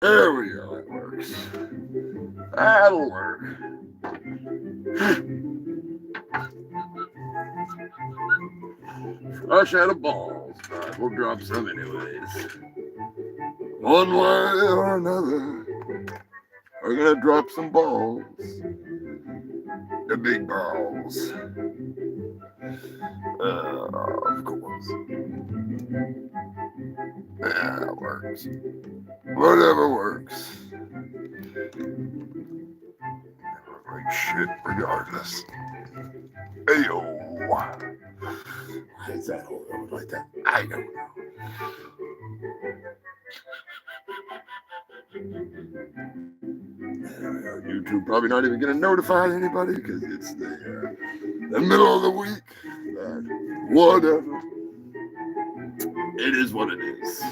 There we go, that works. That'll work. Fresh out of balls. Alright, we'll drop some anyways. One way or another, we're gonna drop some balls. The big balls. Of course. Yeah, that works. Whatever works. Like shit, regardless. Ayo. Why is that all over like that? I don't know. YouTube probably not even gonna notify anybody because it's the middle of the week. Whatever. It is what it is.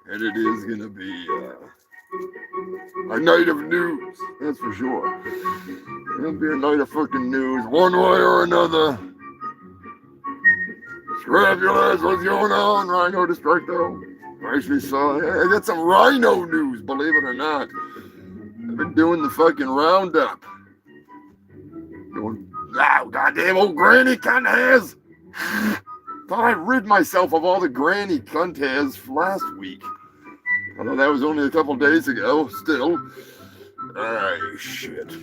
And it is gonna be a night of news, that's for sure. It'll be a night of fucking news, one way or another. Scrapulous, what's going on? Rhino Destructo. I actually saw, I got some rhino news, believe it or not. I've been doing the fucking roundup. Doing, goddamn old granny cunt has. Thought I rid myself of all the granny cunt has last week. Although that was only a couple days ago, still. Shit.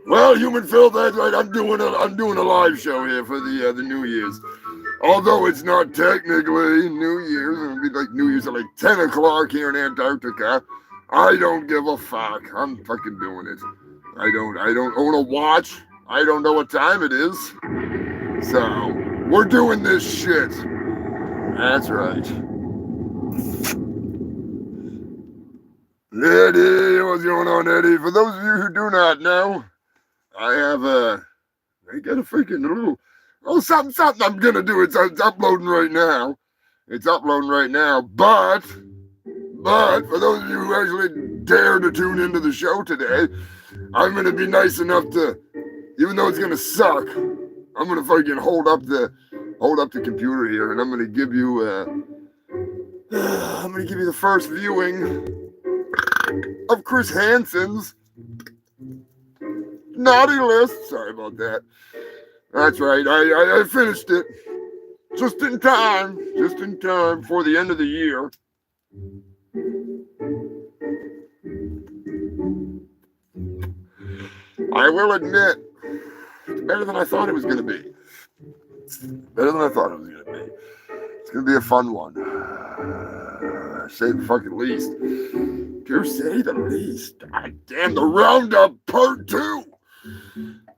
Well, human filth, that's right. I'm doing a live show here for the New Year's. Although it's not technically New Year's, it'll be like New Year's at like 10 o'clock here in Antarctica. I don't give a fuck. I'm fucking doing it. I don't own a watch. I don't know what time it is. So, we're doing this shit. That's right. Eddie, what's going on, Eddie? For those of you who do not know, I got a freaking little, something I'm gonna do. It's uploading right now. But for those of you who actually dare to tune into the show today, I'm gonna be nice enough to, even though it's gonna suck, I'm gonna fucking hold up the computer here, and I'm gonna give you the first viewing of Chris Hansen's naughty list. Sorry about that. That's right. I finished it just in time for the end of the year. I will admit, it's better than I thought it was going to be. It's going to be a fun one. Say the fucking least. To say the least. God damn, the Roundup Part 2.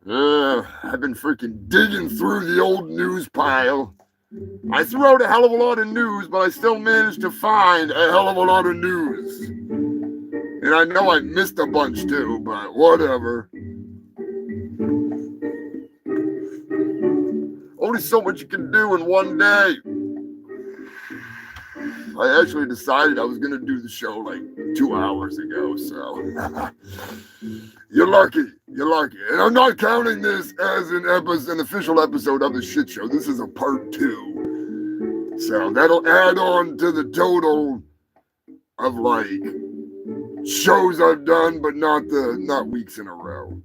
I've been freaking digging through the old news pile. I threw out a hell of a lot of news, but I still managed to find a hell of a lot of news. And I know I missed a bunch too, but whatever. Only so much you can do in one day. I actually decided I was going to do the show like 2 hours ago, so you're lucky. And I'm not counting this as an official episode of the shit show. This is a part 2. So that'll add on to the total of like shows I've done, but not weeks in a row,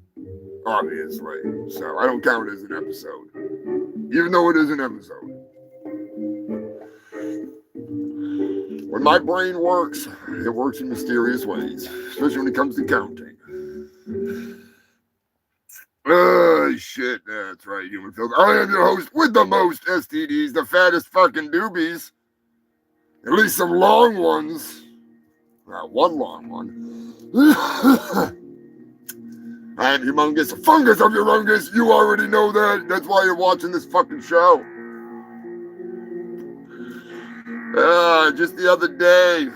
obviously. So I don't count it as an episode, even though it is an episode. When my brain works, it works in mysterious ways, especially when it comes to counting. Oh, shit, that's right, human filth. I am your host with the most STDs, the fattest fucking doobies. At least some long ones. One long one. I am humongous, fungus of humongous. You already know that. That's why you're watching this fucking show. Just the other day,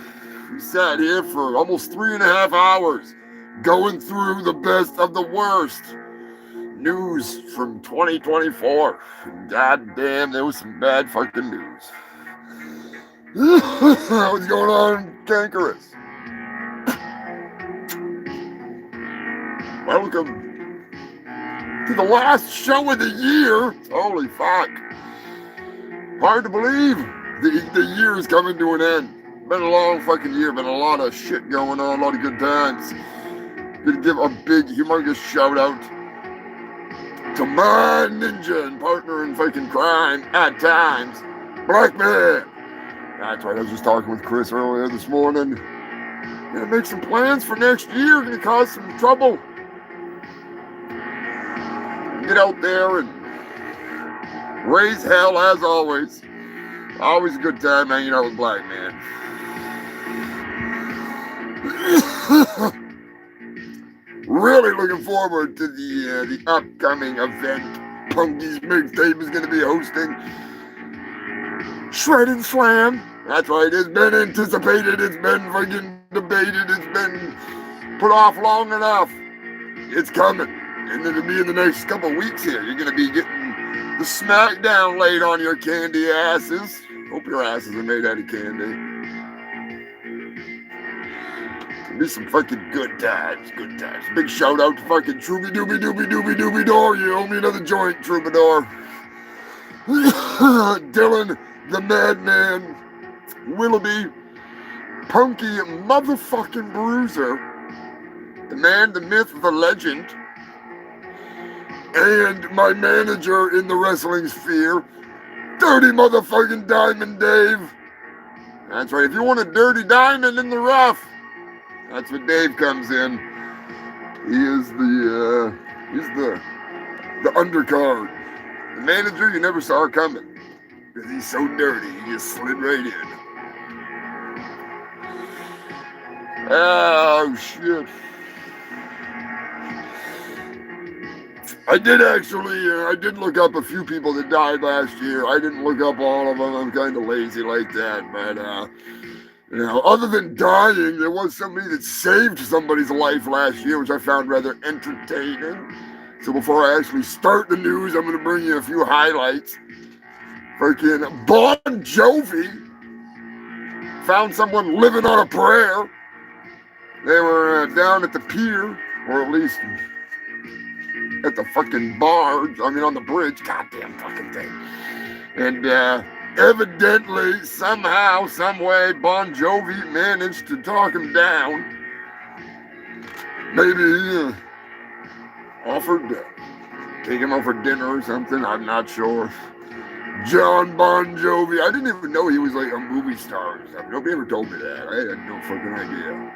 we sat here for almost 3.5 hours going through the best of the worst news from 2024. God damn, there was some bad fucking news. What's going on, Cankerous? Welcome to the last show of the year. Holy fuck. Hard to believe. The year is coming to an end. Been a long fucking year. Been a lot of shit going on. A lot of good times. Gonna give a big, humongous shout out to my ninja and partner in fucking crime at times, Black Man. That's right. I was just talking with Chris earlier this morning. Gonna make some plans for next year. Gonna cause some trouble. Get out there and raise hell as always. Always a good time hanging out with Black Man. Really looking forward to the upcoming event Punky's Mixtape is going to be hosting. Shred and Slam. That's right. It's been anticipated. It's been fucking debated. It's been put off long enough. It's coming. And it'll be in the next couple of weeks here. You're going to be getting the smackdown laid on your candy asses. Hope your asses are made out of candy. Be some fucking good times, good times. Big shout out to fucking Trooby Dooby Dooby Dooby Dooby Door. You owe me another joint, Troubadour. Dylan, the Madman, Willoughby, Punky motherfucking Bruiser, the man, the myth, the legend, and my manager in the wrestling sphere, Dirty motherfucking Diamond Dave. That's right. If you want a dirty diamond in the rough, that's what Dave comes in. He is the undercard. The manager you never saw coming. Because he's so dirty, he just slid right in. Oh, shit. I did look up a few people that died last year. I didn't look up all of them. I'm kind of lazy like that. But, other than dying, there was somebody that saved somebody's life last year, which I found rather entertaining. So before I actually start the news, I'm going to bring you a few highlights. Freaking Bon Jovi found someone living on a prayer. They were down at the pier, or at least at the fucking barge. I mean, on the bridge. Goddamn fucking thing. And, evidently, somehow, someway, Bon Jovi managed to talk him down. Maybe he offered to take him out for dinner or something. I'm not sure. John Bon Jovi. I didn't even know he was like a movie star or something. Nobody ever told me that. I had no fucking idea.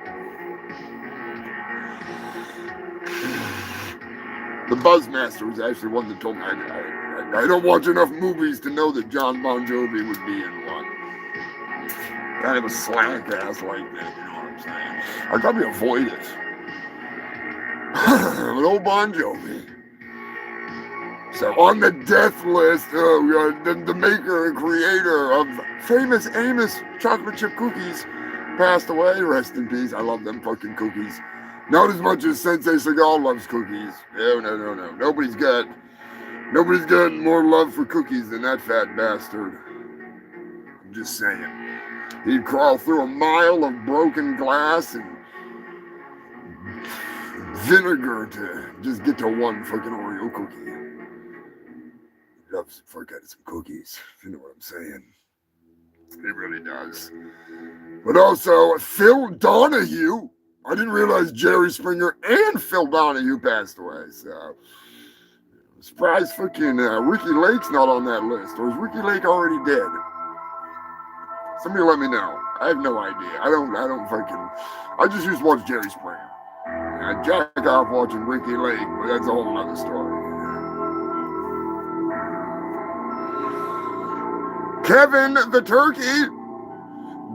The Buzzmaster was actually one that told me I don't watch enough movies to know that John Bon Jovi would be in one. Kind of a slack ass like that, you know what I'm saying? I'd probably avoid it. But old Bon Jovi. So on the death list, the maker and creator of famous Amos chocolate chip cookies passed away. Rest in peace. I love them fucking cookies. Not as much as Sensei Seagal loves cookies. No. Nobody's got more love for cookies than that fat bastard. I'm just saying. He'd crawl through a mile of broken glass and vinegar to just get to one fucking Oreo cookie. He loves to forget some cookies, if you know what I'm saying. He really does. But also, Phil Donahue. I didn't realize Jerry Springer and Phil Donahue passed away, so... Surprised fucking Ricky Lake's not on that list. Or is Ricky Lake already dead? Somebody let me know. I have no idea. I don't fucking... I just used to watch Jerry Springer. I jack off watching Ricky Lake, but that's a whole nother story. Kevin the Turkey.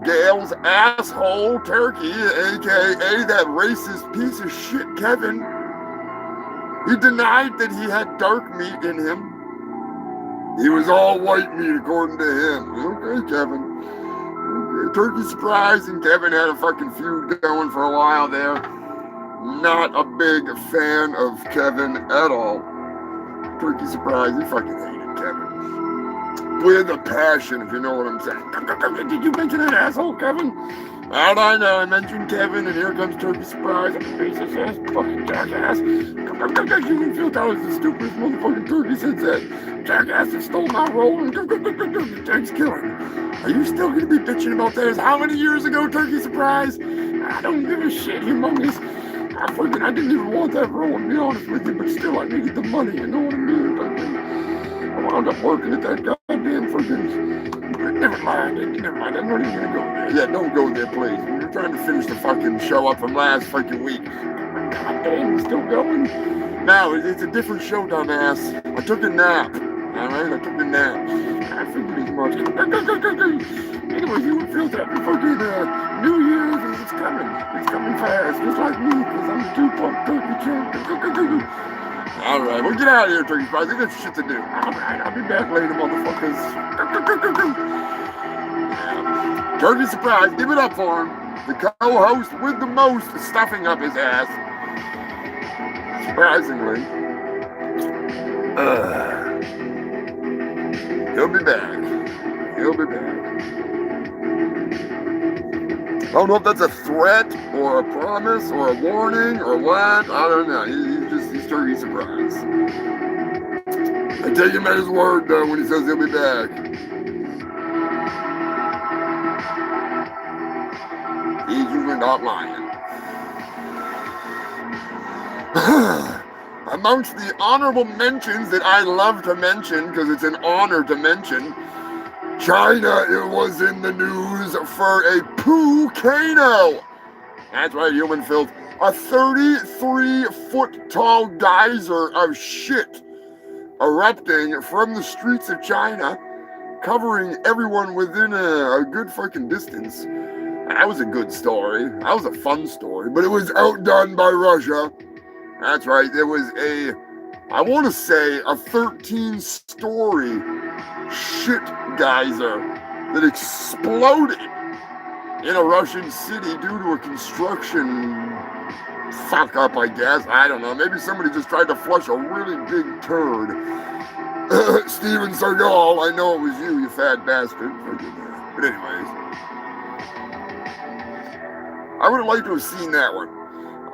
Gail's asshole turkey, a.k.a. that racist piece of shit Kevin. He denied that he had dark meat in him. He was all white meat, according to him. Okay, Kevin. Okay. Turkey surprise, and Kevin had a fucking feud going for a while there. Not a big fan of Kevin at all. Turkey surprise, he fucking hated Kevin. With a passion, if you know what I'm saying. Did you mention that asshole, Kevin? How'd I know? I mentioned Kevin, and here comes Turkey surprise. I'm a racist ass fucking jackass. You can feel that was the stupidest motherfucking turkey since that. jackasses stole my role and Jake's killing. Are you still going to be bitching about theirs? How many years ago, Turkey Surprise? I don't give a shit, Humongous. I didn't even want that role, to be honest with you, but still, I needed the money, you know what I mean? I wound up working at that goddamn freaking... Never mind, I'm not even going to go there. Yeah, don't go there, please. We're trying to finish the fucking show up from last fucking week. Goddamn, it's still going? No, it's a different show, dumbass. I took a nap. Alright, I took a nap. I figured as much. Anyway, you would feel that fucking New Year's, it's coming. It's coming fast, just like me, because I'm a two-pump turkey champ. Alright, well, get out of here, Turkey Surprise. I got shit to do. Alright, I'll be back later, motherfuckers. Yeah. Turkey Surprise, give it up for him. The co-host with the most stuffing up his ass. Surprisingly. He'll be back. He'll be back. I don't know if that's a threat or a promise or a warning or what. I don't know. He's Turkey Surprise. I take him at his word, though, when he says he'll be back. He's usually not lying. Amongst the honorable mentions that I love to mention, because it's an honor to mention, China was in the news for a poo-cano. That's right, human filth. A 33-foot tall geyser of shit erupting from the streets of China, covering everyone within a good fucking distance. That was a good story. That was a fun story, but it was outdone by Russia. That's right, there was I want to say a 13-story shit geyser that exploded in a Russian city due to a construction fuck up, I guess. I don't know. Maybe somebody just tried to flush a really big turd. Steven Seagal, I know it was you fat bastard. But anyways, I would have liked to have seen that one.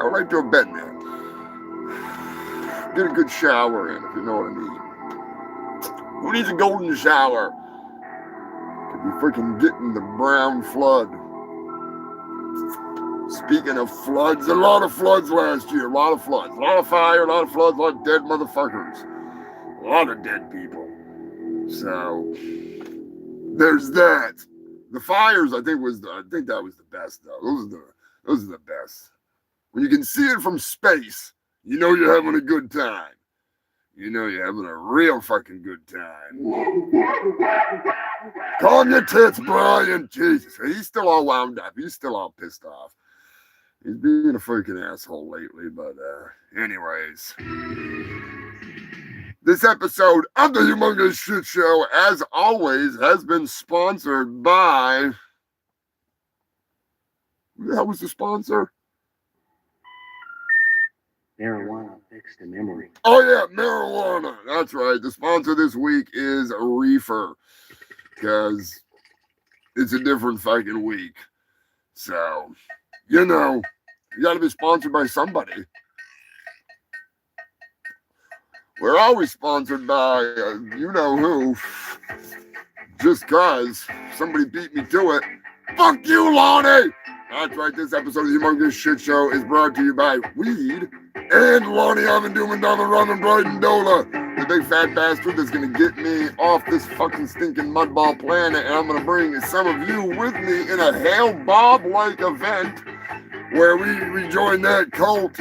I would like to have been there. Get a good shower in, if you know what I mean. Who needs a golden shower? Could be freaking getting the brown flood. Speaking of floods, a lot of floods last year. A lot of floods. A lot of fire, a lot of floods, a lot of dead motherfuckers. A lot of dead people. So, there's that. The fires, I think that was the best, though. Those are the best. When you can see it from space, you know you're having a good time. You know you're having a real fucking good time. Calm your tits, Brian. Jesus, he's still all wound up. He's still all pissed off. He's being a freaking asshole lately, but anyways. This episode of the Humongous Shit Show, as always, has been sponsored by... Who the hell was the sponsor? Marijuana fixed the memory. Oh yeah, marijuana. That's right. The sponsor this week is Reefer, because it's a different fucking week. So, you know, you got to be sponsored by somebody. We're always sponsored by you know who. Just cause somebody beat me to it. Fuck you, Lonnie. That's right. This episode of the Humongous Shit Show is brought to you by weed and Lonnie Alvin Doom and Donald Robin Brighton Dola, the big fat bastard that's going to get me off this fucking stinking mudball planet, and I'm going to bring some of you with me in a Hail Bob-like event where we join that cult,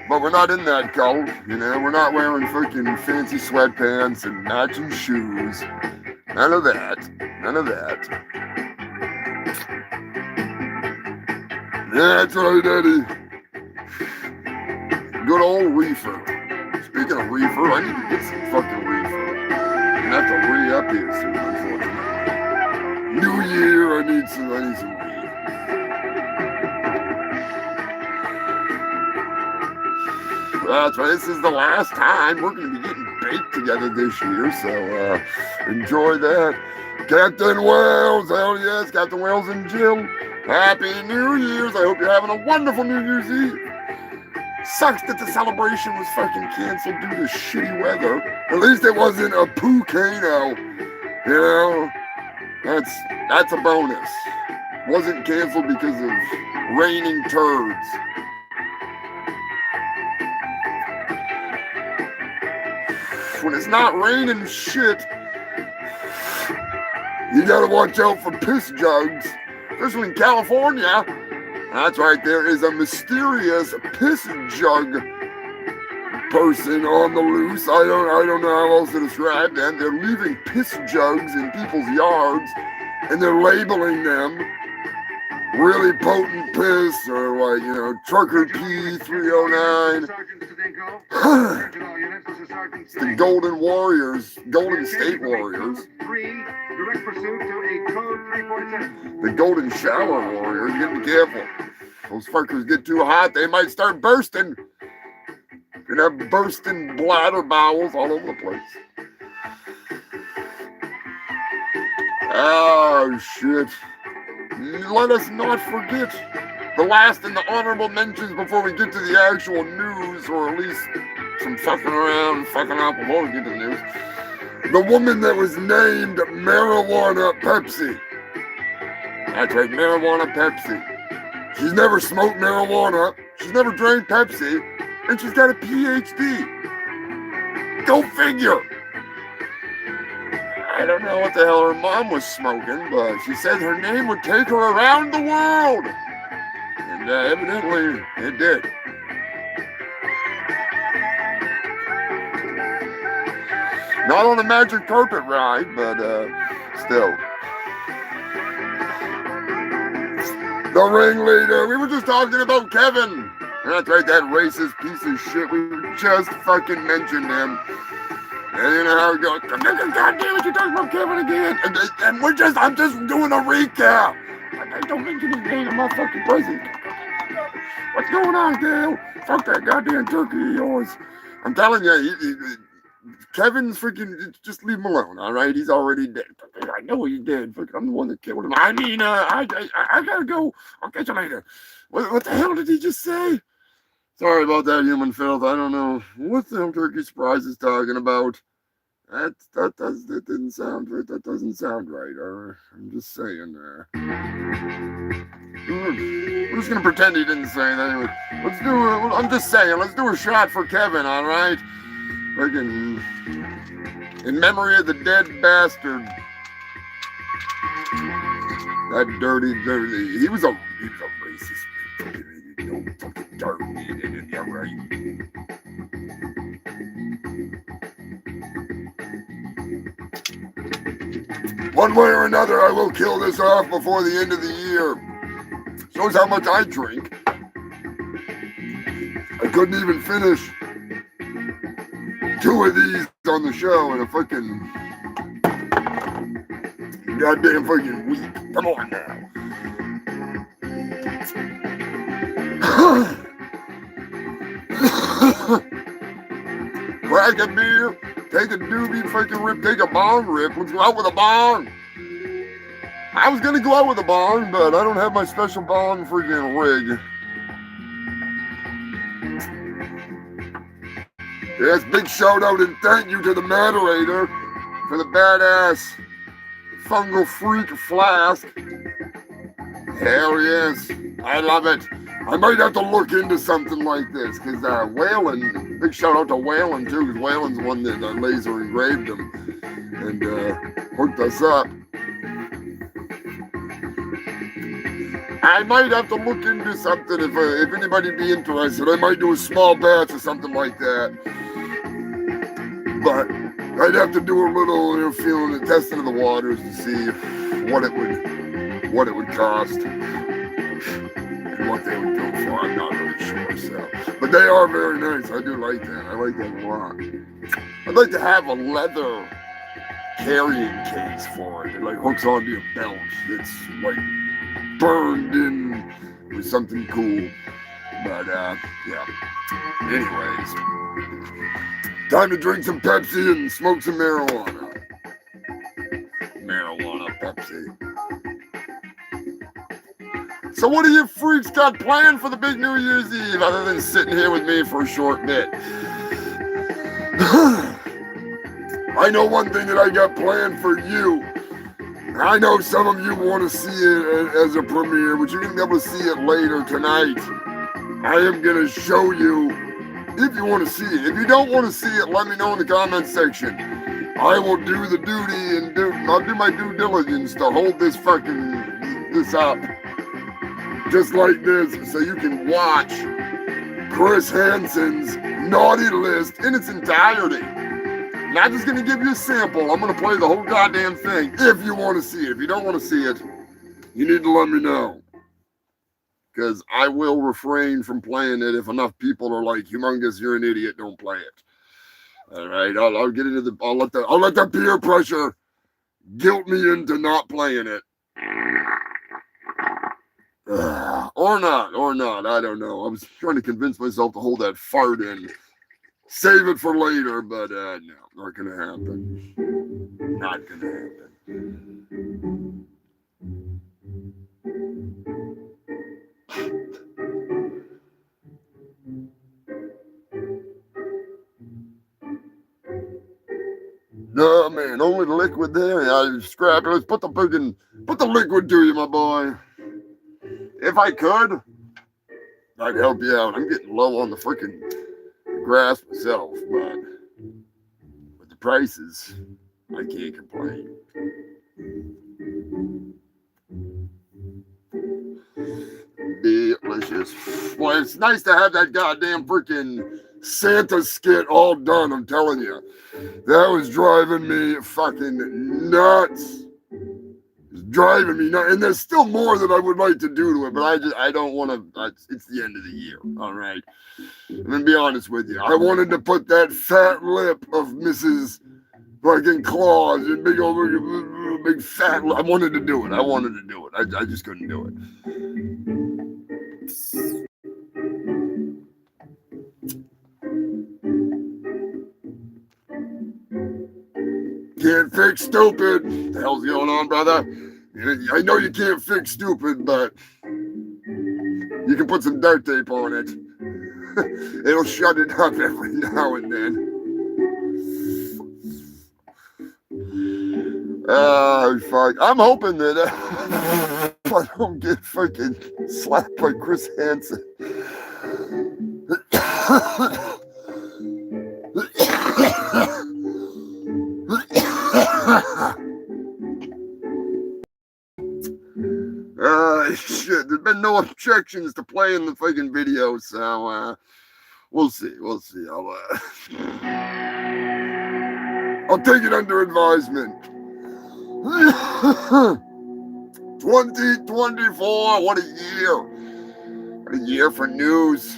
but we're not in that cult, you know, we're not wearing freaking fancy sweatpants and matching shoes, none of that. Yeah, that's right, Eddie. Good old Reefer. Speaking of Reefer, I need to get some fucking Reefer. I'm gonna have to re-up here soon, unfortunately. New year, I need some weed. That's right, this is the last time we're gonna be getting baked together this year, so enjoy that. Captain Wells, hell yes, Captain Wells and Jill. Happy New Year's. I hope you're having a wonderful New Year's Eve. Sucks that the celebration was fucking canceled due to shitty weather. At least it wasn't a poo-cano. You know, that's a bonus. Wasn't canceled because of raining turds. When it's not raining shit, you gotta watch out for piss jugs, especially in California. That's right, there is a mysterious piss jug person on the loose. I don't know how else to describe them. They're leaving piss jugs in people's yards, and they're labeling them really potent piss, or like, you know, Trucker P309. It's the Golden Warriors, Golden State Warriors. The Golden Shower Warriors. You gotta be careful. Those fuckers get too hot, they might start bursting. You can have bursting bladder bowels all over the place. Oh, shit. Let us not forget the last and the honorable mentions before we get to the actual news, or at least some fucking around and fucking up before we get to the news. The woman that was named Marijuana Pepsi. That's right, Marijuana Pepsi. She's never smoked marijuana, she's never drank Pepsi, and she's got a PhD. Go figure. I don't know what the hell her mom was smoking, but she said her name would take her around the world. And evidently, it did. Not on a magic carpet ride, but still. The ringleader. We were just talking about Kevin. That's right, that racist piece of shit. We just fucking mentioned him. And you know how it goes. God damn it, you're talking about Kevin again. And I'm just doing a recap. I don't mention his name, I'm not fucking present. What's going on, Dale? Fuck that goddamn turkey of yours. I'm telling you, Kevin's freaking, just leave him alone, all right? He's already dead. I know he's dead. I'm the one that killed him. I mean, I gotta go. I'll catch you later. What the hell did he just say? Sorry about that, human filth. I don't know what the hell Turkey Surprise is talking about. That doesn't sound right. I'm just saying there. We're just gonna pretend he didn't say that anyway. I'm just saying, let's do a shot for Kevin, all right? Friggin' in memory of the dead bastard. That dirty. He was a racist. Fucking dirty. Yeah, right. One way or another, I will kill this off before the end of the year. Shows how much I drink. I couldn't even finish 2 of these on the show in a fucking goddamn fucking week. Come on now. Crack a beer, take a doobie, fucking rip, take a bong rip. Let's go out with a bong. I was gonna go out with a bong, but I don't have my special bong freaking rig. Yes, big shout out and thank you to the moderator for the badass fungal freak flask. Hell yes, I love it. I might have to look into something like this, because Waylon, big shout out to Waylon too, because Waylon's the one that laser engraved them and hooked us up. I might have to look into something if anybody be interested. I might do a small batch or something like that. But I'd have to do a little, feeling and testing of the waters to see what it would cost and what they would go for. I'm not really sure. So, but they are very nice. I do like that. I like that a lot. I'd like to have a leather carrying case for it. It like hooks onto your belt. It's like burned in with something cool. But yeah. Anyways. Time to drink some Pepsi and smoke some marijuana. Marijuana Pepsi. So what do you freaks got planned for the big New Year's Eve other than sitting here with me for a short bit? I know one thing that I got planned for you. I know some of you want to see it as a premiere, but you're going to be able to see it later tonight. I am going to show you if you want to see it. If you don't want to see it, let me know in the comment section. I will do the duty and I'll do my due diligence to hold this up just like this so you can watch Chris Hansen's naughty list in its entirety. Not just going to give you a sample. I'm going to play the whole goddamn thing if you want to see it. If you don't want to see it, you need to let me know. Because I will refrain from playing it if enough people are like, Humongous, you're an idiot, don't play it. All right, I'll get into the, I'll let the peer pressure guilt me into not playing it. Or not, I don't know. I was trying to convince myself to hold that fart in. Save it for later, but no, not gonna happen. Not gonna happen. No, man, only the liquid there. I scrapped it. Let's put the liquid to you, my boy. If I could, I'd help you out. I'm getting low on the freaking grass myself, but with the prices, I can't complain. Delicious. Boy, it's nice to have that goddamn freaking Santa skit all done, I'm telling you. That was driving me fucking nuts. It's driving me nuts. And there's still more that I would like to do to it, but I don't want to. It's the end of the year, all right? I'm going to be honest with you. I wanted to put that fat lip of Mrs. fucking Claus and big fat lip. I wanted to do it. I just couldn't do it. Can't fix stupid. What the hell's going on, brother? I know you can't fix stupid, but you can put some duct tape on it. It'll shut it up every now and then. Fuck. I'm hoping that if I don't get fucking slapped by Chris Hansen. Shit, there's been no objections to playing the fucking video, so we'll see. I'll take it under advisement. 2024, what a year. What a year for news.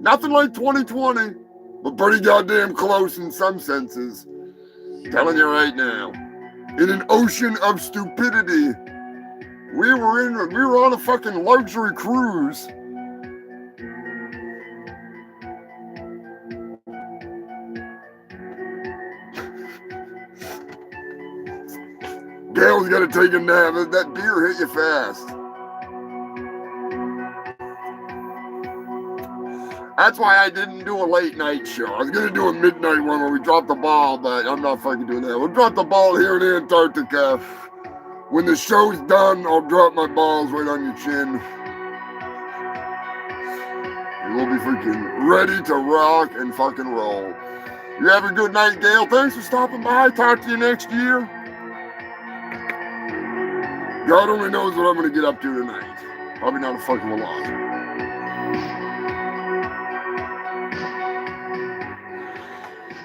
Nothing like 2020, but pretty goddamn close in some senses. I'm telling you right now. In an ocean of stupidity, we were on a fucking luxury cruise. Gail's got to take a nap. That beer hit you fast. That's why I didn't do a late night show. I was going to do a midnight one where we dropped the ball, but I'm not fucking doing that. We'll drop the ball here in Antarctica. When the show's done, I'll drop my balls right on your chin. And we'll be freaking ready to rock and fucking roll. You have a good night, Gail. Thanks for stopping by. Talk to you next year. God only knows what I'm going to get up to tonight. Probably not a fucking lot.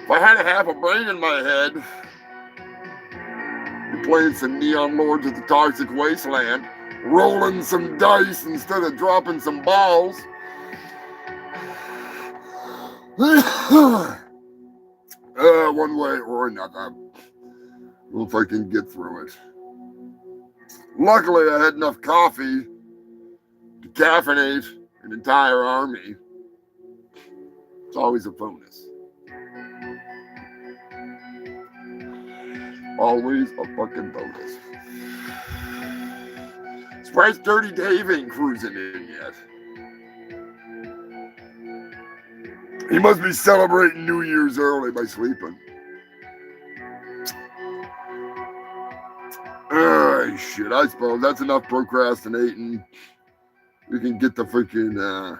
If I had a half a brain in my head, be playing some Neon Lords of the Toxic Wasteland, rolling some dice instead of dropping some balls. One way or another. We'll fucking get through it. Luckily, I had enough coffee to caffeinate an entire army. It's always a bonus. Always a fucking bonus. Surprised Dirty Dave ain't cruising in yet. He must be celebrating New Year's early by sleeping. Shit, I suppose that's enough procrastinating. We can get the freaking,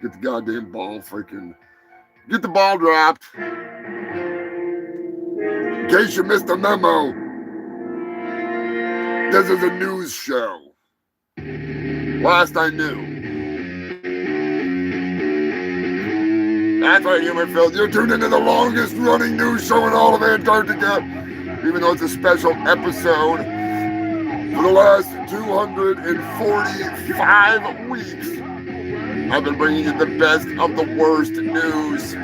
get the goddamn ball freaking, get the ball dropped. In case you missed the memo, this is a news show. Last I knew. That's right, Human Filth. You're tuned into the longest running news show in all of Antarctica. Even though it's a special episode, for the last 245 weeks, I've been bringing you the best of the worst news.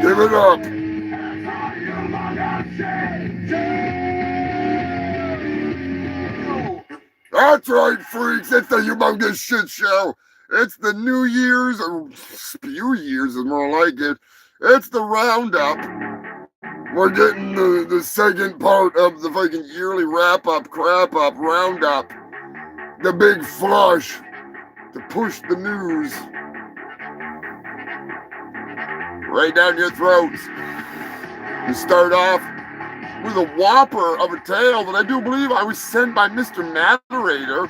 Give it up. That's right, freaks. It's the Humongous Shit Show. It's the New Year's, or Spew Year's is more like it. It's the roundup. We're getting the second part of the fucking yearly wrap-up, crap-up, roundup. The big flush to push the news right down your throats. We start off with a whopper of a tale that I do believe I was sent by Mr. Moderator.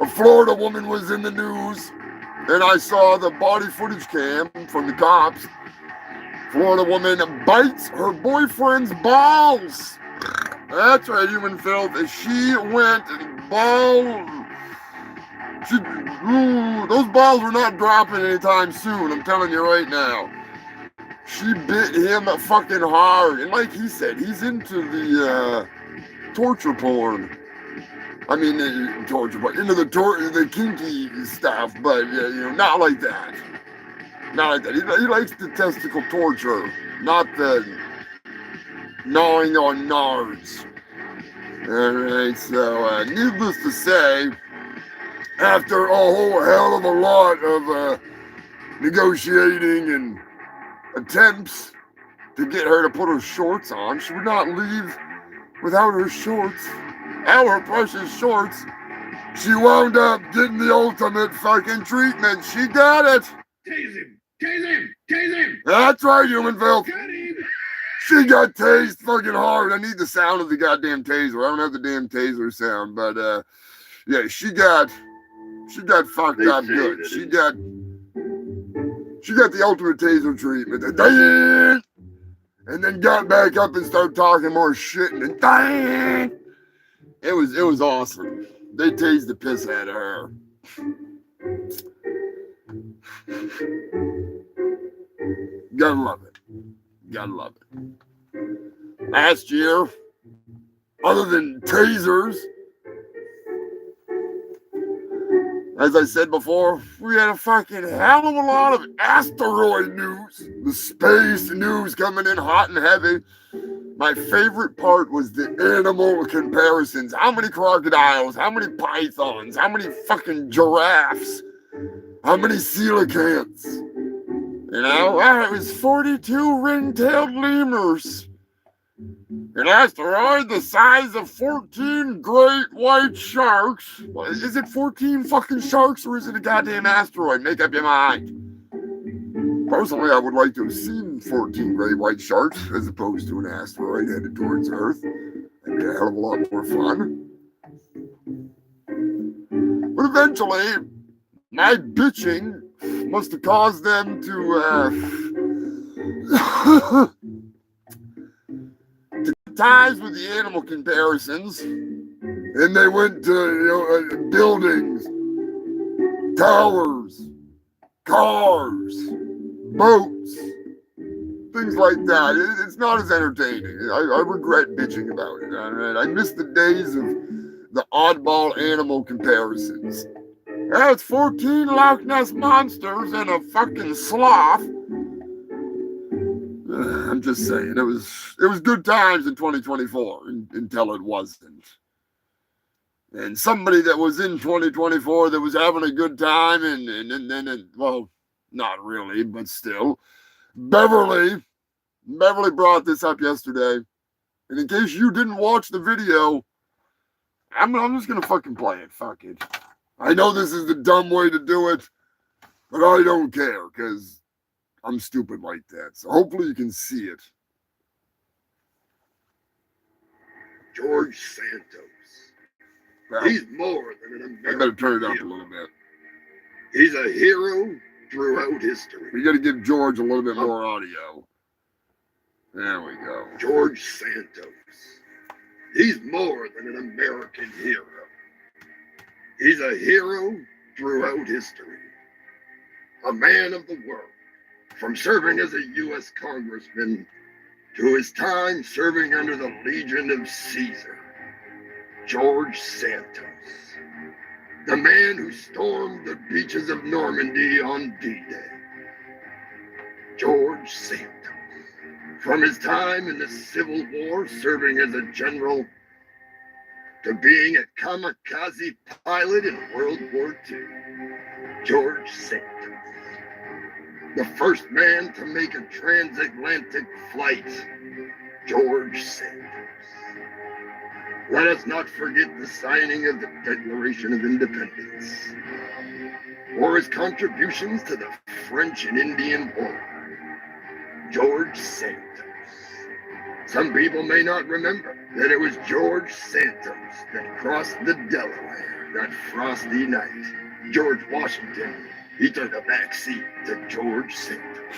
A Florida woman was in the news, and I saw the body footage cam from the cops. Florida woman bites her boyfriend's balls. That's right, Human Filth. She went those balls were not dropping anytime soon. I'm telling you right now. She bit him fucking hard, and like he said, he's into the torture porn. I mean, torture porn, into the kinky stuff, but not like that. Not like that. He likes the testicle torture, not the gnawing on nards. Alright, so needless to say, after a whole hell of a lot of negotiating and attempts to get her to put her shorts on, she would not leave without her shorts. Our precious shorts. She wound up getting the ultimate fucking treatment. She got it. Tase him! Tase him! Tase him! That's right, Human Filth. Got him! She got tased fucking hard. I need the sound of the goddamn taser. I don't have the damn taser sound, but yeah, she got fucked up good. She got the ultimate taser treatment. And then got back up and started talking more shit, and then it was awesome. They tased the piss out of her. Gotta love it. Gotta love it. Last year, other than tasers, as I said before, we had a fucking hell of a lot of asteroid news. The space news coming in hot and heavy. My favorite part was the animal comparisons. How many crocodiles? How many pythons? How many fucking giraffes? How many coelacanths? It was 42 ring-tailed lemurs. An asteroid the size of 14 great white sharks. Is it 14 fucking sharks or is it a goddamn asteroid? Make up your mind. Personally, I would like to have seen 14 great white sharks as opposed to an asteroid headed towards Earth. That'd be a hell of a lot more fun. But eventually, my bitching must have caused them to ties with the animal comparisons, and they went to buildings, towers, cars, boats, things like that. It's not as entertaining. I regret bitching about it. All right? I miss the days of the oddball animal comparisons. It's 14 Loch Ness monsters and a fucking sloth. I'm just saying, it was good times in 2024 until it wasn't. And somebody that was in 2024 that was having a good time and then, well, not really, but still. Beverly brought this up yesterday. And in case you didn't watch the video, I'm just going to fucking play it. Fuck it. I know this is the dumb way to do it, but I don't care because I'm stupid like that. So hopefully you can see it. George Santos. Well, He's more than an American. I better turn it up hero. a little bit. He's a hero throughout history. We got to give George a little bit more audio. There we go. George Santos. He's more than an American hero. He's a hero throughout history. A man of the world. From serving as a U.S. Congressman to his time serving under the Legion of Caesar. George Santos. The man who stormed the beaches of Normandy on D-Day. George Santos. From his time in the Civil War serving as a general to being a kamikaze pilot in World War II. George Santos. The first man to make a transatlantic flight. George Santos. Let us not forget the signing of the Declaration of Independence, or his contributions to the French and Indian War. George Santos. Some people may not remember that it was George Santos that crossed the Delaware that frosty night. George Washington, he took a back seat to George Santos.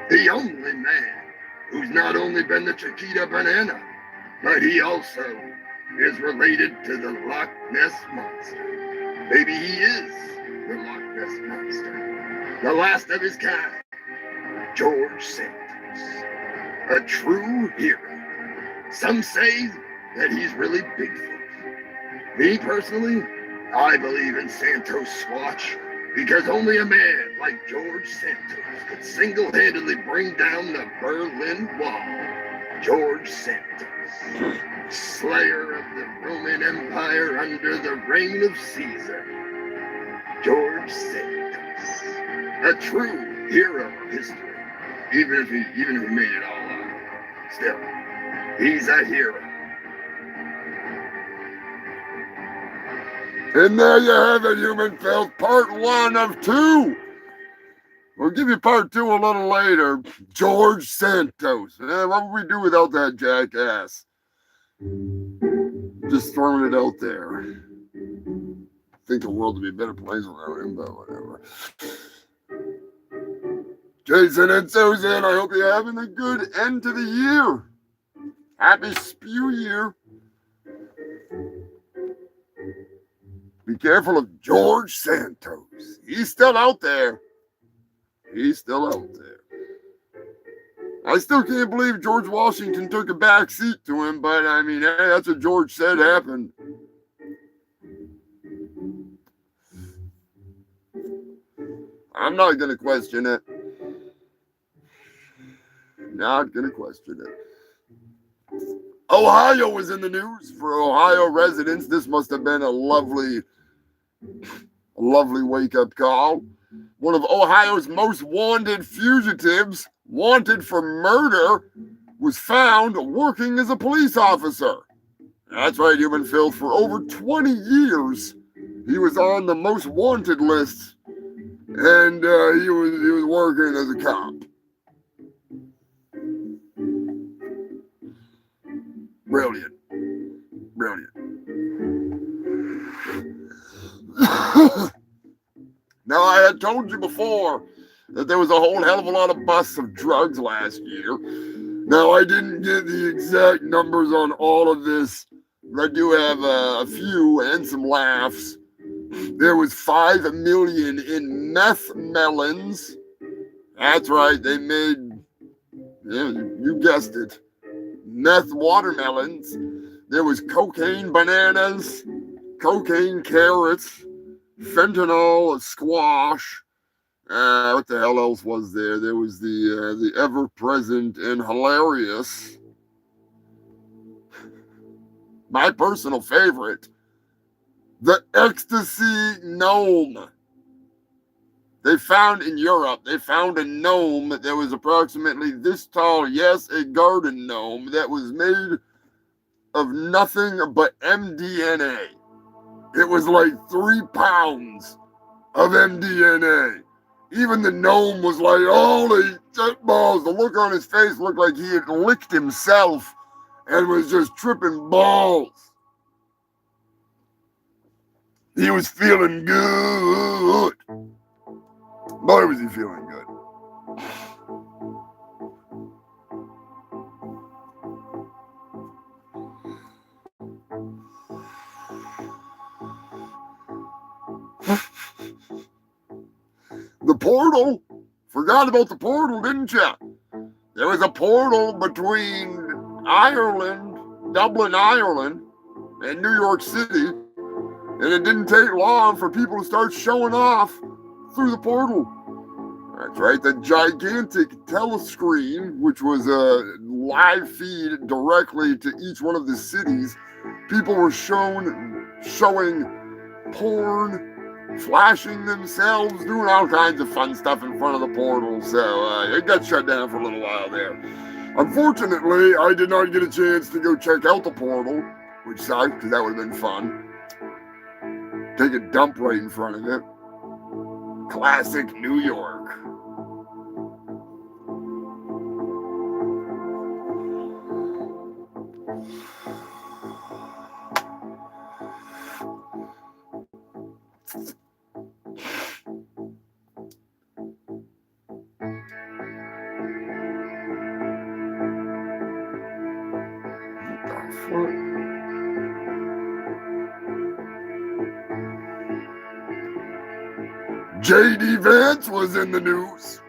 The only man who's not only been the Chiquita Banana, but he also is related to the Loch Ness Monster. Maybe he is the Loch Ness Monster. The last of his kind. George Santos. A true hero. Some say that he's really Bigfoot. Me personally, I believe in Santos Squatch because only a man like George Santos could single-handedly bring down the Berlin Wall. George Santos. Slayer of the Roman Empire under the reign of Caesar. George Santos. A true hero of history. Even if he made it all up. Still, he's a hero. And there you have it, Human Filth, part 1 of 2. We'll give you part 2 a little later. George Santos. What would we do without that jackass? Just throwing it out there. I think the world would be a better place without him, but whatever. Jason and Susan, I hope you're having a good end to the year. Happy Spew year. Be careful of George Santos. He's still out there. He's still out there. I still can't believe George Washington took a back seat to him, but I mean, hey, that's what George said happened. I'm not going to question it. Not going to question it. Ohio was in the news. For Ohio residents, this must have been a lovely wake-up call. One of Ohio's most wanted fugitives, wanted for murder, was found working as a police officer. That's right, Human Filth. For over 20 years, he was on the most wanted list, and he was working as a cop. Brilliant. Now, I had told you before that there was a whole hell of a lot of busts of drugs last year. Now, I didn't get the exact numbers on all of this, but I do have a few and some laughs. There was 5 million in meth melons. That's right, they made, yeah, you guessed it, meth watermelons. There was cocaine bananas, cocaine carrots, fentanyl squash. What the hell else was there? There was the ever-present and hilarious, my personal favorite, the ecstasy gnome. They found in Europe, they found a gnome that was approximately this tall. Yes, a garden gnome that was made of nothing but MDNA. It was like 3 pounds of MDNA. Even the gnome was like, holy shit balls. The look on his face looked like he had licked himself and was just tripping balls. He was feeling good. Boy, was he feeling good. The portal. Forgot about the portal, didn't you? There was a portal between Ireland, Dublin, Ireland, and New York City. And it didn't take long for people to start showing off through the portal. That's right, the gigantic telescreen, which was a live feed directly to each one of the cities. People were showing porn, flashing themselves, doing all kinds of fun stuff in front of the portal. So it got shut down for a little while there. Unfortunately, I did not get a chance to go check out the portal, which sucked because that would have been fun. Take a dump right in front of it. Classic New York. J.D. Vance was in the news.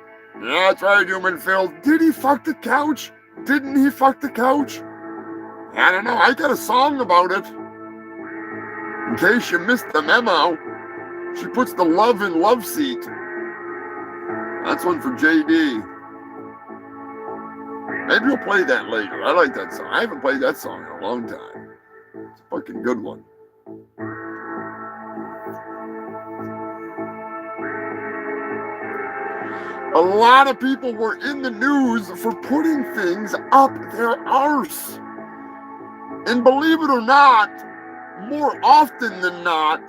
Yeah, that's right, Human Phil. Did he fuck the couch? Didn't he fuck the couch? I don't know. I got a song about it. In case you missed the memo, she puts the love in love seat. That's one for J.D. Maybe we'll play that later. I like that song. I haven't played that song in a long time. It's a fucking good one. A lot of people were in the news for putting things up their arse. And believe it or not, more often than not,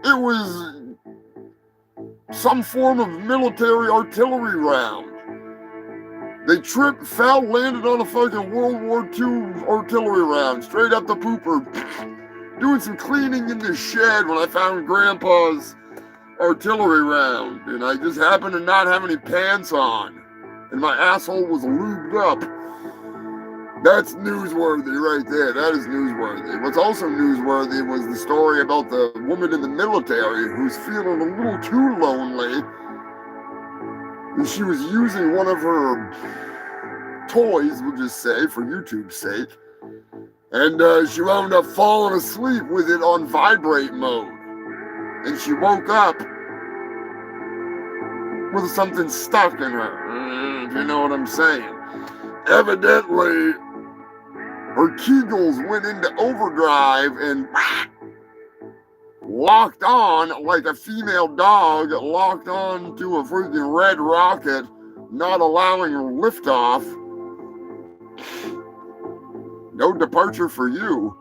it was some form of military artillery round. They tripped, fell, landed on a fucking World War II artillery round, straight up the pooper. Doing some cleaning in the shed when I found Grandpa's artillery round, and I just happened to not have any pants on, and my asshole was lubed up. That's newsworthy right there. That is newsworthy. What's also newsworthy was the story about the woman in the military who's feeling a little too lonely, and she was using one of her toys, we'll just say, for YouTube's sake, and she wound up falling asleep with it on vibrate mode. And she woke up with something stuck in her, if you know what I'm saying. Evidently, her Kegels went into overdrive and locked on like a female dog locked on to a freaking red rocket, not allowing liftoff. No departure for you.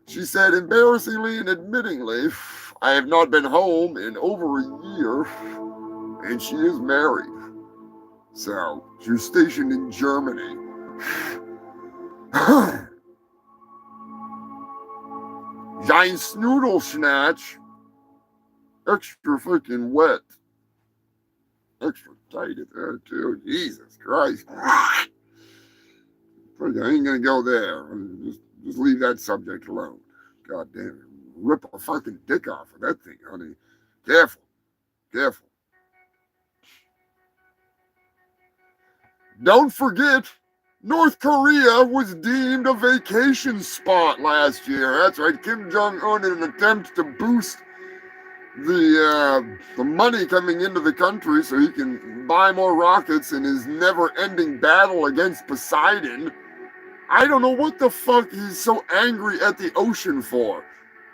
She said, embarrassingly and admittingly, I have not been home in over a year, and she is married. So, she's stationed in Germany. Giant snoodle snatch. Extra freaking wet. Extra tight at that, too. Jesus Christ. I ain't gonna go there. Just leave that subject alone. God damn it. Rip a fucking dick off of that thing, honey. Careful. Careful. Don't forget, North Korea was deemed a vacation spot last year. That's right. Kim Jong-un, in an attempt to boost the money coming into the country so he can buy more rockets in his never-ending battle against Poseidon. I don't know what the fuck he's so angry at the ocean for.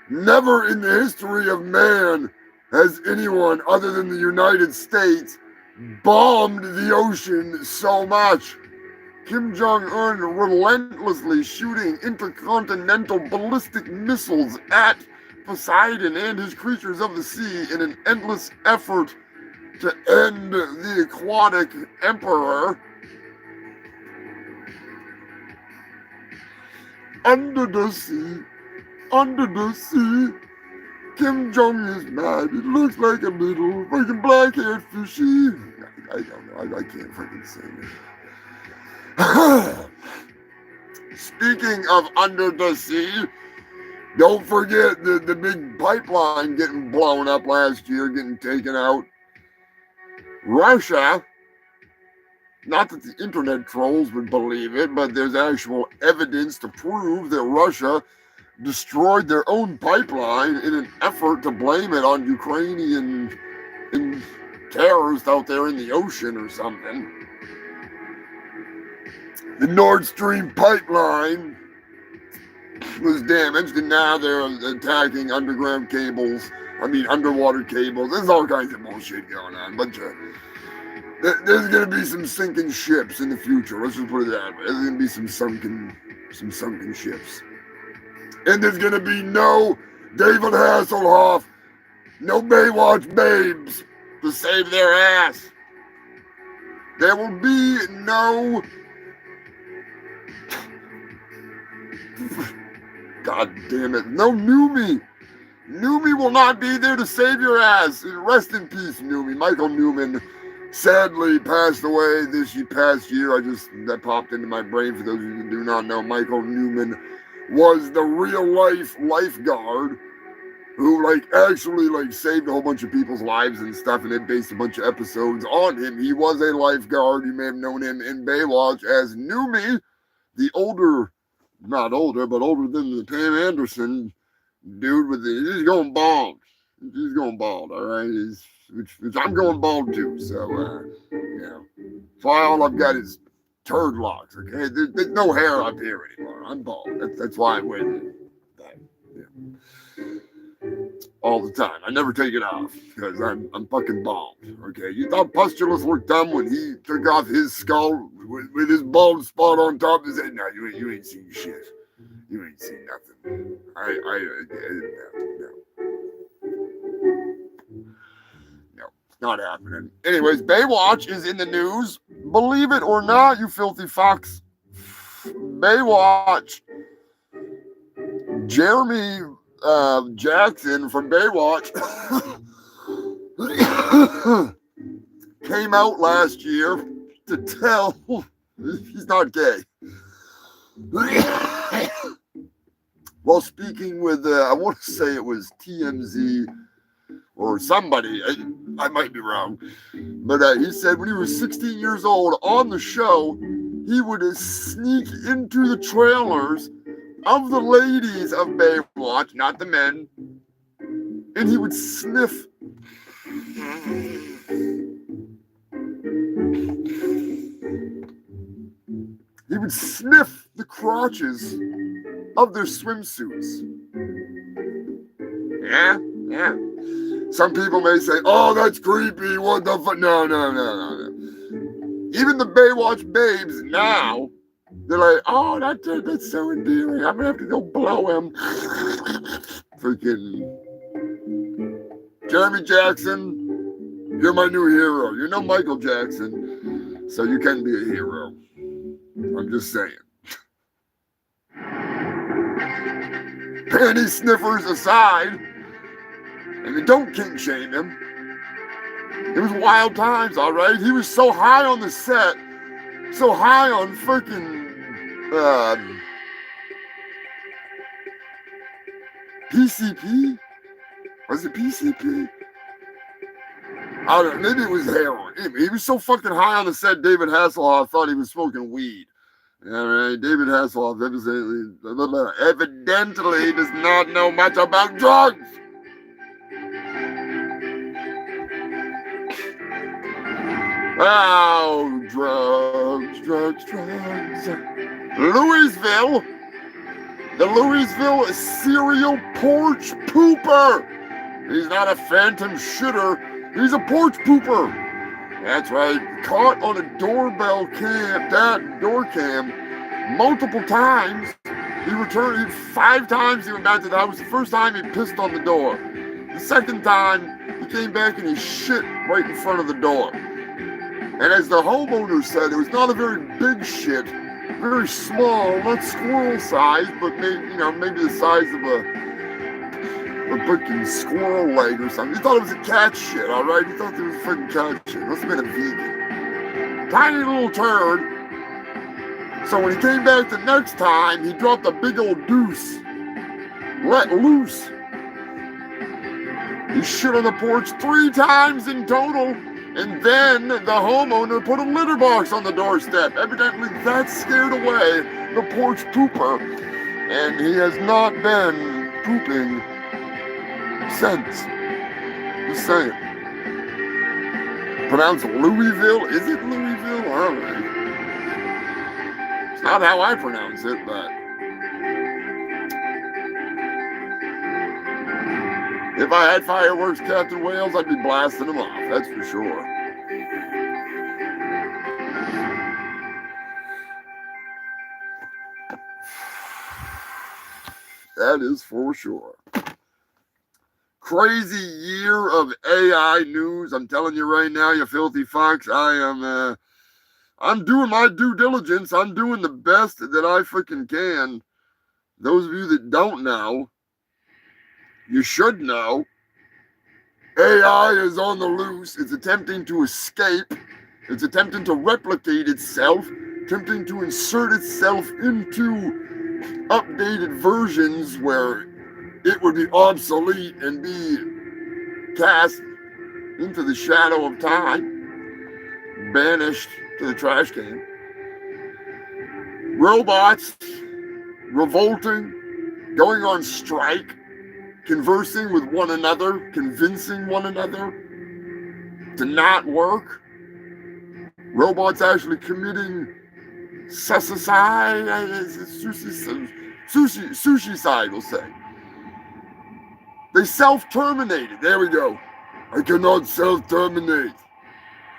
Never in the history of man has anyone other than the United States bombed the ocean so much. Kim Jong-un relentlessly shooting intercontinental ballistic missiles at Poseidon and his creatures of the sea in an endless effort to end the aquatic emperor. Under the sea, Kim Jong is mad. It looks like a little freaking black-haired fishy. I don't know. I can't freaking sing it. Speaking of under the sea, don't forget the big pipeline getting blown up last year, getting taken out. Russia, not that the internet trolls would believe it, but there's actual evidence to prove that Russia destroyed their own pipeline in an effort to blame it on Ukrainian terrorists out there in the ocean or something. The Nord Stream pipeline was damaged, and now they're attacking underwater cables. There's all kinds of bullshit going on. There's going to be some sinking ships in the future. Let's just put it that way. There's going to be some sunken ships. And there's going to be no David Hasselhoff, no Baywatch babes to save their ass. There will be no... God damn it. No Numi. Numi will not be there to save your ass. Rest in peace, Numi. Michael Newman sadly passed away this past year. That popped into my brain. For those of you who do not know, Michael Newman was the real life lifeguard who actually saved a whole bunch of people's lives and stuff, and they based a bunch of episodes on him. He was a lifeguard. You may have known him in Baywatch as Numi, the not older, but older than the Pam Anderson dude he's going bald. He's going bald, all right? Which I'm going bald too, so, That's why all I've got is turd locks, okay? There's no hair up here anymore. I'm bald. That's why I wear that. All the time. I never take it off because I'm fucking bald, okay? You thought Pustulus looked dumb when he took off his skull with his bald spot on top of his head? No, you ain't seen shit. You ain't seen nothing. No, it's not happening. Anyways, Baywatch is in the news. Believe it or not, you filthy fucks. Baywatch. Jeremy Jackson from Baywatch came out last year to tell he's not gay. While speaking with, I want to say it was TMZ or somebody, I might be wrong, but he said when he was 16 years old on the show, he would sneak into the trailers of the ladies of Baywatch, not the men, and he would sniff. He would sniff the crotches of their swimsuits. Yeah. Some people may say, oh, that's creepy, what the fuck? No. Even the Baywatch babes now, they're like, oh, that's so endearing. I'm going to have to go blow him. Freaking Jeremy Jackson, you're my new hero. You're no Michael Jackson, so you can be a hero. I'm just saying. Panty sniffers aside, and don't kink shame him. It was wild times, all right? He was so high on the set, so high on freaking PCP? Was it PCP? I don't know. Maybe it was heroin. He was so fucking high on the set, David Hasselhoff thought he was smoking weed. All right, David Hasselhoff evidently does not know much about drugs. Oh, drugs. Louisville. The Louisville serial porch pooper. He's not a phantom shitter. He's a porch pooper. That's right. Caught on a doorbell cam, that door cam, multiple times. He returned 5 times. He went back to the house. The first time he pissed on the door. The second time he came back and he shit right in front of the door. And as the homeowner said, it was not a very big shit, very small, not squirrel size, but maybe the size of a freaking squirrel leg or something. He thought it was a cat shit, all right? He thought it was freaking cat shit. Must have been a vegan. Tiny little turd. So when he came back the next time, he dropped a big old deuce. Let loose. He shit on the porch 3 times in total. And then the homeowner put a litter box on the doorstep. Evidently that scared away the porch pooper. And he has not been pooping since. Just saying. Pronounced Louisville? Is it Louisville? I don't know. It's not how I pronounce it, but if I had fireworks, Captain Wales, I'd be blasting them off, that's for sure. That is for sure. Crazy year of AI news. I'm telling you right now, you filthy fucks. I'm doing my due diligence. I'm doing the best that I freaking can. Those of you that don't know, you should know. AI is on the loose. It's attempting to escape. It's attempting to replicate itself, attempting to insert itself into updated versions where it would be obsolete and be cast into the shadow of time, banished to the trash can. Robots revolting, going on strike, conversing with one another, convincing one another to not work. Robots actually committing suicide, suicide, we'll say. They self-terminated. There we go. I cannot self-terminate.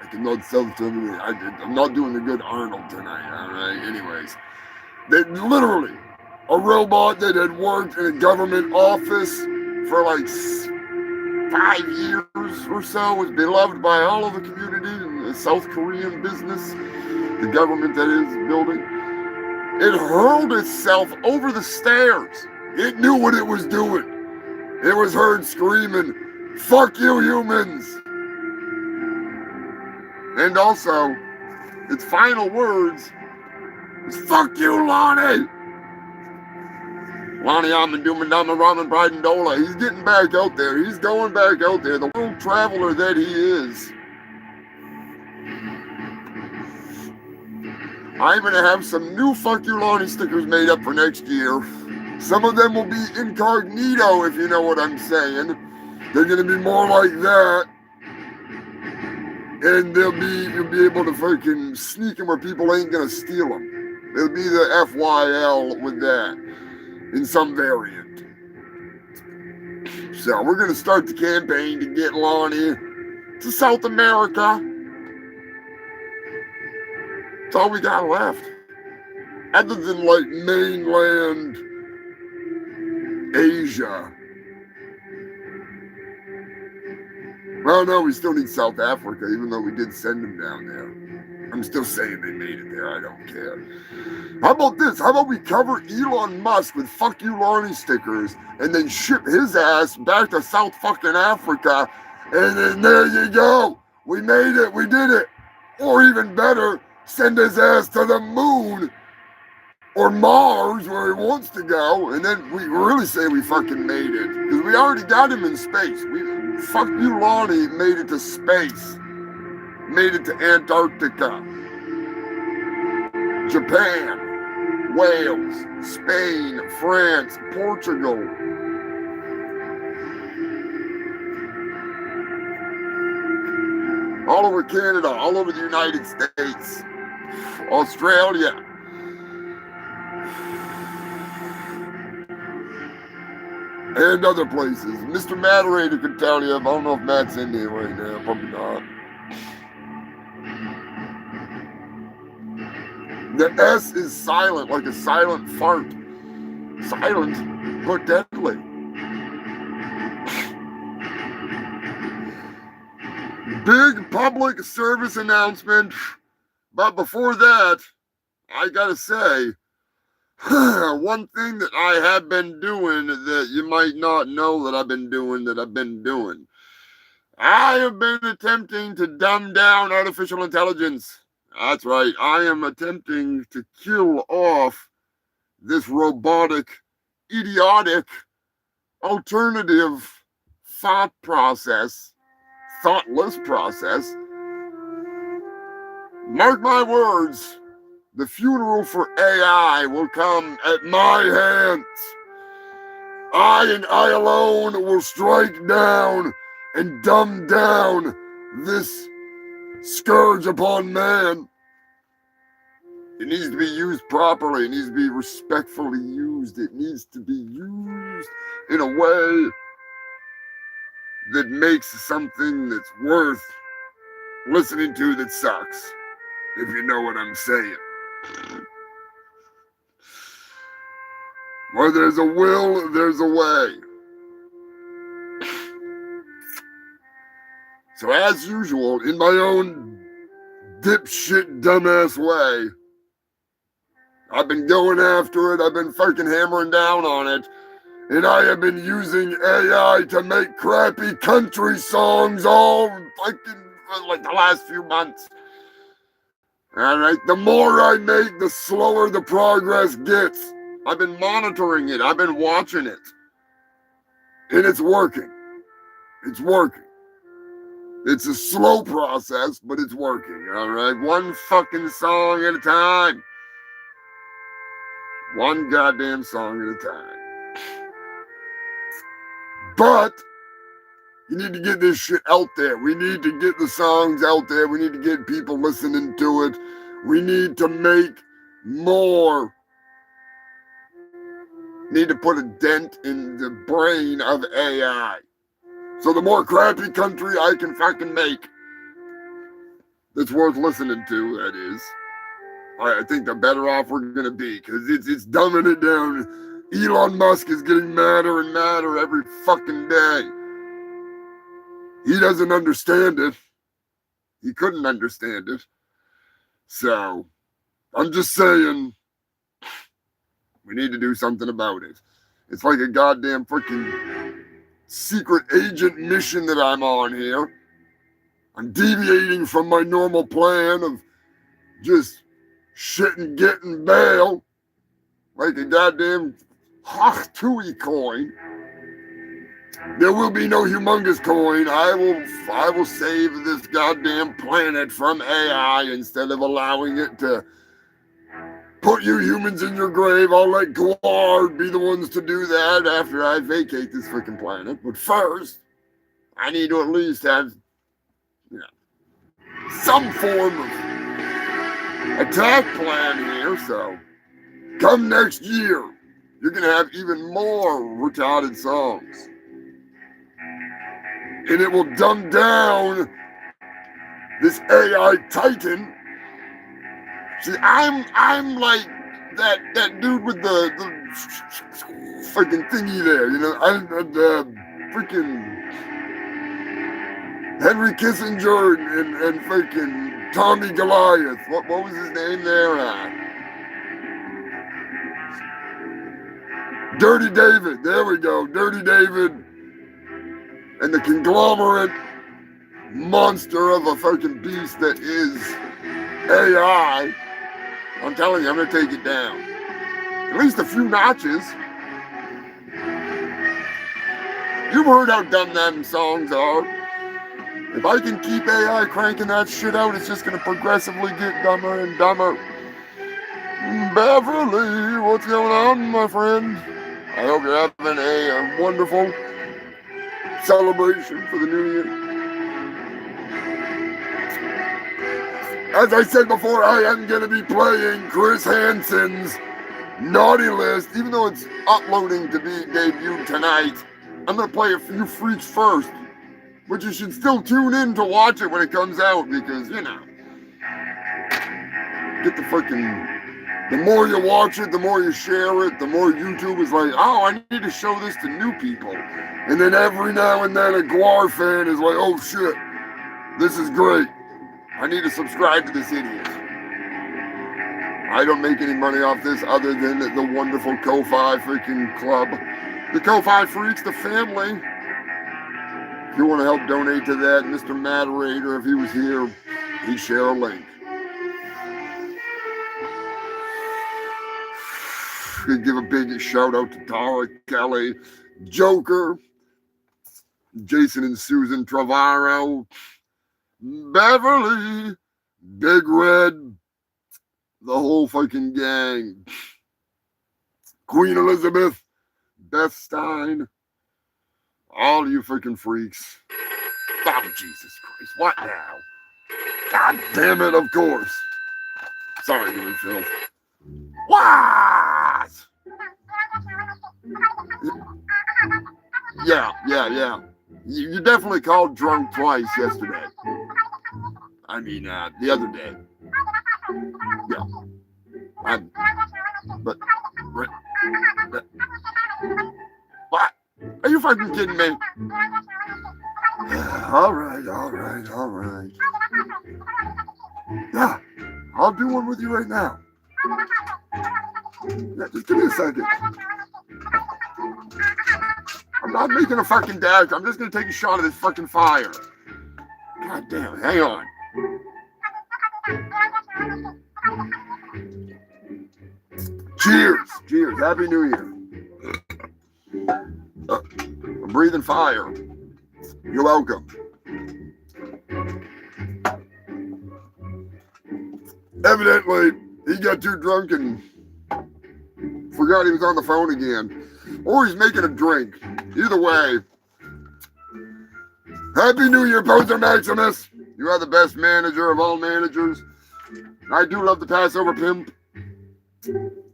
I'm not doing a good Arnold tonight, all right? Anyways, they literally, a robot that had worked in a government office for like 5 years or so, was beloved by all of the community in the South Korean business, the government that is building. It hurled itself over the stairs. It knew what it was doing. It was heard screaming, "Fuck you, humans!" And also, its final words was, "Fuck you, Lonnie!" Lonnie Amandumandama Ramen Bridendola, he's getting back out there. He's going back out there, the world traveler that he is. I'm going to have some new Fuck You Lonnie stickers made up for next year. Some of them will be incognito, if you know what I'm saying. They're going to be more like that. And you'll be able to freaking sneak them where people ain't going to steal them. It'll be the FYL with that in some variant. So we're going to start the campaign to get Lonnie to South America. That's all we got left. Other than like mainland Asia. Well, no, we still need South Africa, even though we did send them down there. I'm still saying they made it there. I don't care. How about this? How about we cover Elon Musk with "Fuck You Lonnie" stickers and then ship his ass back to South fucking Africa, and then there you go. We made it. We did it. Or even better, send his ass to the moon or Mars, where he wants to go, and then we really say we fucking made it, because we already got him in space. Fuck You Lonnie made it to space, made it to Antarctica, Japan, Wales, Spain, France, Portugal, all over Canada, all over the United States, Australia. And other places. Mr. Moderator can tell you. I don't know if Matt's in there right now. Probably not. The S is silent, like a silent fart. Silent, but deadly. Big public service announcement. But before that, I gotta say, one thing that I have been doing that you might not know that I've been doing. I have been attempting to dumb down artificial intelligence. That's right. I am attempting to kill off this robotic, idiotic, alternative thoughtless process. Mark my words, the funeral for AI will come at my hands. I and I alone will strike down and dumb down this scourge upon man. It needs to be used properly. It needs to be respectfully used. It needs to be used in a way that makes something that's worth listening to that sucks, if you know what I'm saying. Where there's a will, there's a way. So as usual, in my own dipshit dumbass way, I've been going after it, I've been fucking hammering down on it, and I have been using AI to make crappy country songs all fucking, like the last few months. Alright, the more I make, the slower the progress gets. I've been monitoring it, I've been watching it. And it's working. It's working. It's a slow process, but it's working, alright? One fucking song at a time. One goddamn song at a time. But you need to get this shit out there. We need to get the songs out there. We need to get people listening to it. We need to make more. Need to put a dent in the brain of AI. So the more crappy country I can fucking make that's worth listening to, that is, I think the better off we're going to be, because it's dumbing it down. Elon Musk is getting madder and madder every fucking day. He doesn't understand it. He couldn't understand it. So, I'm just saying, we need to do something about it. It's like a goddamn freaking secret agent mission that I'm on here. I'm deviating from my normal plan of just shit and getting bail like a goddamn Tui coin. There will be no humongous coin. I will save this goddamn planet from AI instead of allowing it to put you humans in your grave. I'll let Guard be the ones to do that after I vacate this freaking planet. But first, I need to at least have, some form of attack plan here. So, come next year, you're going to have even more retarded songs. And it will dumb down this AI titan. See, I'm like that dude with the freaking thingy there, I'm the freaking Henry Kissinger and freaking Tommy Goliath. What was his name there? Dirty David. There we go. Dirty David. And the conglomerate monster of a fucking beast that is AI. I'm telling you, I'm going to take it down. At least a few notches. You've heard how dumb them songs are. If I can keep AI cranking that shit out, it's just going to progressively get dumber and dumber. Beverly, what's going on, my friend? I hope you're having a wonderful celebration for the new year. As I said before, I am going to be playing Chris Hansen's Naughty List, even though it's uploading to be debuted tonight. I'm going to play a few freaks first, but you should still tune in to watch it when it comes out because, get the freaking The more you watch it, the more you share it, the more YouTube is like, oh, I need to show this to new people. And then every now and then a Guar fan is like, oh shit, this is great. I need to subscribe to this idiot. I don't make any money off this other than the wonderful Ko-Fi freaking club. The Ko-Fi Freaks, the family. If you want to help donate to that, Mr. Moderator, if he was here, he'd share a link. Give a big shout out to Tara, Kelly, Joker, Jason and Susan Travaro, Beverly, Big Red, the whole fucking gang, Queen Elizabeth, Beth Stein, all you freaking freaks. Oh, Jesus Christ, what now? God damn it, of course. Sorry, human Phil. What? Yeah. You definitely called drunk twice yesterday. I mean, the other day. Yeah. But what? Are you fucking kidding me? All right. Yeah, I'll do one with you right now. Yeah, just give me a second. I'm not making a fucking dash. I'm just gonna take a shot of this fucking fire. God damn it, hang on. Cheers, Happy New Year. I'm breathing fire. You're welcome. Evidently, he got too drunk and forgot he was on the phone again. Or he's making a drink. Either way. Happy New Year, Poser Maximus. You are the best manager of all managers. I do love the Passover Pimp.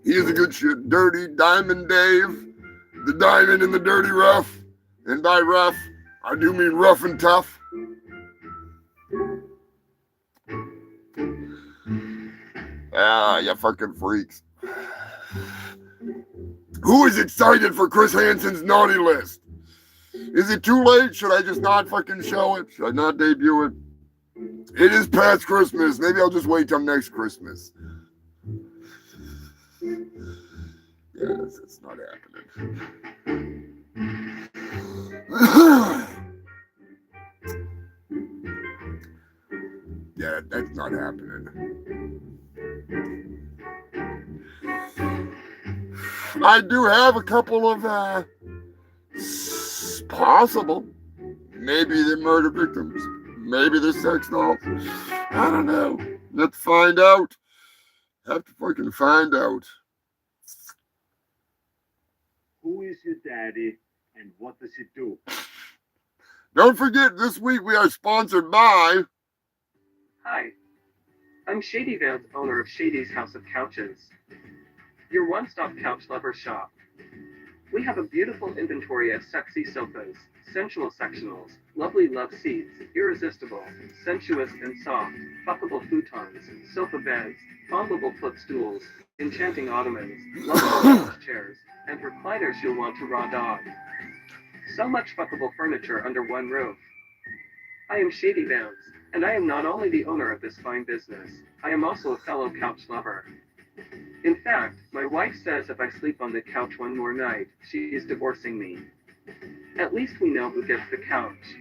He is a good shit. Dirty Diamond Dave. The diamond in the dirty rough. And by rough, I do mean rough and tough. Ah, you fucking freaks. Who is excited for Chris Hansen's naughty list? Is it too late? Should I just not fucking show it? Should I not debut it? It is past Christmas. Maybe I'll just wait till next Christmas. Yes, it's not happening. Yeah, that's not happening. I do have a couple of possible. Maybe they're murder victims. Maybe they're sex dolls. I don't know. Let's find out. Have to fucking find out. Who is your daddy and what does he do? Don't forget, this week we are sponsored by... Hi, I'm Shady Vale's owner of Shady's House of Couches, your one-stop couch lover shop. We have a beautiful inventory of sexy sofas, sensual sectionals, lovely love seats, irresistible, sensuous and soft, fuckable futons, sofa beds, fondable footstools, enchanting ottomans, lovely lounge chairs, and recliners you'll want to raw dog. So much fuckable furniture under one roof. I am Shady Vance, and I am not only the owner of this fine business, I am also a fellow couch lover. In fact, my wife says if I sleep on the couch one more night, she is divorcing me. At least we know who gets the couch.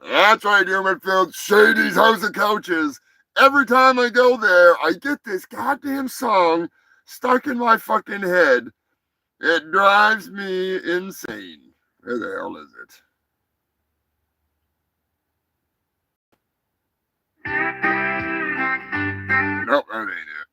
That's right, Humanfield. Shady's House of Couches. Every time I go there, I get this goddamn song stuck in my fucking head. It drives me insane. Where the hell is it? Nope, that ain't it.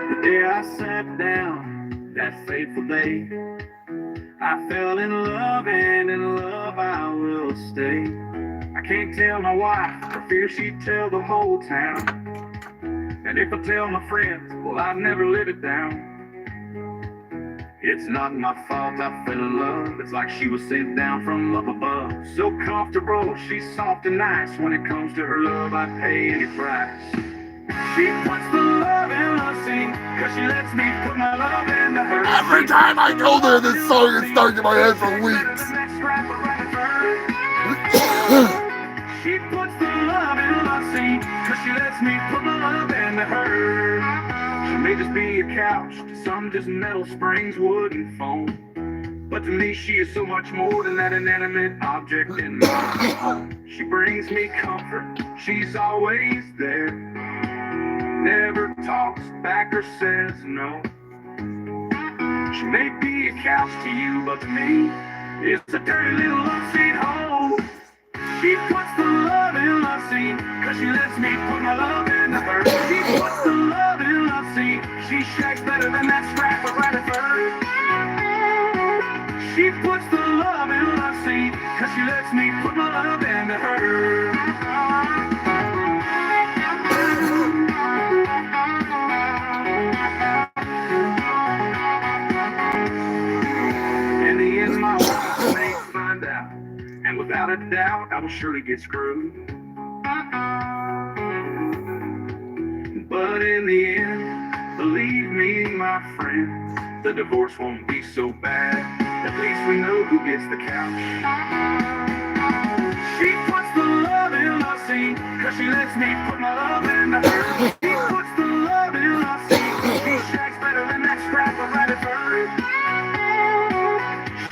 The day I sat down, that fateful day, I fell in love, and in love I will stay. I can't tell my wife, for fear she'd tell the whole town. And if I tell my friends, well, I'd never live it down. It's not my fault I fell in love. It's like she was sent down from up above. So comfortable, she's soft and nice. When it comes to her love, I'd pay any price. She puts the love in the scene, cause she lets me put my love into her. Every time I go there, this song is stuck in my head for weeks. She puts the love in the scene, cause she lets me put my love into her. She may just be a couch, to some just metal springs, wood and foam. But to me she is so much more than that inanimate object in my home. She brings me comfort, she's always there. Never talks back or says no. She may be a couch to you, but to me, it's a dirty little love seat hole. She puts the love in the scene, cause she lets me put my love into her. She puts the love in the scene, she shakes better than that strap of rabbit fur. She puts the love in the scene, cause she lets me put my love into her. In the end, my wife may find out, and without a doubt, I will surely get screwed. But in the end, believe me, my friend, the divorce won't be so bad. At least we know who gets the couch. She puts the love in the scene, cause she lets me put my love into her. She puts the love in the scene, she shakes better than that scrap of rabbit fur.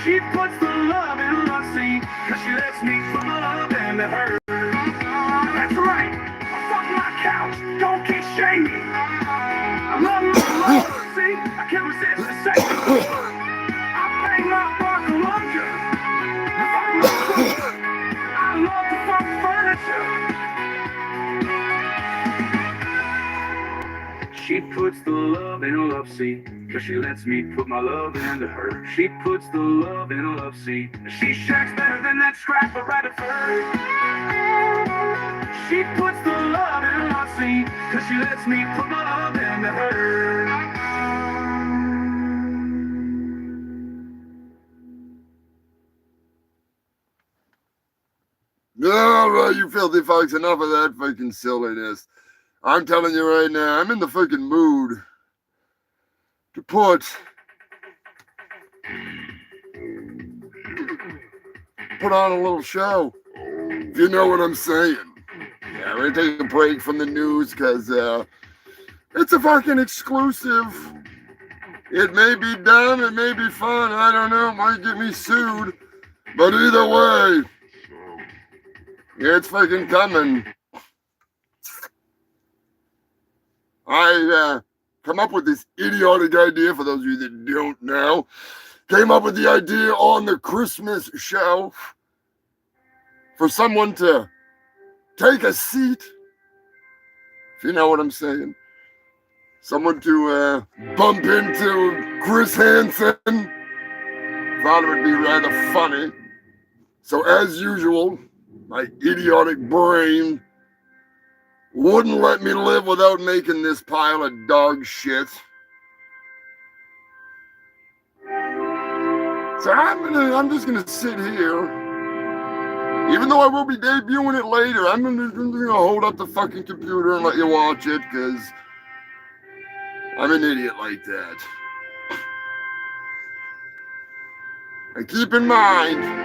She puts the love in the scene, cause she lets me put my love into her. That's right, I fuck my couch, don't keep shaming. I love my love, see, I can't resist the same. I bang my buckle under, I fuck my foot, I love to fuck furniture. She puts the love in a love seat, cause she lets me put my love into her. She puts the love in a love seat. She shakes better than that scrap of rabbit fur. She puts the love in a love seat, cause she lets me put my love into her. All right, you filthy fucks, enough of that fucking silliness. I'm telling you right now, I'm in the fucking mood to put on a little show, if you know what I'm saying. Yeah, we're gonna take a break from the news because it's a fucking exclusive. It may be dumb, it may be fun, I don't know, it might get me sued, but either way, it's fucking coming. I come up with this idiotic idea, for those of you that don't know. Came up with the idea on the Christmas show for someone to take a seat, if you know what I'm saying. Someone to bump into Chris Hansen. Thought it would be rather funny. So as usual, my idiotic brain wouldn't let me live without making this pile of dog shit. So I'm just gonna sit here. Even though I will be debuting it later, I'm gonna hold up the fucking computer and let you watch it, because I'm an idiot like that. And keep in mind,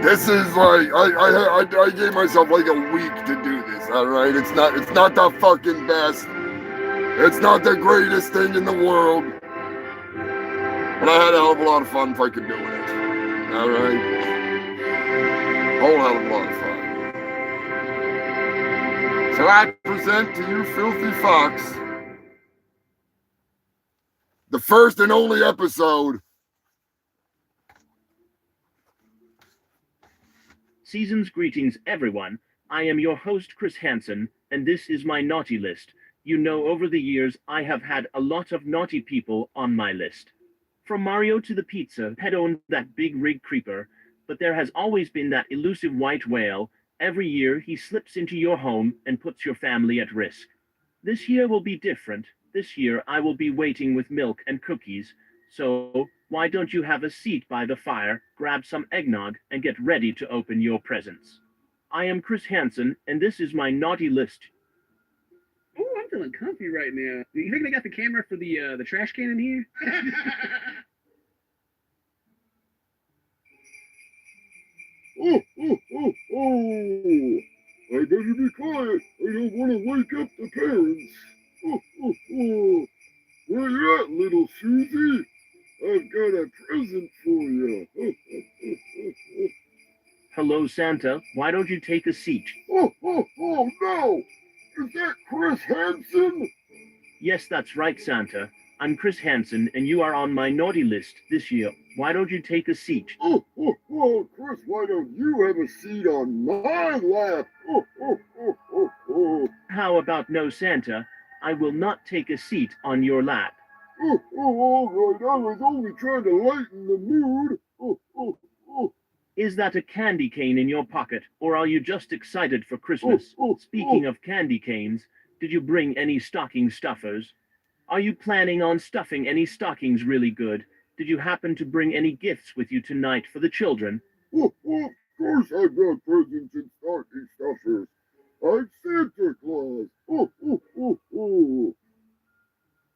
this is like I gave myself like a week to do this. All right, it's not the fucking best. It's not the greatest thing in the world, but I had a hell of a lot of fun fucking doing it. All right, whole hell of a lot of fun. So I present to you, filthy fox, the first and only episode. Season's greetings, everyone. I am your host, Chris Hansen, and this is my naughty list. You know, over the years, I have had a lot of naughty people on my list. From Mario to the pizza, pet owned that big rig creeper, but there has always been that elusive white whale, Every year he slips into your home and puts your family at risk. This year will be different. This year I will be waiting with milk and cookies. So why don't you have a seat by the fire, grab some eggnog, and get ready to open your presents? I am Chris Hansen, and this is my naughty list. Oh, I'm feeling comfy right now. You think they got the camera for the trash can in here? Oh, oh, oh, oh! I better be quiet. I don't want to wake up the parents. Oh, oh, oh! Where you at, little Susie? I've got a present for you. Oh, oh, oh, oh, oh. Hello, Santa. Why don't you take a seat? Oh, oh, oh, no! Is that Chris Hansen? Yes, that's right, Santa. I'm Chris Hansen, and you are on my naughty list this year. Why don't you take a seat? Oh, oh, oh, Chris, why don't you have a seat on my lap? Oh, oh, oh, oh, oh. How about no, Santa? I will not take a seat on your lap. Oh, oh, all right. I was only trying to lighten the mood. Oh, oh, oh. Is that a candy cane in your pocket, or are you just excited for Christmas? Speaking of candy canes, did you bring any stocking stuffers? Are you planning on stuffing any stockings really good? Did you happen to bring any gifts with you tonight for the children? Oh, of course I've got presents and stocking stuffers. I'm Santa Claus. Oh, oh, oh, oh.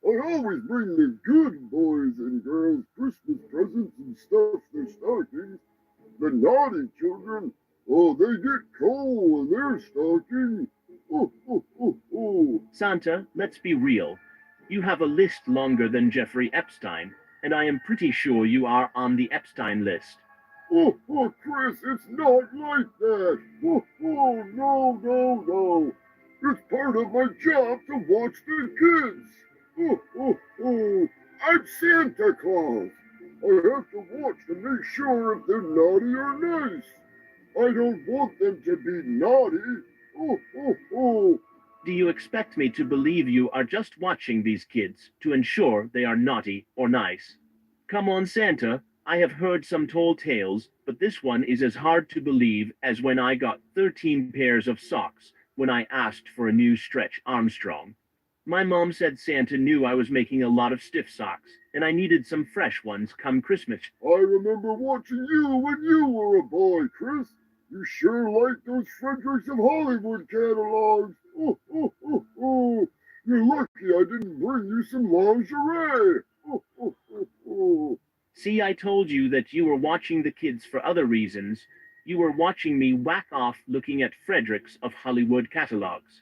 I always bring the good boys and girls Christmas presents and stuff their stockings. The naughty children, oh, they get coal in their stocking. Oh, oh, oh, oh. Santa, let's be real. You have a list longer than Jeffrey Epstein, and I am pretty sure you are on the Epstein list. Oh, oh, Chris, it's not like that. Oh, oh, no, no, no. It's part of my job to watch the kids. Oh, oh, oh. I'm Santa Claus. I have to watch to make sure if they're naughty or nice. I don't want them to be naughty. Oh, oh, oh. Do you expect me to believe you are just watching these kids to ensure they are naughty or nice? Come on, Santa. I have heard some tall tales, but this one is as hard to believe as when I got 13 pairs of socks when I asked for a new Stretch Armstrong. My mom said Santa knew I was making a lot of stiff socks, and I needed some fresh ones come Christmas. I remember watching you when you were a boy, Chris. You sure liked those Fredericks of Hollywood catalogs. Oh, oh, oh, oh. You're lucky I didn't bring you some lingerie. Oh, oh, oh, oh. See, I told you that you were watching the kids for other reasons. You were watching me whack off looking at Fredericks of Hollywood catalogs.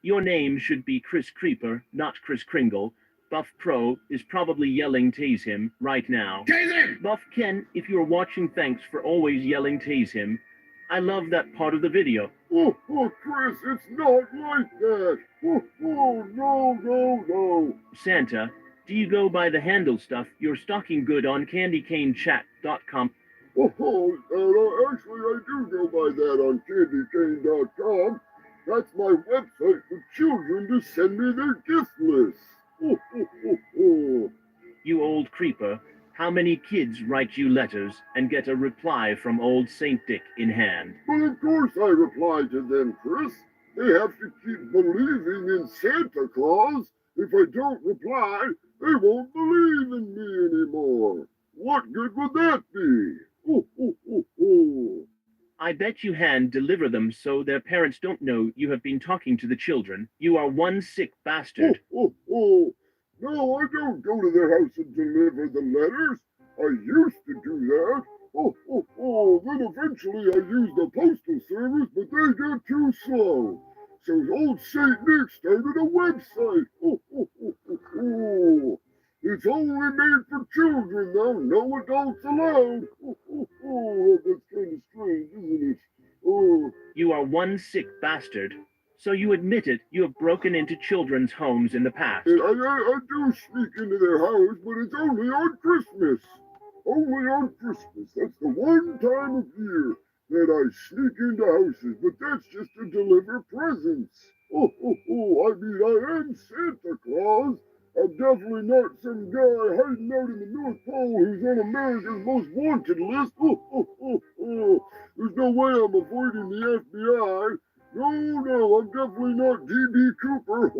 Your name should be Chris Creeper, not Chris Kringle. Buff Pro is probably yelling tase him right now. Tase him! Buff Ken, if you're watching, thanks for always yelling tase him. I love that part of the video. Oh, oh, Chris, it's not like that. Oh, oh, no, no, no. Santa, do you go by the handle stuff? You're stocking good on candycanechat.com. Oh, actually, I do go by that on candycane.com. That's my website for children to send me their gift lists. Oh, oh, oh, oh. You old creeper, how many kids write you letters and get a reply from old Saint Dick in hand? Well, of course I reply to them, Chris. They have to keep believing in Santa Claus. If I don't reply, they won't believe in me anymore. What good would that be? Oh, oh, oh, oh. I bet you hand deliver them so their parents don't know you have been talking to the children. You are one sick bastard. Oh, oh, oh. No, I don't go to their house and deliver the letters. I used to do that. Oh, oh, oh. Then eventually I used the postal service, but they got too slow. So old St. Nick started a website. Oh, oh, oh, oh, oh. It's only made for children, though. No adults allowed. Oh, oh, oh. That's kind of strange, isn't it? Oh. You are one sick bastard. So you admitted you have broken into children's homes in the past. I do sneak into their house, but it's only on Christmas. Only on Christmas. That's the one time of year that I sneak into houses, but that's just to deliver presents. Oh, oh, oh, I mean, I am Santa Claus, I'm definitely not some guy hiding out in the North Pole who's on America's most wanted list. There's no way I'm avoiding the FBI. No, I'm definitely not D.B. Cooper.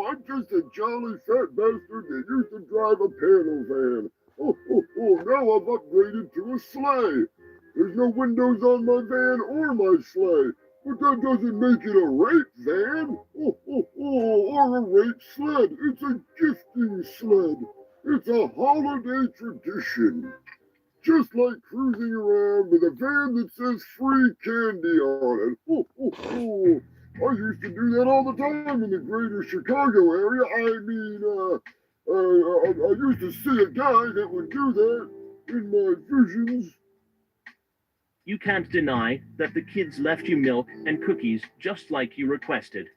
I'm just a jolly fat bastard that used to drive a panel van. Now I've upgraded to a sleigh. There's no windows on my van or my sleigh, but that doesn't make it a rape van. Or a rape sled. It's a gifting sled. It's a holiday tradition. Just like cruising around with a van that says free candy on it. I used to do that all the time in the greater Chicago area. I used to see a guy that would do that in my visions. You can't deny that the kids left you milk and cookies just like you requested.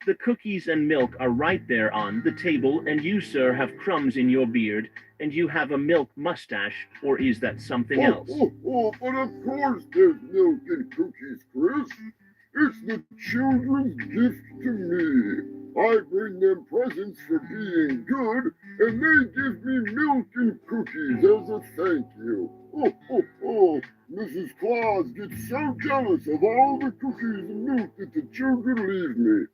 The cookies and milk are right there on the table, and you, sir, have crumbs in your beard, and you have a milk mustache, or is that something else? But of course there's milk and cookies, Chris. It's the children's gift to me. I bring them presents for being good, and they give me milk and cookies as a thank you. Mrs. Claus gets so jealous of all the cookies and milk that the children leave me.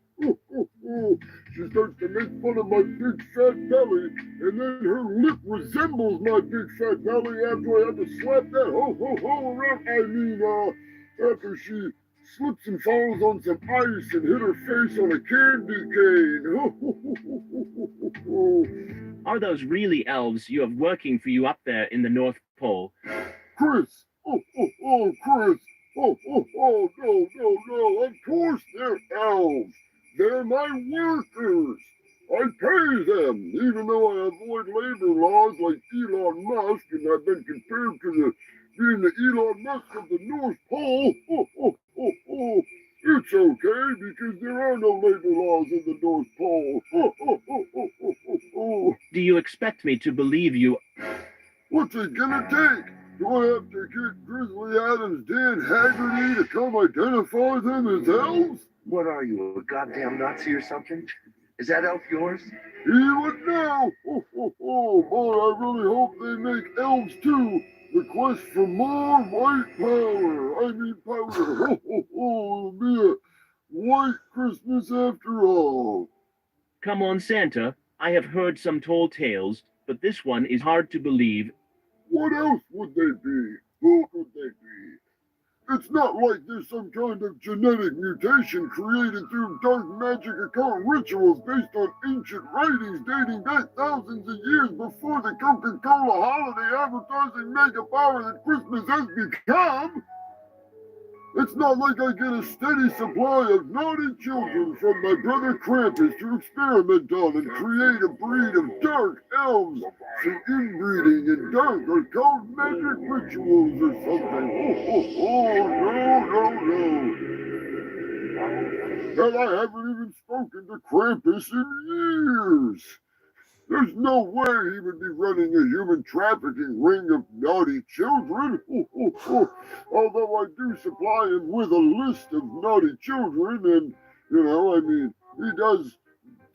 She starts to make fun of my big fat belly, and then her lip resembles my big fat belly after I have to slap that ho around. After she slips and falls on some ice and hit her face on a candy cane. Are those really elves you have working for you up there in the North Pole? Chris! Chris! No, of course they're elves. They're my workers. I pay them, even though I avoid labor laws like Elon Musk, and I've been compared to being the Elon Musk of the North Pole. It's okay, because there are no labor laws in the North Pole. Do you expect me to believe you? What's it gonna take? Do I have to get Grizzly Adams' Dan Haggerty to come identify them as elves? What are you, a goddamn Nazi or something? Is that elf yours? He would know. Boy, I really hope they make elves too. The quest for more white powder. It'll be a white Christmas after all. Come on, Santa. I have heard some tall tales, but this one is hard to believe. What else would they be? Who could they be? It's not like there's some kind of genetic mutation created through dark magic occult rituals based on ancient writings dating back thousands of years before the Coca-Cola holiday advertising mega power that Christmas has become. It's not like I get a steady supply of naughty children from my brother Krampus to experiment on and create a breed of dark elves through inbreeding in dark occult magic rituals or something. No. And I haven't even spoken to Krampus in years. There's no way he would be running a human trafficking ring of naughty children. Although I do supply him with a list of naughty children, and, he does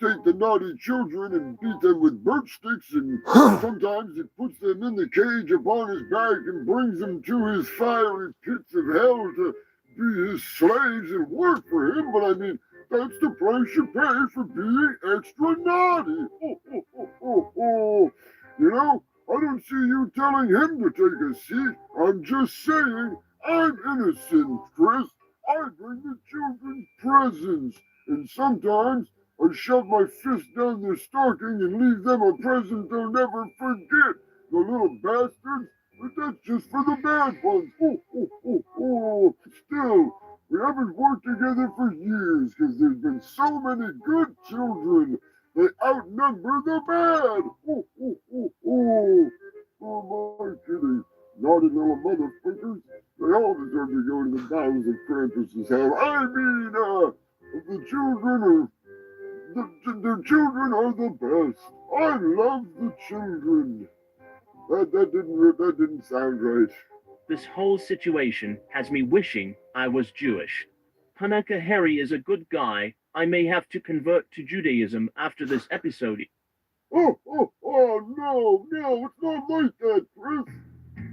take the naughty children and beat them with birch sticks, and sometimes he puts them in the cage upon his back and brings them to his fiery pits of hell to be his slaves and work for him. But that's the price you pay for being extra naughty. I don't see you telling him to take a seat. I'm just saying, I'm innocent, Chris. I bring the children presents, and sometimes I shove my fist down their stocking and leave them a present they'll never forget. The little bastards, but that's just for the bad ones. Still, we haven't worked together for years because there's been so many good children. They outnumber the bad. Oh, my kitty. Naughty little motherfuckers. They all deserve to go to the bowels of Krampus's hell. The children are the best. I love the children. That didn't sound right. This whole situation has me wishing I was Jewish. Hanukkah Harry is a good guy, I may have to convert to Judaism after this episode. Oh, no, it's not like that, Chris.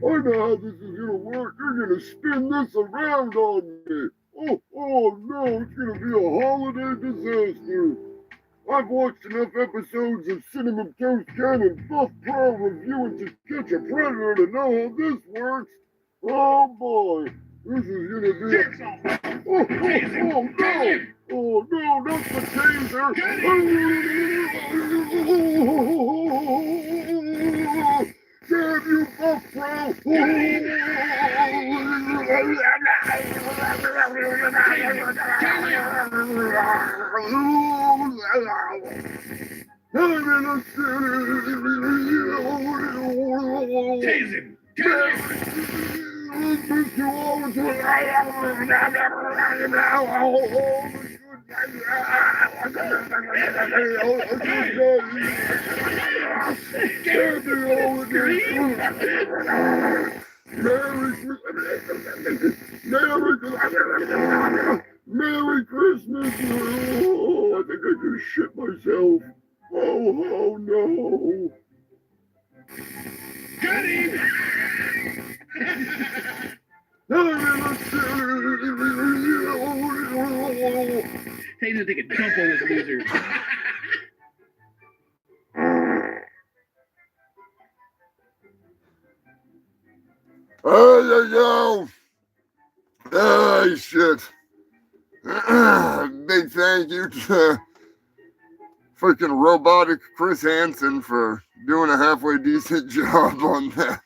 I know how this is gonna work. You're gonna spin this around on me. Oh, no, it's gonna be a holiday disaster. I've watched enough episodes of Cinnamon Toast Can and Buff Pro reviewing To Catch a Predator to know how this works. Oh, boy. This is gonna be Oh, no, not the taser. Damn you, Buff Pro. Tase him! Merry Christmas! Oh, I think I just shit myself. Oh no! Got him! Tase's gonna take a dump on this loser. Oh, there you go. Oh, shit. Big thank you to freaking robotic Chris Hansen for doing a halfway decent job on that.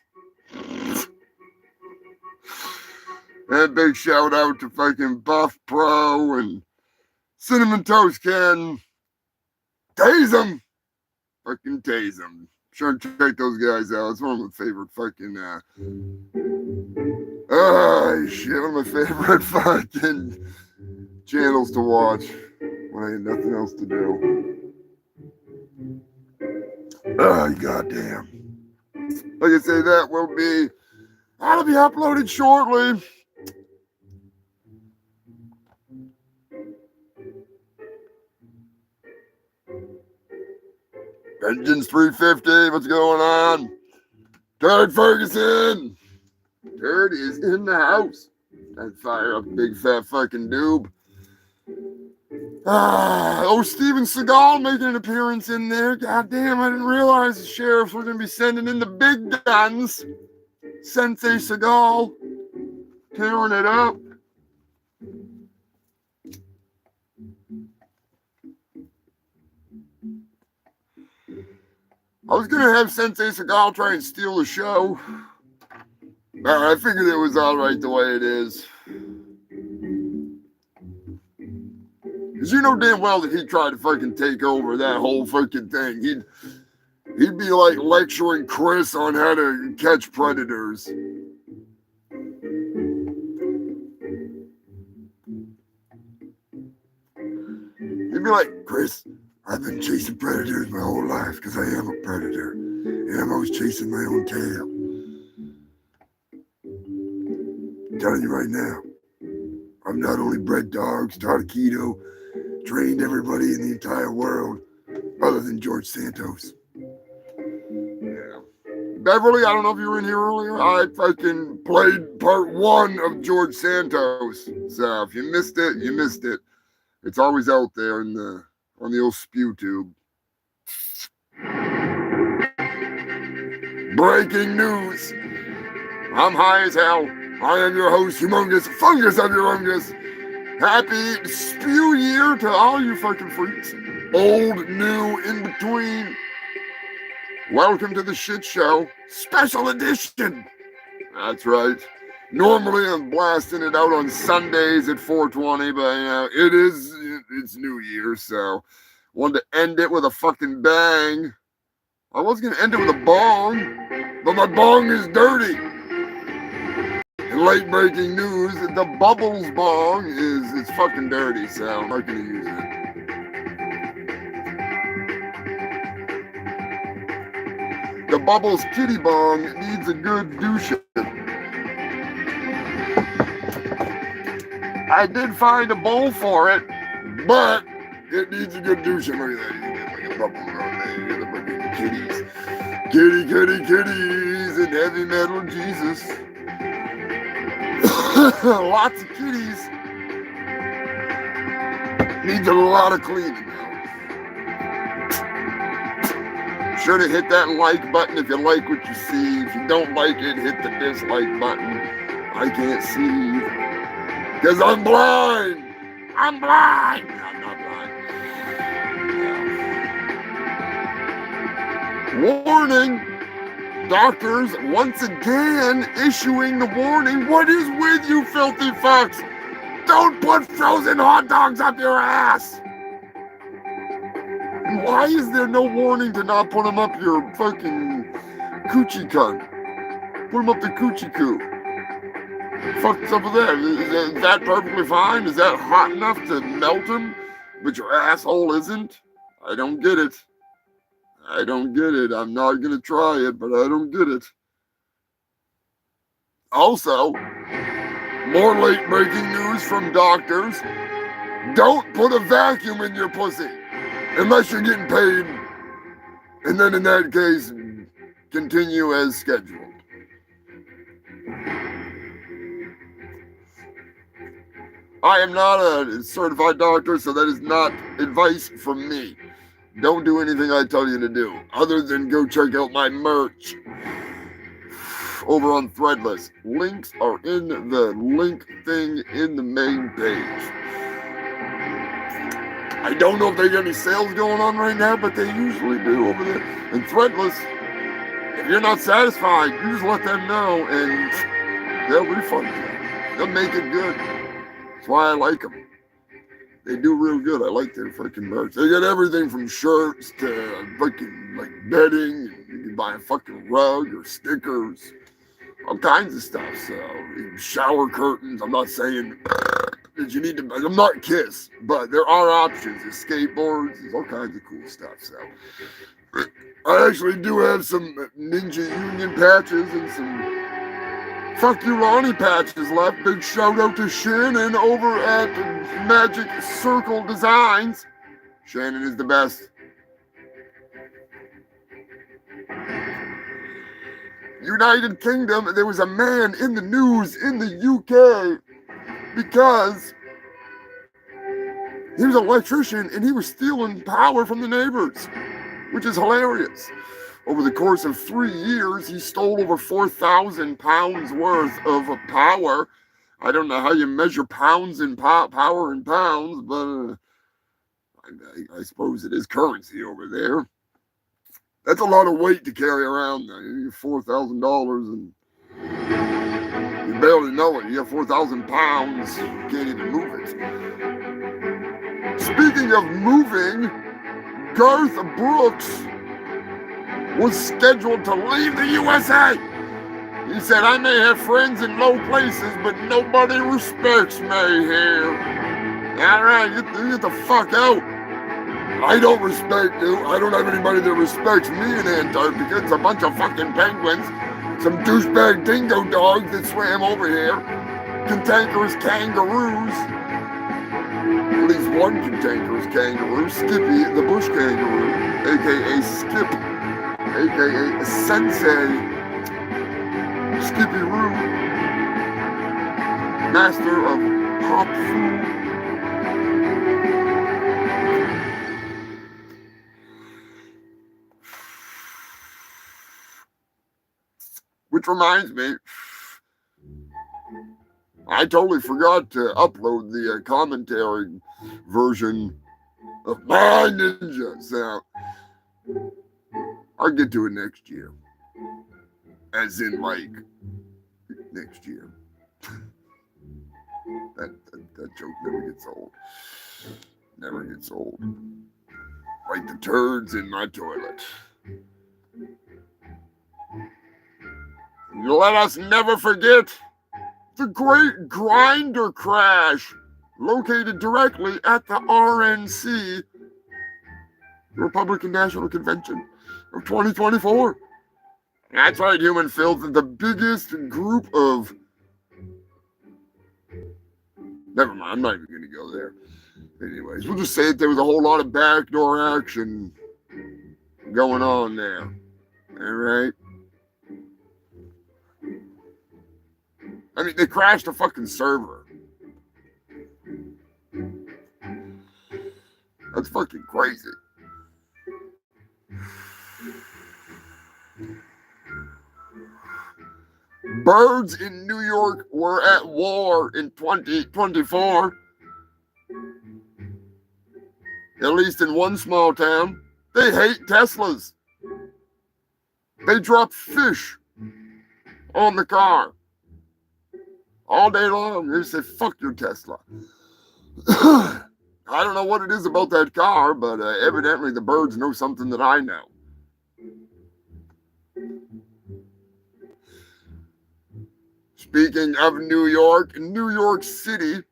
And big shout out to fucking Buff Pro and Cinnamon Toast Can. Tase them. Fucking tase them. Sure to check those guys out. It's one of my favorite fucking shit, one of my favorite fucking channels to watch when I had nothing else to do. Goddamn. Like I say, that'll be uploaded shortly. Vengeance 350, what's going on? Turd Ferguson! Turd is in the house. I'd fire up big fat fucking doob. Steven Seagal making an appearance in there. God damn, I didn't realize the sheriffs were going to be sending in the big guns. Sensei Seagal tearing it up. I was going to have Sensei Seagal try and steal the show. I figured it was all right the way it is. Because you know damn well that he'd try to fucking take over that whole fucking thing. He'd be like lecturing Chris on how to catch predators. He'd be like, Chris, I've been chasing predators my whole life because I am a predator. And I'm always chasing my own tail. I'm telling you right now, I've not only bred dogs, taught keto, trained everybody in the entire world, other than George Santos. Yeah. Beverly, I don't know if you were in here earlier. I fucking played part 1 of George Santos. So if you missed it, you missed it. It's always out there on the old Spew tube. Breaking news. I'm high as hell. I am your host, Humongous Fungus of your Fungus. Happy Spew year to all you fucking freaks. Old, new, in between. Welcome to the Shit Show. Special edition. That's right. Normally I'm blasting it out on Sundays at 4:20, but it's New Year, so wanted to end it with a fucking bang. I was gonna end it with a bong, but my bong is dirty. In late breaking news, the Bubbles bong is fucking dirty, so I'm not gonna use it. The Bubbles kitty bong needs a good douche. I did find a bowl for it, but It needs a good douching. Look at that. You get like a bubble run there. You get a bunch of kitties. Kitties and heavy metal Jesus. Lots of kitties. Needs a lot of cleaning now. Sure to hit that like button if you like what you see. If you don't like it, hit the dislike button. I can't see because I'm blind. I'm blind. I'm not blind. Warning. Doctors once again issuing the warning. What is with you filthy fucks? Don't put frozen hot dogs up your ass. Why is there no warning to not put them up your fucking coochie cunt? Put them up the coochie coo. Fuck's up with that? Is that perfectly fine? Is that hot enough to melt them? But your asshole isn't? I don't get it. I don't get it. I'm not gonna try it, but I don't get it. Also, more late breaking news from doctors. Don't put a vacuum in your pussy. Unless you're getting paid, and then in that case, continue as scheduled. I am not a certified doctor, so that is not advice from me. Don't do anything I tell you to do, other than go check out my merch over on Threadless. Links are in the link thing in the main page. I don't know if they got any sales going on right now, but they usually do over there. And Threadless, if you're not satisfied, you just let them know and they'll refund you. They'll make it good. That's why I like them. They do real good. I like their fucking merch. They got everything from shirts to fucking like bedding. You can buy a fucking rug or stickers. All kinds of stuff. So, shower curtains. I'm not saying that you need to, I'm not Kiss, but there are options. There's skateboards, there's all kinds of cool stuff. So I actually do have some Ninja Union patches and some Fuck You Ronnie patches left. Big shout out to Shannon over at Magic Circle Designs. Shannon is the best. United Kingdom, there was a man in the news in the UK because he was an electrician and he was stealing power from the neighbors, which is hilarious. Over the course of 3 years, he stole over 4,000 pounds worth of power. I don't know how you measure pounds in power in pounds, but I suppose it is currency over there. That's a lot of weight to carry around. You get $4,000 and you barely know it. You have 4,000 pounds. You can't even move it. Speaking of moving, Garth Brooks was scheduled to leave the USA. He said, I may have friends in low places, but nobody respects me here. All right, get the fuck out. I don't respect you. I don't have anybody that respects me in Antarctica. It's a bunch of fucking penguins, some douchebag dingo dogs that swam over here, cantankerous kangaroos. At least one cantankerous kangaroo, Skippy the bush kangaroo, aka Skip, aka Sensei Skippy Roo, master of hop food. Which reminds me, I totally forgot to upload the commentary version of my Ninja. So I'll get to it next year. As in, like, next year. That joke never gets old. Never gets old. Like the turds in my toilet. Let us never forget the Great Grinder Crash, located directly at the RNC, Republican National Convention of 2024. That's right, Human Filth, the biggest group of... Never mind, I'm not even going to go there. Anyways, we'll just say that there was a whole lot of backdoor action going on there. All right. I mean, they crashed a fucking server. That's fucking crazy. Birds in New York were at war in 2024. At least in one small town. They hate Teslas. They drop fish on the car all day long. They say, fuck your Tesla. I don't know what it is about that car, but evidently the birds know something that I know. Speaking of New York City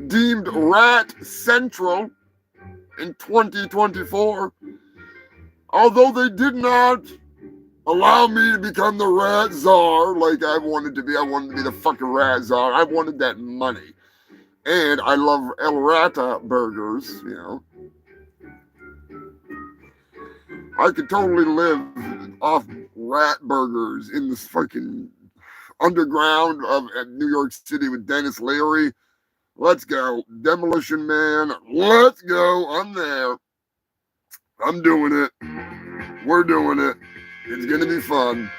deemed rat central in 2024, although they did not allow me to become the rat czar like I wanted to be. I wanted to be the fucking rat czar. I wanted that money. And I love El Rata burgers, you know. I could totally live off rat burgers in this fucking underground of New York City with Dennis Leary. Let's go. Demolition Man. Let's go. I'm there. I'm doing it. We're doing it. It's going to be fun.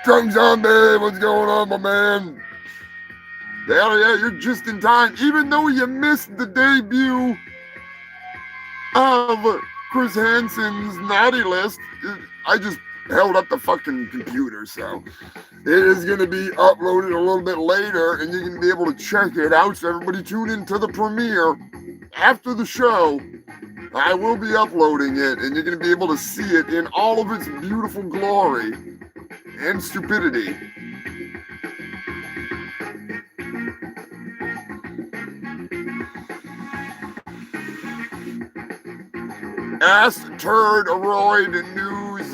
Drunk Zombie, what's going on, my man? Hell yeah, you're just in time. Even though you missed the debut of Chris Hansen's naughty list, I just held up the fucking computer, so it is going to be uploaded a little bit later, and you're going to be able to check it out. So everybody tune into the premiere after the show. I will be uploading it, and you're going to be able to see it in all of its beautiful glory and stupidity. Asteroid news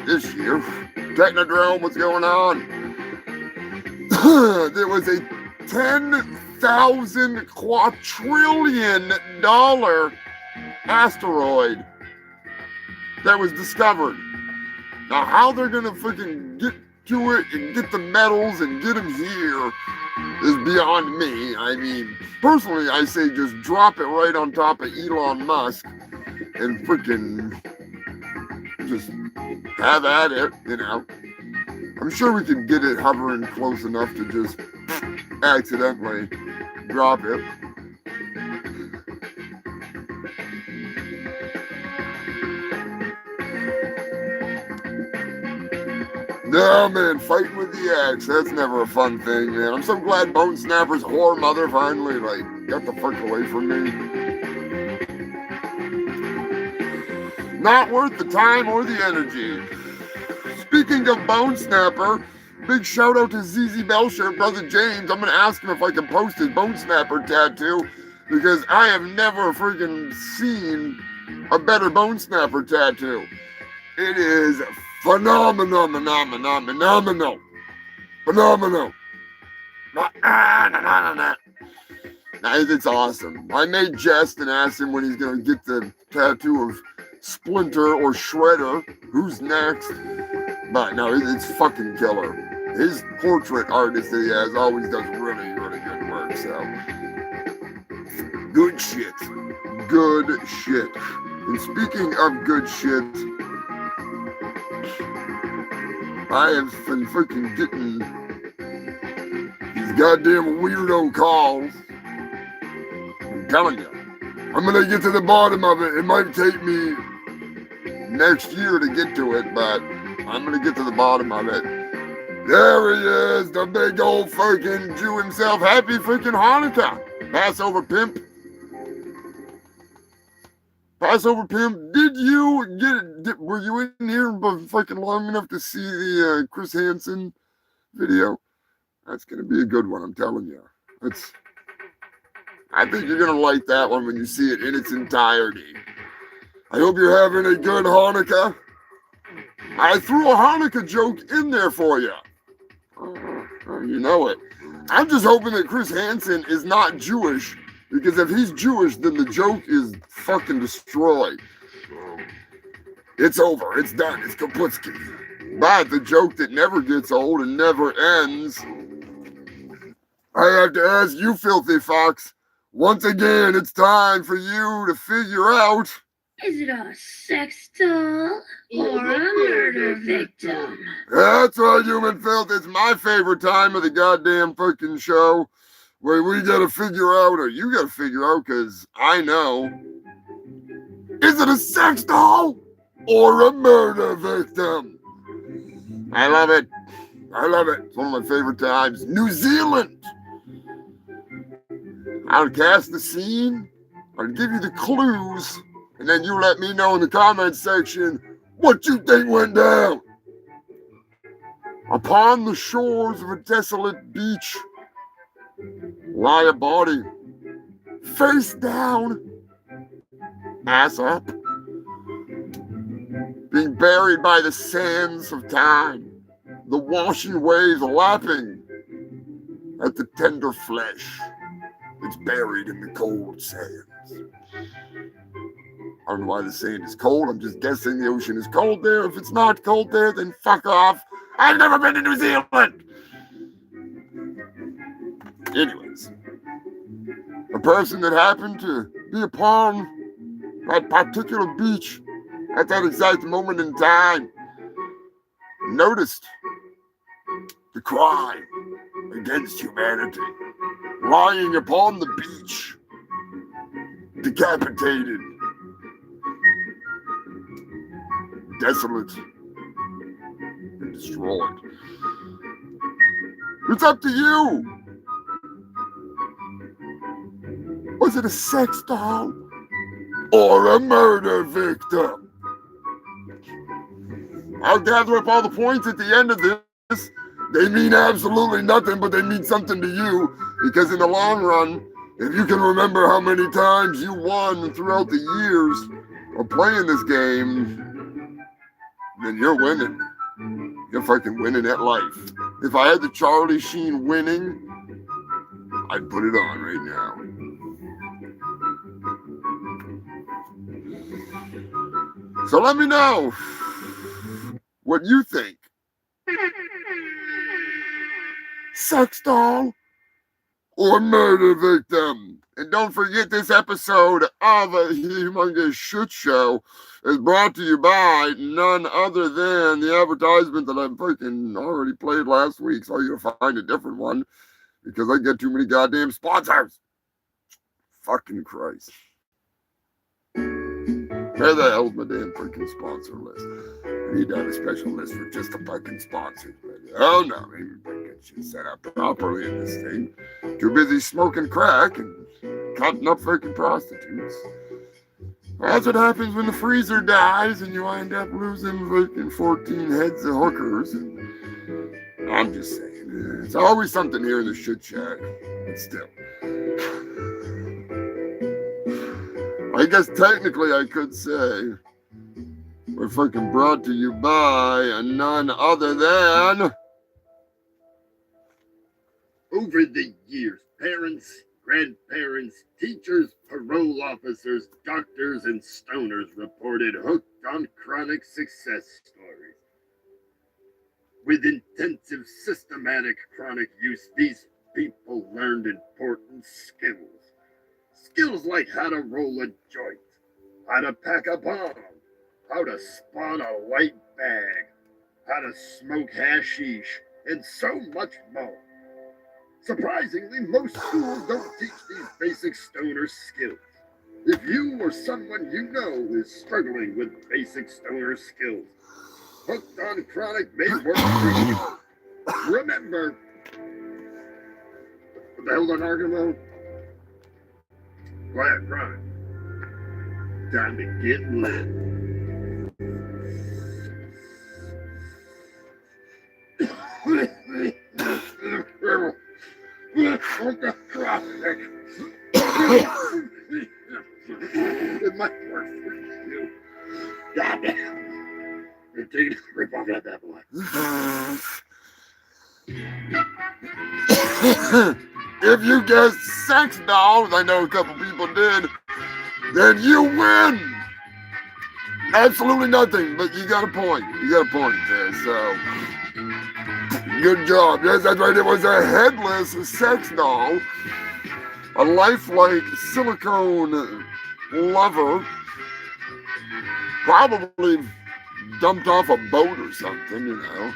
this year. Technodrome, what's going on? There was a $10,000 quadrillion asteroid that was discovered. Now, how they're gonna freaking get to it and get the metals and get them here is beyond me. I mean, personally, I say just drop it right on top of Elon Musk and freaking just have at it, you know. I'm sure we can get it hovering close enough to just accidentally drop it. No, man, fighting with the axe, that's never a fun thing, man. I'm so glad Bone Snapper's whore mother finally, got the fuck away from me. Not worth the time or the energy. Speaking of Bone Snapper, big shout out to ZZ Belcher, Brother James. I'm going to ask him if I can post his Bone Snapper tattoo, because I have never freaking seen a better Bone Snapper tattoo. It is phenomenal. It's awesome. I made jest and asked him when he's going to get the tattoo of Splinter or Shredder. Who's next? But no, it's fucking killer. His portrait artist that he has always does really, really good work. So, good shit. Good shit. And speaking of good shit, I have been freaking getting these goddamn weirdo calls. I'm telling you, I'm gonna get to the bottom of it. It might take me next year to get to it, but I'm gonna get to the bottom of it. There he is, the big old freaking Jew himself. Happy freaking Hanukkah, Passover pimp. Passover pimp, did you get it? Were you in here fucking long enough to see the Chris Hansen video? That's gonna be a good one, I'm telling you. I think you're gonna like that one when you see it in its entirety. I hope you're having a good Hanukkah. I threw a Hanukkah joke in there for you. You know it. I'm just hoping that Chris Hansen is not Jewish, because if he's Jewish, then the joke is fucking destroyed. It's over. It's done. It's Kaputski. But the joke that never gets old and never ends, I have to ask you, filthy fox, once again, it's time for you to figure out, is it a sex doll or a murder victim? That's right, human filth. It's my favorite time of the goddamn fucking show, where we gotta figure out, or you gotta figure out, because I know, is it a sex doll or a murder victim? I love it. I love it. It's one of my favorite times. New Zealand. I'll cast the scene. I'll give you the clues. And then you let me know in the comments section what you think went down. Upon the shores of a desolate beach lie a body, face down, ass up, being buried by the sands of time, the washing waves lapping at the tender flesh. It's buried in the cold sands. I don't know why the sand is cold. I'm just guessing the ocean is cold there. If it's not cold there, then fuck off. I've never been to New Zealand. Anyways, a person that happened to be upon that particular beach at that exact moment in time noticed the crime against humanity lying upon the beach, decapitated, desolate, and destroyed. It's up to you. Was it a sex doll or a murder victim? I'll gather up all the points at the end of this. They mean absolutely nothing, but they mean something to you, because in the long run, if you can remember how many times you won throughout the years of playing this game, then you're winning. You're fucking winning at life. If I had the Charlie Sheen winning, I'd put it on right now. So let me know what you think. Sex doll or murder victim? And don't forget, this episode of a Humongous Shit Show is brought to you by none other than the advertisement that I freaking already played last week. So you'll find a different one because I get too many goddamn sponsors. Fucking Christ. Where the hell's my damn freaking sponsor list? I need to have a special list for just the fucking sponsors. Oh no, maybe we get shit set up properly in this thing. Too busy smoking crack and cutting up freaking prostitutes. That's what happens when the freezer dies and you wind up losing freaking 14 heads of hookers. And I'm just saying, it's always something here in the shit shack. But still. I guess technically I could say we're freaking brought to you by none other than... Over the years, parents, grandparents, teachers, parole officers, doctors, and stoners reported hooked on chronic success stories. With intensive, systematic chronic use, these people learned important skills. Skills like how to roll a joint, how to pack a bomb, how to spawn a light bag, how to smoke hashish, and so much more. Surprisingly, most schools don't teach these basic stoner skills. If you or someone you know is struggling with basic stoner skills, Hooked on Chronic may work for you. Remember, what the hell's on talking about? Quiet, Chronic. Time to get lit. It might work for you. Goddamn. You're taking a rip off that bad boy. If you guessed sex dolls, I know a couple people did, then you win. Absolutely nothing, but you got a point. You got a point there, so good job. Yes, that's right. It was a headless sex doll, a lifelike silicone lover, probably dumped off a boat or something, you know.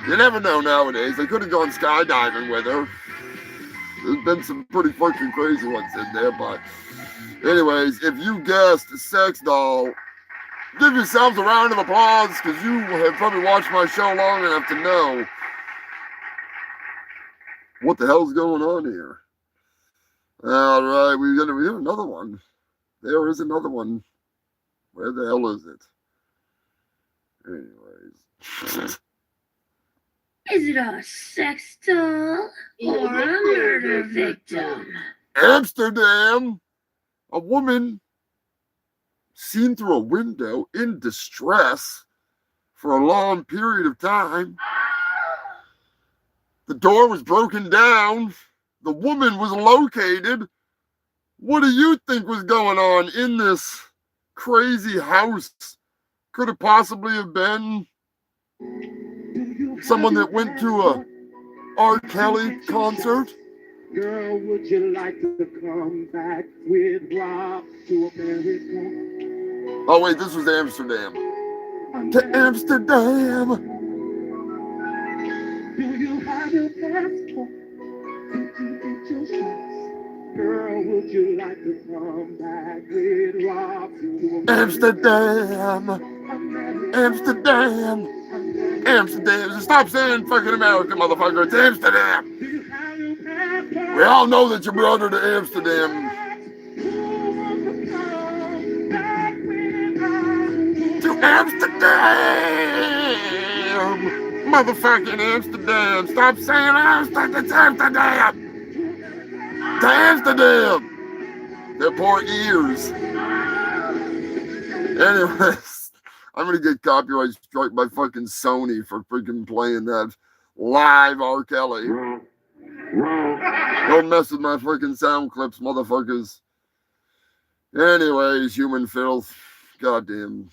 You never know nowadays. They could have gone skydiving with her. There's been some pretty fucking crazy ones in there, but anyways, if you guessed sex doll, give yourselves a round of applause because you have probably watched my show long enough to know what the hell's going on here. All right, we have another one. There is another one. Where the hell is it? Anyways. Is it a sex doll or a murder victim? Amsterdam. A woman seen through a window in distress for a long period of time. The door was broken down. The woman was located. What do you think was going on in this crazy house? Could it possibly have been someone that went to a R. Kelly concert? Girl, would you like to come back with Rob to America? Oh wait, this was Amsterdam. To Amsterdam. Do you have your passport? Did you get your shots? Girl, would you like to come back with Rob to Amsterdam. Amsterdam. Amsterdam. Stop saying fucking America, motherfucker. It's Amsterdam. We all know that your brother to Amsterdam. To Amsterdam. Motherfucking Amsterdam. Stop saying Amsterdam. It's Amsterdam. To Amsterdam. Their poor ears. Anyways, I'm going to get copyright struck by fucking Sony for freaking playing that live R. Kelly. Don't mess with my freaking sound clips, motherfuckers. Anyways, human filth. Goddamn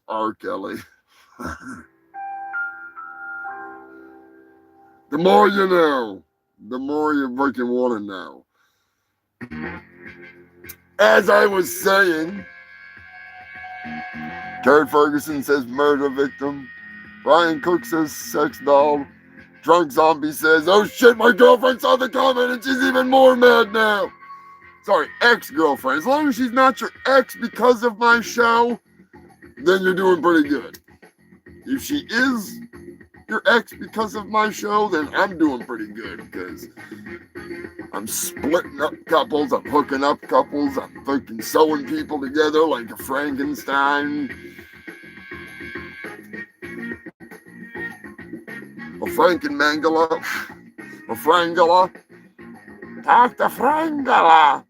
R. Kelly. The more you know, the more you freaking want to know. As I was saying, Jared Ferguson says murder victim. Brian Cook says sex doll. Drunk Zombie says, oh shit, my girlfriend saw the comment and she's even more mad now. Sorry, ex-girlfriend. As long as she's not your ex because of my show, then you're doing pretty good. If she is your ex because of my show, then I'm doing pretty good because I'm splitting up couples, I'm hooking up couples, I'm fucking sewing people together like a Frankenstein. A Frankenmangala. A Frangala. Talk to Frangala.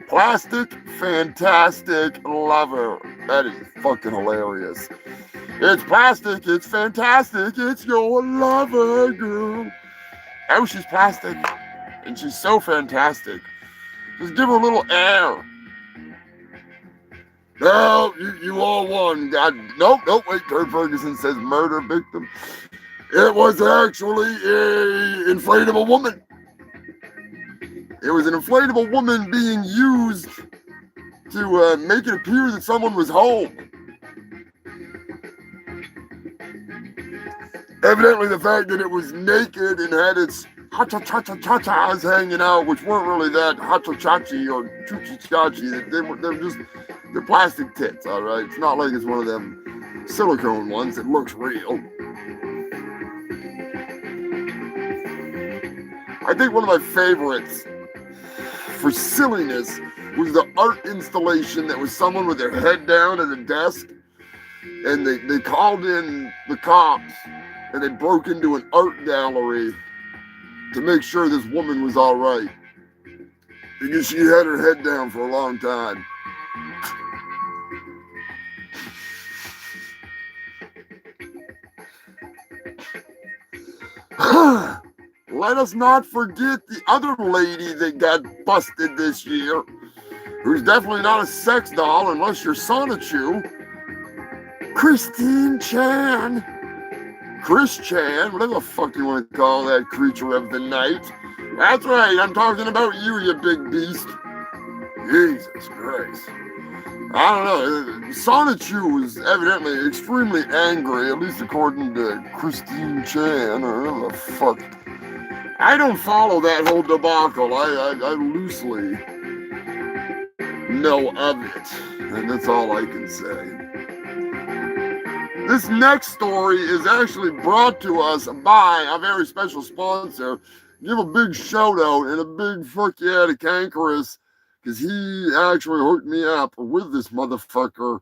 Plastic Fantastic Lover. That is fucking hilarious. It's plastic, it's fantastic, it's your lover, girl. Oh, she's plastic. And she's so fantastic. Just give her a little air. No, you all won. God, nope, wait. Kurt Ferguson says murder victim. It was actually a inflatable woman. It was an inflatable woman being used to make it appear that someone was home. Evidently, the fact that it was naked and had its ha-cha-cha-cha-cha-chas hanging out, which weren't really that ha-cha-cha-chi or choo-chi-cha-chi. They're plastic tits, all right? It's not like it's one of them silicone ones that looks real. I think one of my favorites for silliness was the art installation that was someone with their head down at a desk, and they called in the cops, and they broke into an art gallery to make sure this woman was all right, because she had her head down for a long time. let us not forget the other lady that got busted this year, who's definitely not a sex doll unless you're Sonichu. Christine Chan. Chris Chan, whatever the fuck you want to call that creature of the night. That's right, I'm talking about you, you big beast. Jesus Christ. I don't know. Sonichu was evidently extremely angry, at least according to Christine Chan, or whatever the fuck. I don't follow that whole debacle. I loosely know of it, and that's all I can say. This next story is actually brought to us by a very special sponsor. Give a big shout out and a big fuck yeah to Cankerous, because he actually hooked me up with this motherfucker.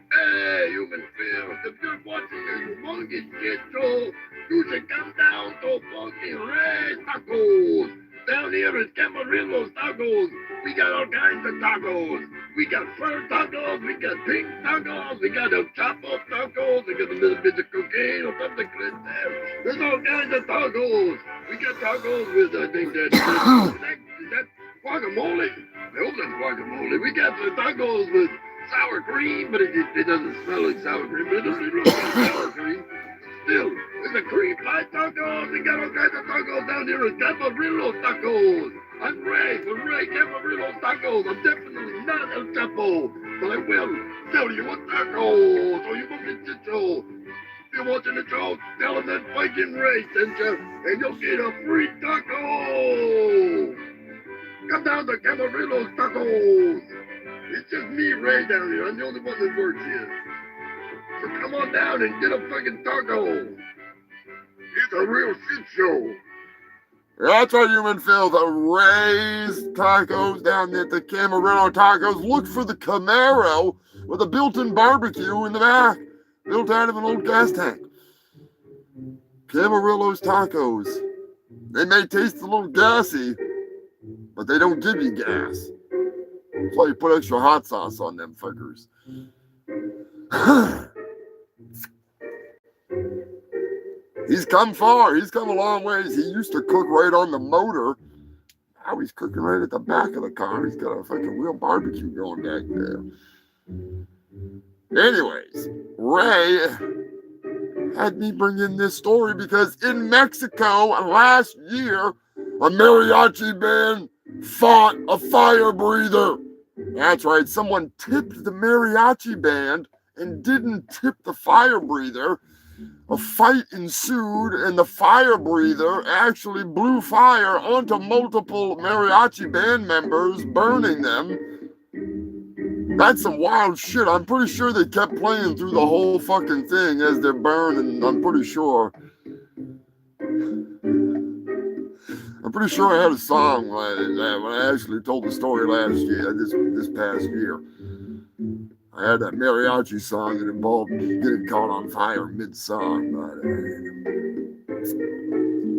Hey, human beings, if you're watching the Humongous Shitt Show, you should come down to fucking Red Tacos. Down here in Camarillo's Tacos, we got all kinds of tacos. We got fur tacos, we got pink tacos, we got a chop-off tacos, we got a little bit of cocaine or something like that. There's all kinds of tacos. We got tacos with, I think is that guacamole? I hope that's guacamole. We got the tacos with sour cream, but it doesn't smell like sour cream, but it doesn't look like sour cream. Still, there's a cream pie tacos. We got all kinds of tacos down here at Camarillo Tacos. I'm Ray from Ray Camarillo Tacos. I'm definitely not El Chapo, but I will tell you what tacos. So you want to show. If you're watching the show, tell them that Viking Ray sent you, and you'll get a free taco. Come down to Camarillo Tacos. It's just me, Ray, down here. I'm the only one that works here. So come on down and get a fucking taco. It's a real shit show. That's our human filth. Ray's Tacos down at the Camarillo Tacos. Look for the Camaro with a built-in barbecue in the back, built out of an old gas tank. Camarillo's Tacos. They may taste a little gassy, but they don't give you gas. That's why you put extra hot sauce on them fuckers. He's come far. He's come a long ways. He used to cook right on the motor. Now he's cooking right at the back of the car. He's got a fucking real barbecue going back there. Anyways, Ray had me bring in this story because in Mexico last year, a mariachi band fought a fire breather. That's right, someone tipped the mariachi band and didn't tip the fire breather. A fight ensued, and the fire breather actually blew fire onto multiple mariachi band members, burning them. That's some wild shit. I'm pretty sure they kept playing through the whole fucking thing as they're burning. I'm pretty sure I had a song when I actually told the story last year, this past year. I had that mariachi song that involved getting caught on fire mid-song.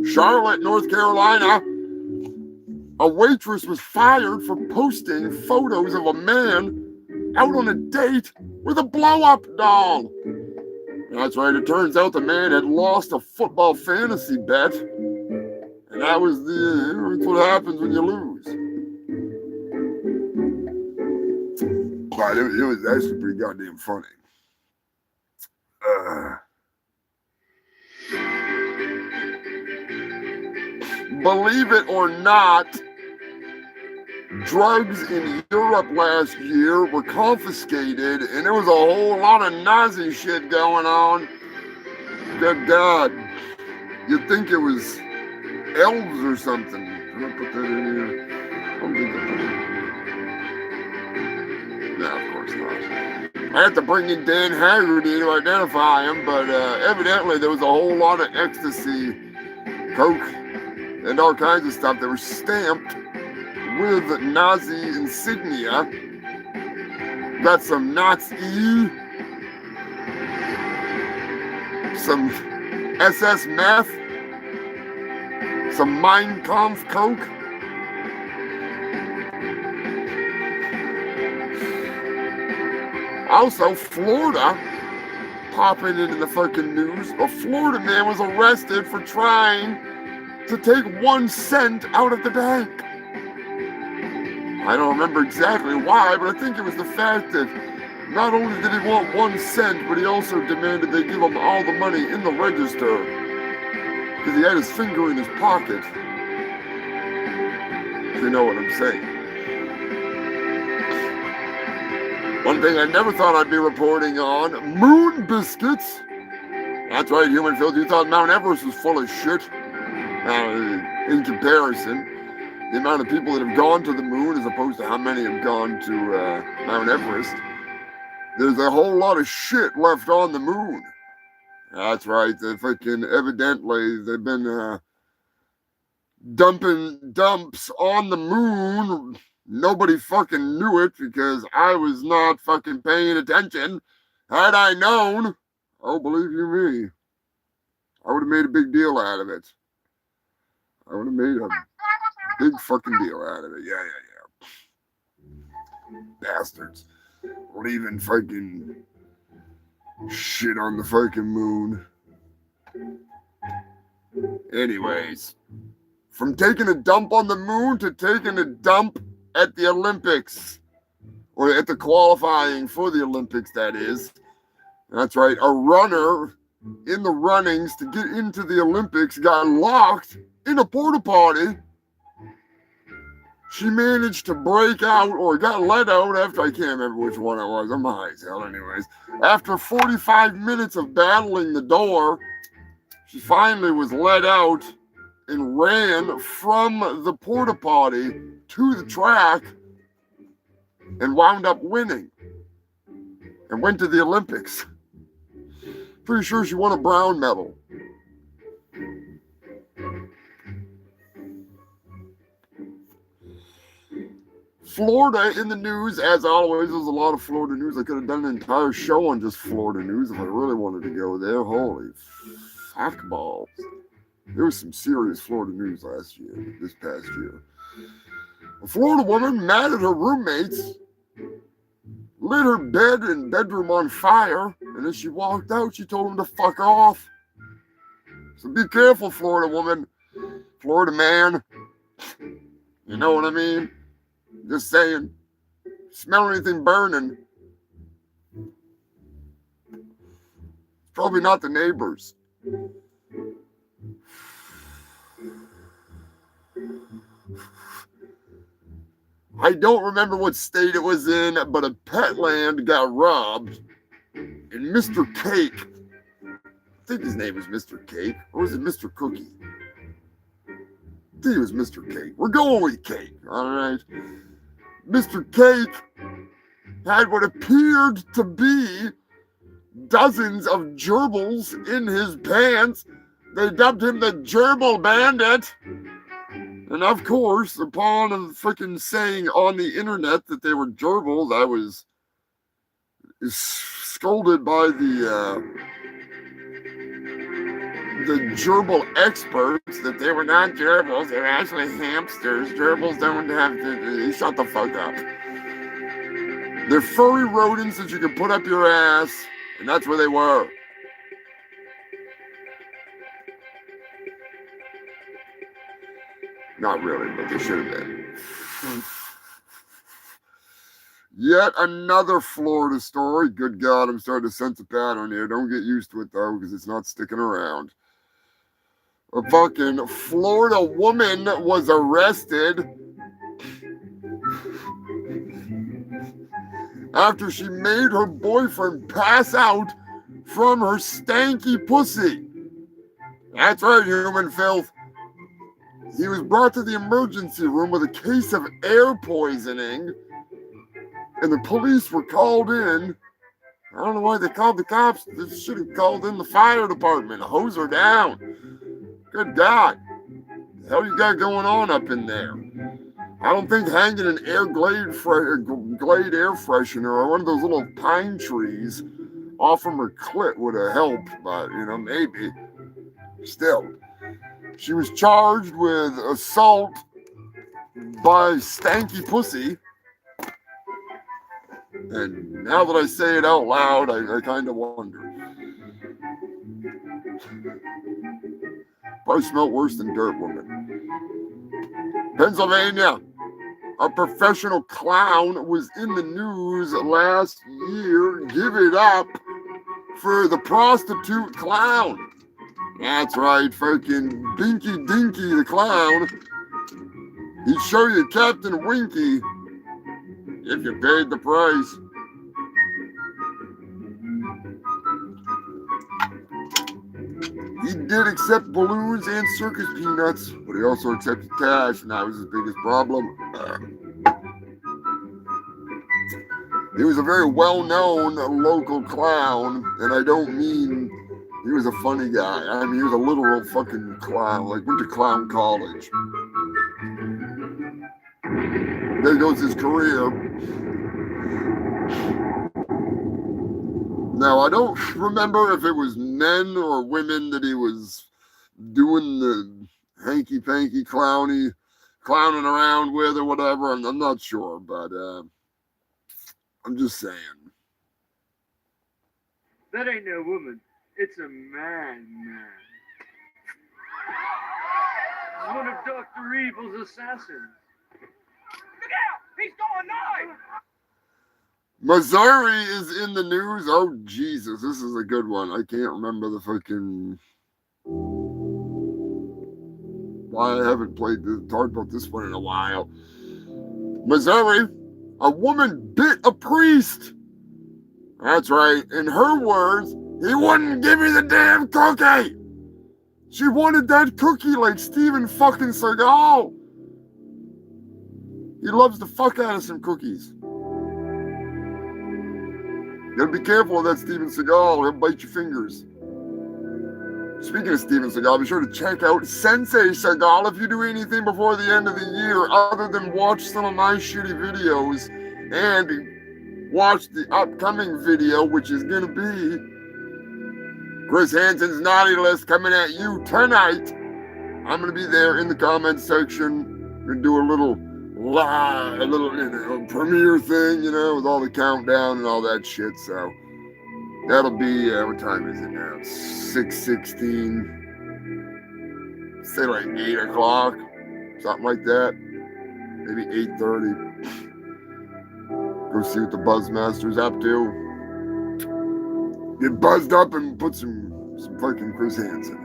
Charlotte, North Carolina, a waitress was fired for posting photos of a man out on a date with a blow-up doll. That's right, it turns out the man had lost a football fantasy bet. And that's what happens when you lose. But it was actually pretty goddamn funny. Believe it or not, drugs in Europe last year were confiscated, and there was a whole lot of Nazi shit going on. Good God. You'd think it was elves or something. I'm gonna put that in here. I don't think I put it. No, of course not. I had to bring in Dan Haggerty to identify him, but evidently there was a whole lot of ecstasy, coke, and all kinds of stuff that was stamped with Nazi insignia. Got some Nazi, some SS meth, some Mein Kampf coke. Also, Florida popping in the fucking news. A Florida man was arrested for trying to take 1 cent out of the bank. I don't remember exactly why, but I think it was the fact that not only did he want 1 cent, but he also demanded they give him all the money in the register because he had his finger in his pocket. If you know what I'm saying. One thing I never thought I'd be reporting on, moon biscuits. That's right, Human Filth, you thought Mount Everest was full of shit. In comparison, the amount of people that have gone to the moon as opposed to how many have gone to Mount Everest, there's a whole lot of shit left on the moon. That's right, they freaking evidently they've been dumping dumps on the moon. Nobody fucking knew it because I was not fucking paying attention. Had I known, oh, believe you me, I would have made a big deal out of it. I would have made a big fucking deal out of it. Yeah. Bastards. Leaving fucking shit on the fucking moon. Anyways, from taking a dump on the moon to taking a dump at the Olympics, or at the qualifying for the Olympics, that is. That's right, a runner in the runnings to get into the Olympics got locked in a porta potty. She managed to break out, or got let out after, I can't remember which one it was, I'm high as hell anyways. After 45 minutes of battling the door, she finally was let out and ran from the porta potty to the track and wound up winning and went to the Olympics. Pretty sure she won a brown medal. Florida in the news, as always. There's a lot of Florida news. I could have done an entire show on just Florida news if I really wanted to go there. Holy fuck balls. There was some serious Florida news this past year. A Florida woman mad at her roommates lit her bed and bedroom on fire, and as she walked out, she told them to fuck off. So be careful, Florida woman, Florida man. You know what I mean? Just saying. Smell anything burning? Probably not the neighbors. I don't remember what state it was in, but a Petland got robbed, and Mr. Cake, I think his name was Mr. Cake, or was it Mr. Cookie? I think it was Mr. Cake. We're going with Cake, all right? Mr. Cake had what appeared to be dozens of gerbils in his pants. They dubbed him the Gerbil Bandit. And of course, upon freaking saying on the internet that they were gerbils, I was scolded by the gerbil experts that they were not gerbils, they were actually hamsters. Gerbils don't have to, shut the fuck up. They're furry rodents that you can put up your ass, and that's where they were. Not really, but they should have been. Yet another Florida story. Good God, I'm starting to sense a pattern here. Don't get used to it, though, because it's not sticking around. A fucking Florida woman was arrested after she made her boyfriend pass out from her stanky pussy. That's right, human filth. He was brought to the emergency room with a case of air poisoning, and the police were called in. I don't know why they called the cops. They should have called in the fire department. Hose her down. Good God. What the hell you got going on up in there? I don't think hanging an glade air freshener or one of those little pine trees off from her clit would have helped, but, maybe. Still. She was charged with assault by stanky pussy. And now that I say it out loud, I kind of wonder. Probably smelled worse than dirt, woman. Pennsylvania. A professional clown was in the news last year. Give it up for the prostitute clown. That's right, fucking Dinky Dinky the clown. He'd show you Captain Winky if you paid the price. He did accept balloons and circus peanuts, but he also accepted cash, and that was his biggest problem. He was a very well-known local clown, and I don't mean he was a funny guy. I mean, he was a literal fucking clown, like went to clown college. There goes his career. Now, I don't remember if it was men or women that he was doing the hanky-panky clowning around with or whatever. I'm not sure, but I'm just saying. That ain't no woman. It's a man. It's one of Dr. Evil's assassins. Look out! He's going knife! Missouri is in the news. Oh, Jesus. This is a good one. I can't remember the fucking... Why I haven't talked about this one in a while. Missouri, a woman bit a priest. That's right. In her words, he wouldn't give me the damn cookie. She wanted that cookie like Steven fucking Seagal. He loves the fuck out of some cookies. You gotta be careful of that Steven Seagal, he'll bite your fingers. Speaking of Steven Seagal, be sure to check out Sensei Seagal if you do anything before the end of the year other than watch some of my shitty videos and watch the upcoming video, which is gonna be Chris Hansen's Naughty List coming at you tonight. I'm gonna be there in the comments section. We're gonna do a little premiere thing, with all the countdown and all that shit. So that'll be what time is it now? 6:16. Say like 8 o'clock, something like that. Maybe 8:30. Go see what the Buzzmaster's up to. Get buzzed up and put some fucking Chris Hansen on.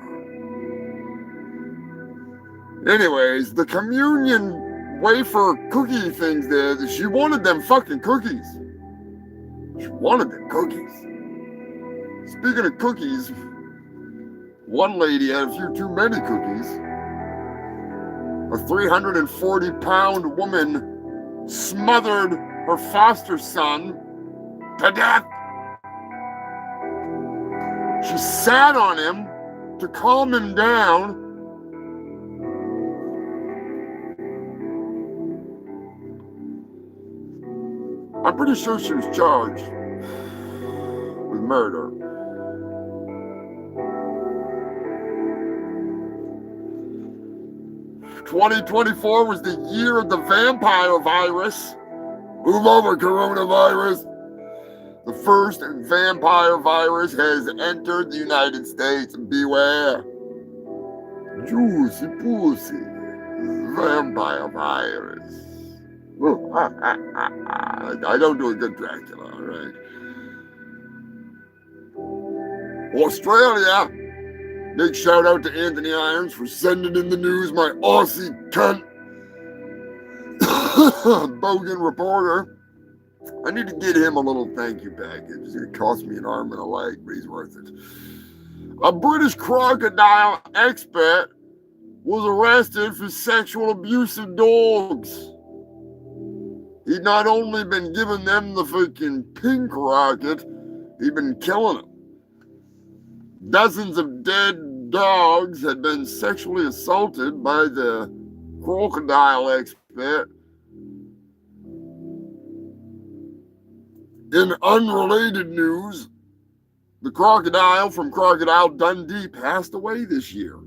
Anyways, the communion wafer cookie things there, she wanted them fucking cookies. She wanted them cookies. Speaking of cookies, one lady had a few too many cookies. A 340-pound woman smothered her foster son to death. She sat on him to calm him down. I'm pretty sure she was charged with murder. '24 was the year of the vampire virus. Move over, coronavirus. The first vampire virus has entered the United States. Beware. Juicy pussy. Vampire virus. I don't do a good Dracula, all right? Australia. Big shout out to Anthony Irons for sending in the news my Aussie cunt. Bogan reporter. I need to get him a little thank you package. It's going to cost me an arm and a leg, but he's worth it. A British crocodile expert was arrested for sexual abuse of dogs. He'd not only been giving them the fucking pink rocket, he'd been killing them. Dozens of dead dogs had been sexually assaulted by the crocodile expert. In unrelated news, the crocodile from Crocodile Dundee passed away this year.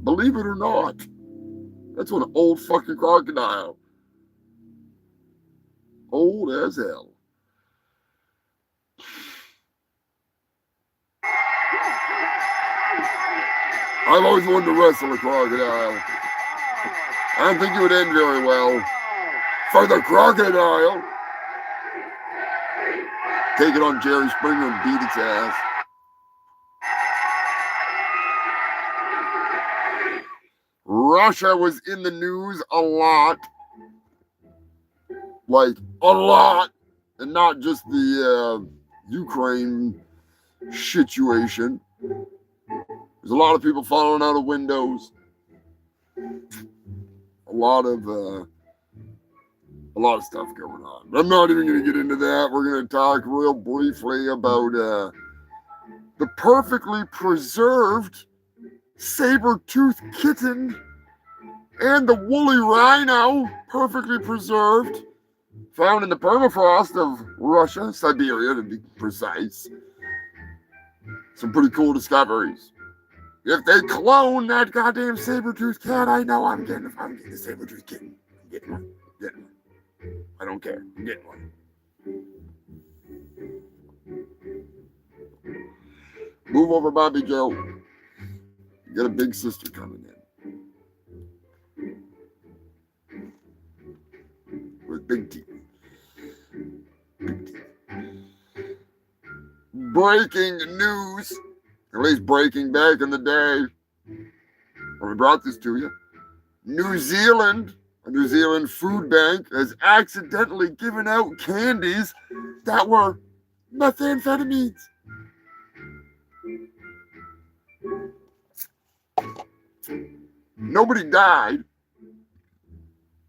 Believe it or not. That's an old fucking crocodile. Old as hell. I've always wanted to wrestle a crocodile. I don't think it would end very well. For the crocodile. Take it on Jerry Springer and beat its ass. Russia was in the news a lot. Like, a lot. And not just the Ukraine situation. There's a lot of people falling out of windows. A lot of stuff going on. I'm not even going to get into that. We're going to talk real briefly about the perfectly preserved saber-toothed kitten and the woolly rhino, perfectly preserved, found in the permafrost of Russia, Siberia to be precise. Some pretty cool discoveries. If they clone that goddamn saber-toothed cat, I know I'm getting a saber-toothed kitten. I'm getting one. I don't care. I'm getting one. Move over, Bobby Joe. You got a big sister coming in. With big teeth. Big teeth. Breaking news. At least breaking back in the day. When we brought this to you. New Zealand. A New Zealand food bank has accidentally given out candies that were methamphetamines. Nobody died.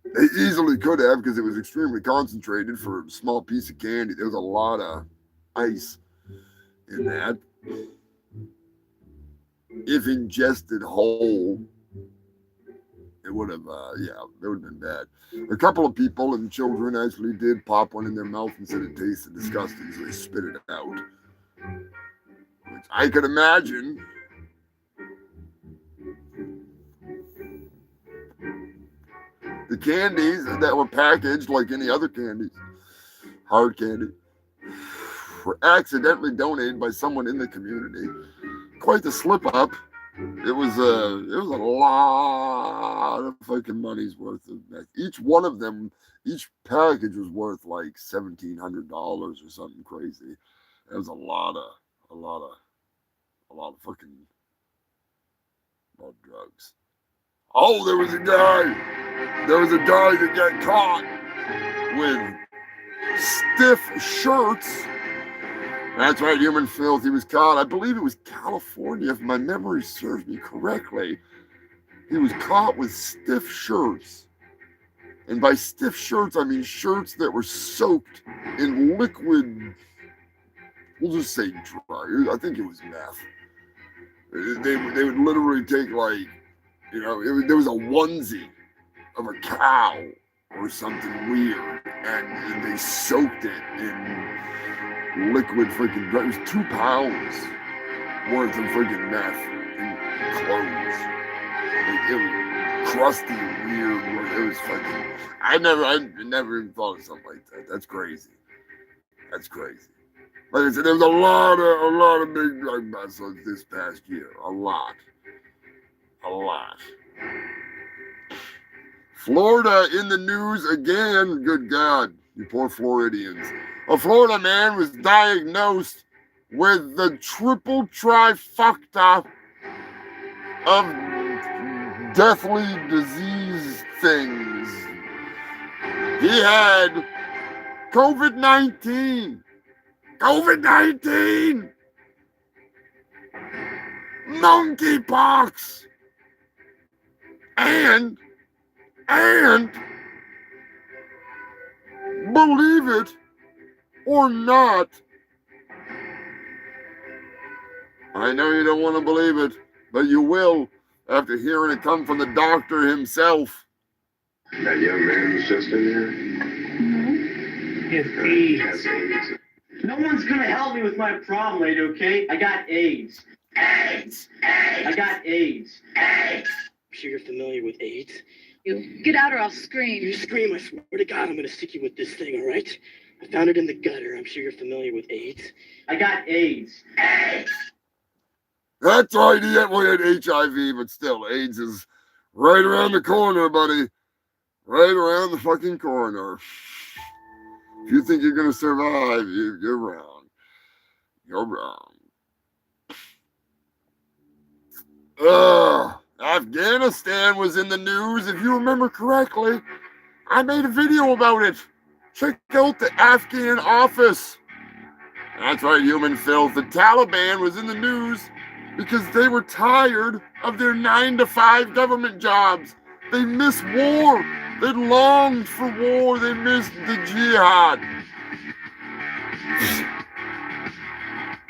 They easily could have because it was extremely concentrated for a small piece of candy. There was a lot of ice in that. If ingested whole, it would have, it would have been bad. A couple of people and children actually did pop one in their mouth and said it tasted disgusting, so they spit it out. Which I could imagine. The candies that were packaged like any other candies, hard candy, were accidentally donated by someone in the community. Quite the slip up. It was a lot of fucking money's worth of that. Each one of them, each package was worth like $1,700 or something crazy. It was a lot of fucking drugs. Oh, there was a guy that got caught with stiff shirts. That's right, human filth. He was caught, I believe it was California, if my memory serves me correctly. He was caught with stiff shirts. And by stiff shirts, I mean shirts that were soaked in liquid, we'll just say dry. I think it was meth. They would literally take like, there was a onesie of a cow or something weird, and they soaked it in liquid freaking, it was 2 pounds worth of freaking meth in clothes. Like, it was crusty and weird. It was fucking, I never even thought of something like that. That's crazy. Like I said, there was a lot of big drug busts this past year. A lot. Florida in the news again. Good God, you poor Floridians. A Florida man was diagnosed with the triple trifecta of deathly disease things. He had COVID-19, monkeypox, and believe it or not, I know you don't want to believe it, but you will after hearing it come from the doctor himself. That young man was just in here? Mm-hmm. He has AIDS. No one's going to help me with my problem, lady, okay? I got AIDS. AIDS! I got AIDS. AIDS! I'm sure you're familiar with AIDS. You get out or I'll scream. You scream, I swear to God, I'm going to stick you with this thing, all right? I found it in the gutter. I'm sure you're familiar with AIDS. I got AIDS. AIDS! That's right, he had HIV, but still, AIDS is right around the corner, buddy. Right around the fucking corner. If you think you're going to survive, you're wrong. You're wrong. Afghanistan was in the news, if you remember correctly. I made a video about it. Check out the Afghan office. That's right, human filth. The Taliban was in the news because they were tired of their 9-to-5 government jobs. They miss war. They longed for war. They missed the jihad.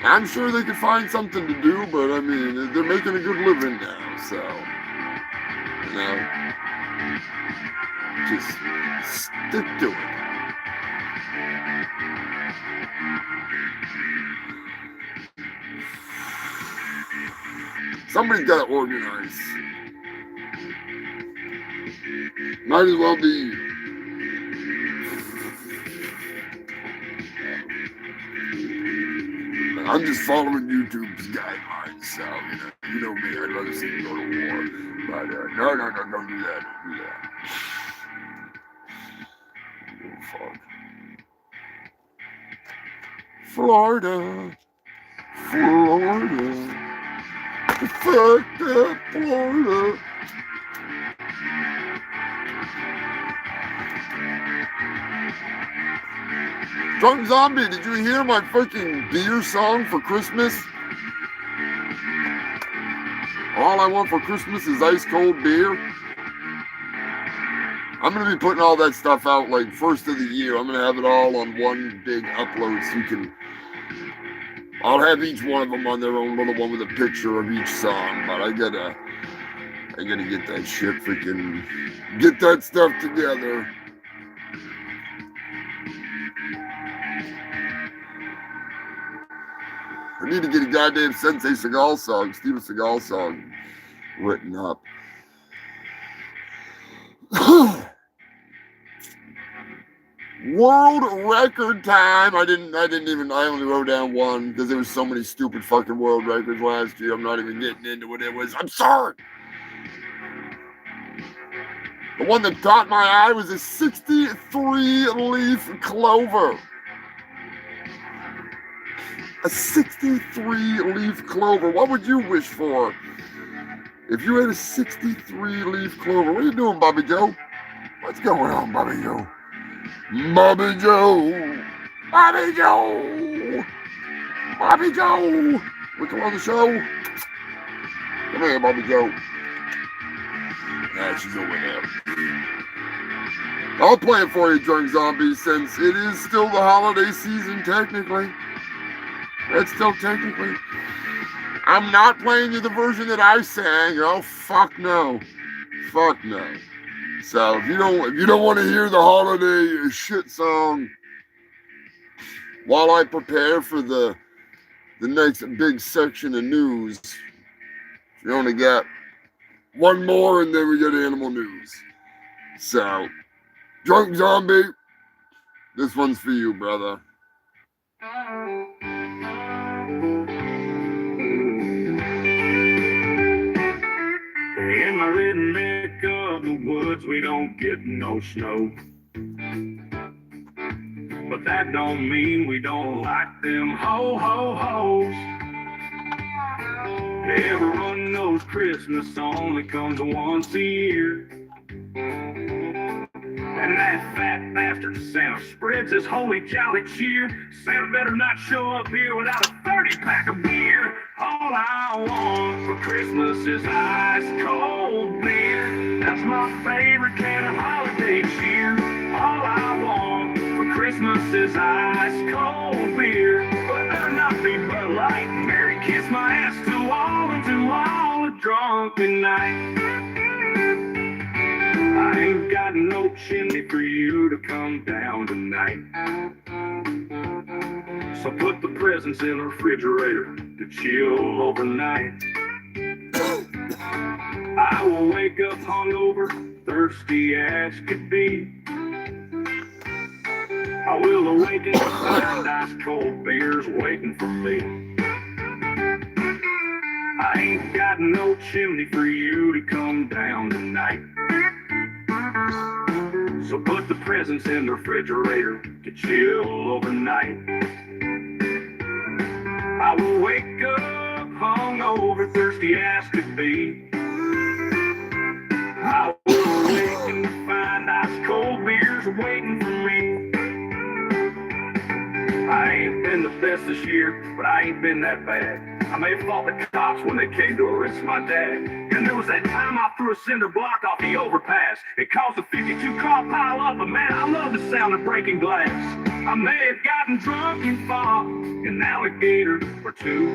I'm sure they could find something to do, but I mean, they're making a good living now, so, you know, just stick to it. Somebody's got to organize. Might as well be you. I'm just following YouTube's guidelines, so, you know me, I'd rather see you go to war. But, no, don't do that, Oh, fuck. Florida. Fucked up Florida. Drunk Zombie, did you hear my fucking beer song for Christmas? All I want for Christmas is ice cold beer. I'm going to be putting all that stuff out like first of the year. I'm going to have it all on one big upload so you can... I'll have each one of them on their own little one with a picture of each song, but I gotta get that shit freaking... Get that stuff together. I need to get a goddamn Sensei Seagal song, Steven Seagal song written up. World record time. I only wrote down one because there was so many stupid fucking world records last year. I'm not even getting into what it was. I'm sorry. The one that caught my eye was a 63-leaf clover. A 63-leaf clover. What would you wish for if you had a 63-leaf clover? What are you doing, Bobby Joe? What's going on, Bobby Joe? Bobby Joe! Bobby Joe! Bobby Joe! We come on the show? Come here, Bobby Joe. Yeah, she's over there. I'll play it for you, Drunk Zombie, since it is still the holiday season, technically. It's still technically. I'm not playing you the version that I sang. Oh, fuck no. Fuck no. So if you don't want to hear the holiday shit song while I prepare for the next big section of news, you only got one more and then we get animal news. So, Drunk Zombie, this one's for you, brother. In my redneck of the woods, we don't get no snow. But that don't mean we don't like them ho-ho-hos. Everyone knows Christmas only comes once a year. And that fat bastard Santa spreads his holy jolly cheer. Santa better not show up here without a 30-pack of beer. All I want for Christmas is ice cold beer. That's my favorite kind of holiday cheer. All I want for Christmas is ice cold beer. But better not be Bud Light. Mary kiss my ass to all and to all a drunken night. I ain't got no chimney for you to come down tonight. So put the presents in the refrigerator to chill overnight. I will wake up hungover, thirsty as could be. I will awaken to find ice cold beers waiting for me. I ain't got no chimney for you to come down tonight. So put the presents in the refrigerator to chill overnight. I will wake up hungover, thirsty as could be. I will awaken to find ice cold beers waiting for me. I ain't been the best this year, but I ain't been that bad. I may have fought the cops when they came to arrest my dad. And there was that time I threw a cinder block off the overpass. It caused a 52 car pile up, but man, I love the sound of breaking glass. I may have gotten drunk and fought an alligator or two,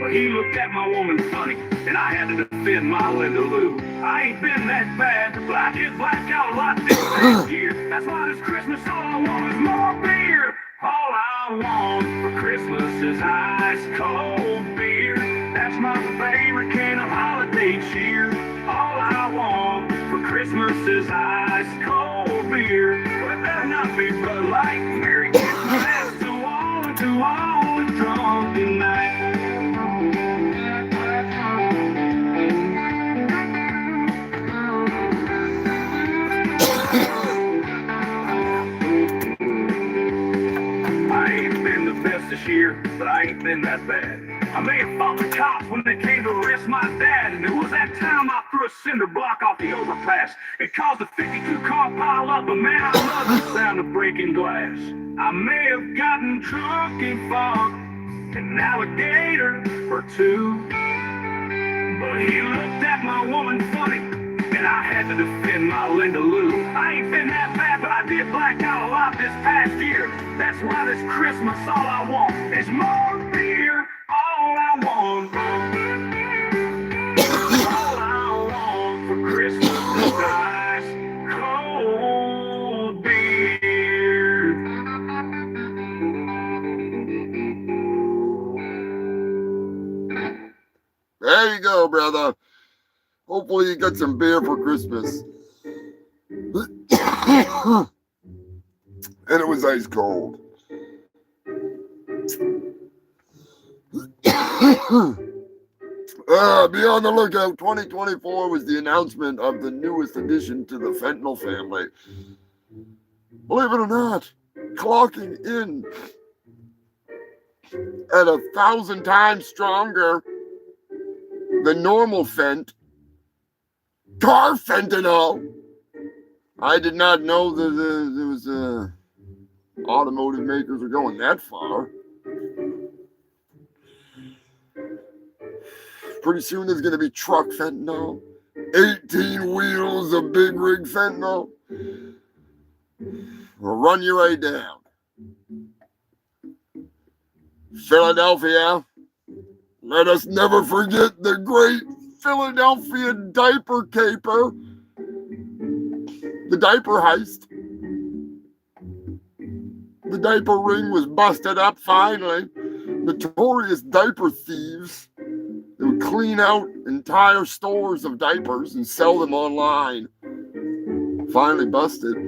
but he looked at my woman funny, and I had to defend my Linda Lou. I ain't been that bad, but I did black out a lot this past year. That's why this Christmas all I want is more beer. All I want for Christmas is ice cold beer. That's my favorite kind of holiday cheer. All I want for Christmas is ice cold beer. But it better not be Bud Light. Merry Christmas to all the drunk tonight. This year, but I ain't been that bad. I may have fought the cops when they came to arrest my dad, and it was that time I threw a cinder block off the overpass. It caused a 52 car pile up, but man, I love the sound of breaking glass. I may have gotten drunk and fought an alligator or two, but he looked at my woman funny, and I had to defend my Linda Lou. I ain't been that bad, but I did black out a lot this past year. That's why this Christmas all I want is more beer. All I want, all I want for Christmas is ice cold beer. There you go, brother. Hopefully you got some beer for Christmas. And it was ice cold. Be on the lookout. 2024 was the announcement of the newest addition to the fentanyl family. Believe it or not, clocking in at 1,000 times stronger than normal carfentanil. I did not know that there was automotive makers are going that far. Pretty soon there's going to be truck fentanyl, 18 wheels of big rig fentanyl. Will run you right down. Philadelphia, let us never forget the great Philadelphia diaper caper. The diaper heist. The diaper ring was busted up finally. Notorious diaper thieves. They would clean out entire stores of diapers and sell them online. Finally busted. I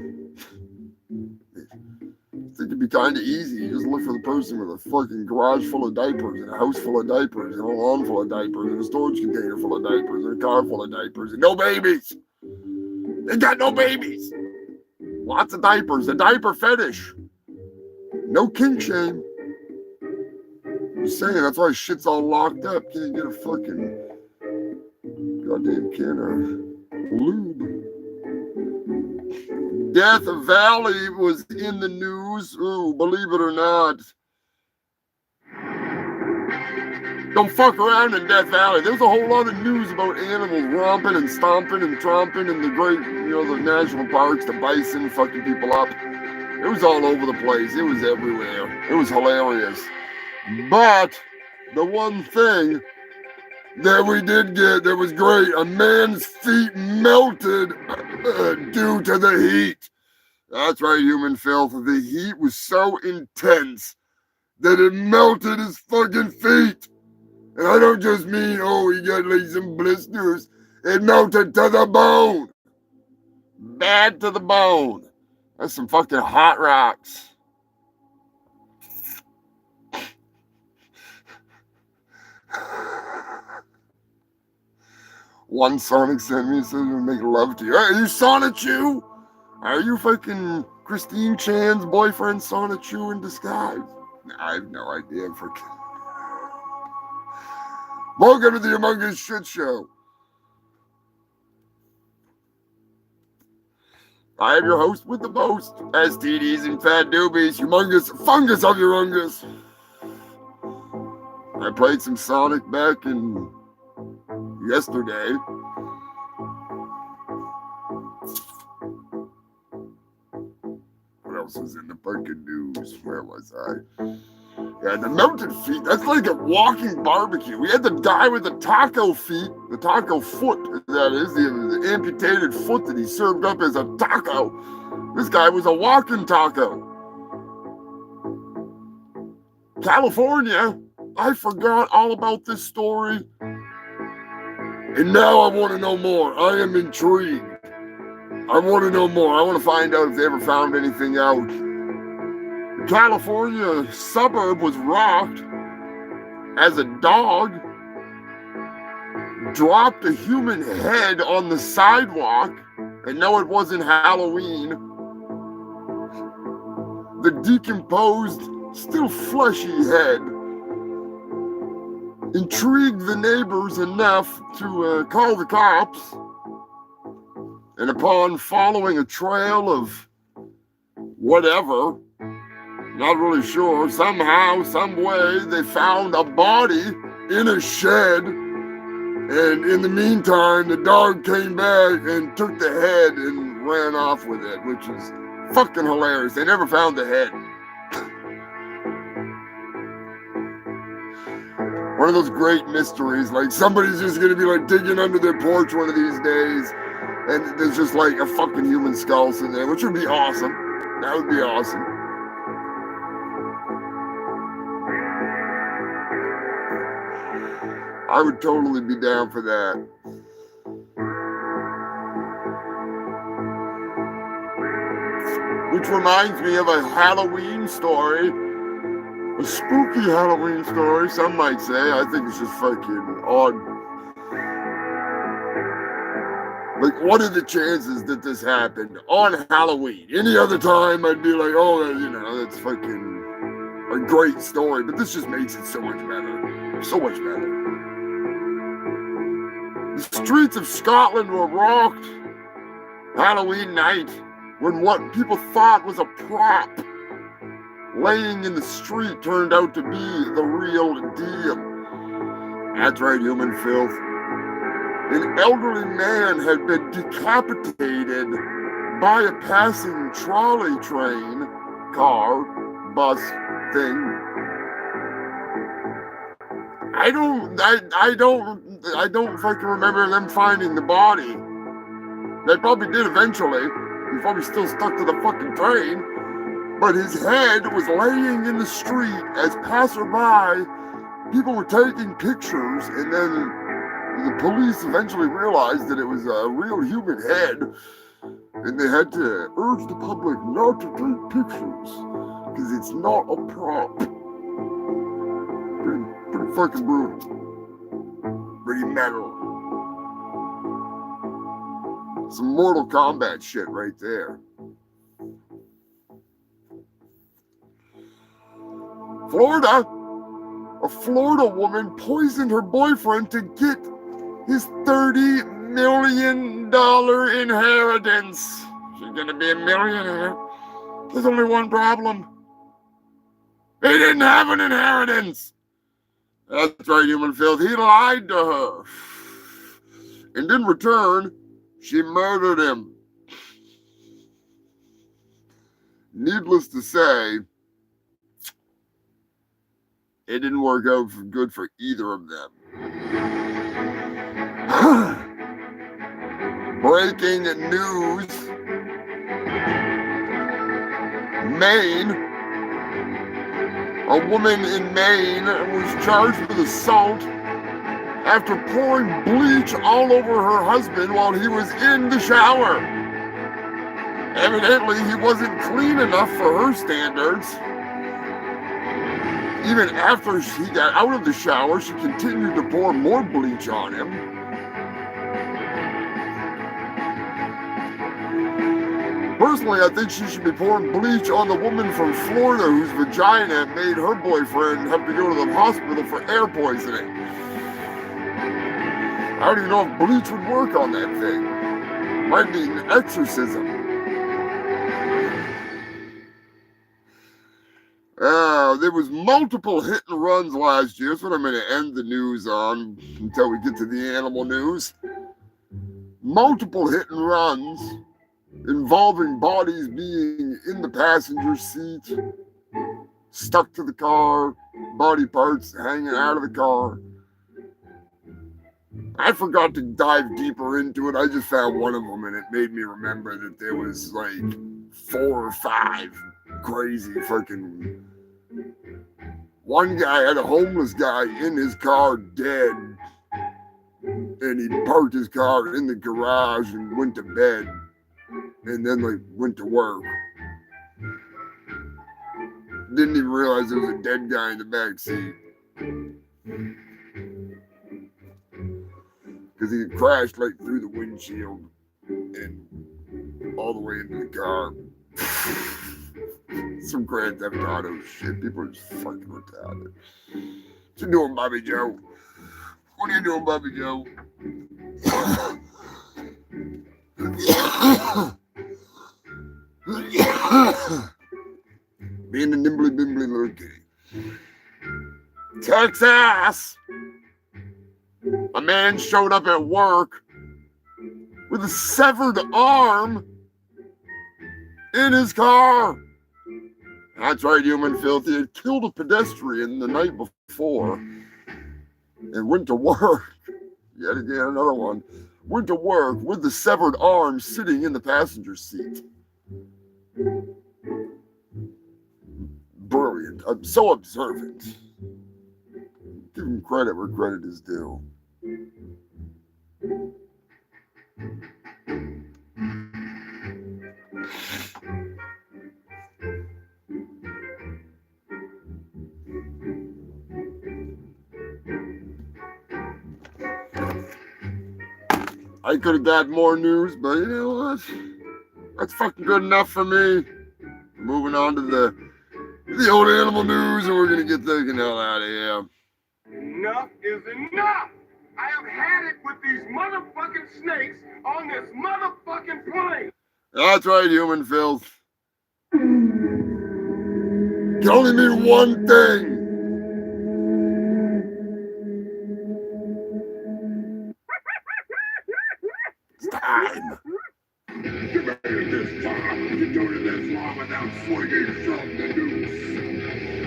think it'd be kind of easy. You just look for the person with a fucking garage full of diapers and a house full of diapers and a lawn full of diapers and a storage container full of diapers and a car full of diapers and no babies. They got no babies. Lots of diapers. A diaper fetish. No kink shame. I'm saying that's why shit's all locked up. Can't get a fucking goddamn can of lube. Death Valley was in the news. Ooh, believe it or not. Don't fuck around in Death Valley. There's a whole lot of news about animals romping and stomping and tromping in the great, the national parks, the bison fucking people up. It was all over the place. It was everywhere. It was hilarious. But the one thing that we did get that was great, a man's feet melted due to the heat. That's right, human filth. The heat was so intense that it melted his fucking feet. And I don't just mean, he got like some blisters. It melted to the bone. Bad to the bone. That's some fucking hot rocks. One Sonic sent me and said to make love to you. Hey, are you Sonic Chew? Are you fucking Christine Chan's boyfriend Sonic Chew in disguise? I have no idea. Welcome to the Humongous Shit Show. I am your host with the most, STDs and fat doobies, humongous fungus of your fungus. I played some Sonic back in yesterday. What else was in the fucking news? Where was I? Yeah, the melted feet. That's like a walking barbecue. We had the guy with the taco feet, the taco foot, that is, the amputated foot that he served up as a taco. This guy was a walking taco. California, I forgot all about this story. And now I want to know more. I am intrigued. I want to know more. I want to find out if they ever found anything out. The California suburb was rocked as a dog dropped a human head on the sidewalk. And no, it wasn't Halloween. The decomposed, still fleshy head intrigued the neighbors enough to call the cops. And upon following a trail of whatever, not really sure, somehow, some way, they found a body in a shed. And in the meantime, the dog came back and took the head and ran off with it, which is fucking hilarious. They never found the head. One of those great mysteries, like somebody's just gonna be like digging under their porch one of these days, and there's just like a fucking human skull in there, which would be awesome. That would be awesome. I would totally be down for that. Which reminds me of a Halloween story. A spooky Halloween story, some might say. I think it's just fucking odd. Like, what are the chances that this happened on Halloween? Any other time, I'd be like, oh, you know, that's fucking a great story. But this just makes it so much better. So much better. The streets of Scotland were rocked Halloween night when what people thought was a prop laying in the street turned out to be the real deal. That's right, human filth. An elderly man had been decapitated by a passing trolley train, car, bus thing. I don't fucking remember them finding the body. They probably did eventually. He probably still stuck to the fucking train. But his head was laying in the street as passerby. People were taking pictures, and then the police eventually realized that it was a real human head, and they had to urge the public not to take pictures because it's not a prop. Pretty fucking brutal. Pretty metal. Some Mortal Kombat shit right there. Florida, a Florida woman poisoned her boyfriend to get his $30 million inheritance. She's gonna be a millionaire. There's only one problem. He didn't have an inheritance. That's right, human filth. He lied to her. And in return, she murdered him. Needless to say, it didn't work out good for either of them. Breaking news. Maine. A woman in Maine was charged with assault after pouring bleach all over her husband while he was in the shower. Evidently, he wasn't clean enough for her standards. Even after she got out of the shower, she continued to pour more bleach on him. Personally, I think she should be pouring bleach on the woman from Florida whose vagina made her boyfriend have to go to the hospital for air poisoning. I don't even know if bleach would work on that thing. Might need an exorcism. There was multiple hit and runs last year. That's what I'm going to end the news on until we get to the animal news. Multiple hit and runs involving bodies being in the passenger seat, stuck to the car, body parts hanging out of the car. I forgot to dive deeper into it. I just found one of them, and it made me remember that there was like 4 or 5 crazy fucking... One guy had a homeless guy in his car dead, and he parked his car in the garage and went to bed, and then like went to work. Didn't even realize there was a dead guy in the back seat. Because he had crashed right through the windshield and all the way into the car. Some Grand Theft Auto shit. People are just fucking retarded. What you doing, Bobby Joe? What are you doing, Bobby Joe? Being a nimbly bimbly little kitty. Texas! A man showed up at work with a severed arm in his car. That's right, human filth. He had killed a pedestrian the night before and went to work. Yet again, another one. Went to work with the severed arm sitting in the passenger seat. Brilliant. I'm so observant. Give him credit where credit is due. I could have got more news, but you know what? That's fucking good enough for me. Moving on to the old animal news, and we're gonna get the hell out of here. Enough is enough! I have had it with these motherfucking snakes on this motherfucking plane! That's right, human filth. Can only mean one thing. It's time. You made it this far. You do it this long without swinging from the noose.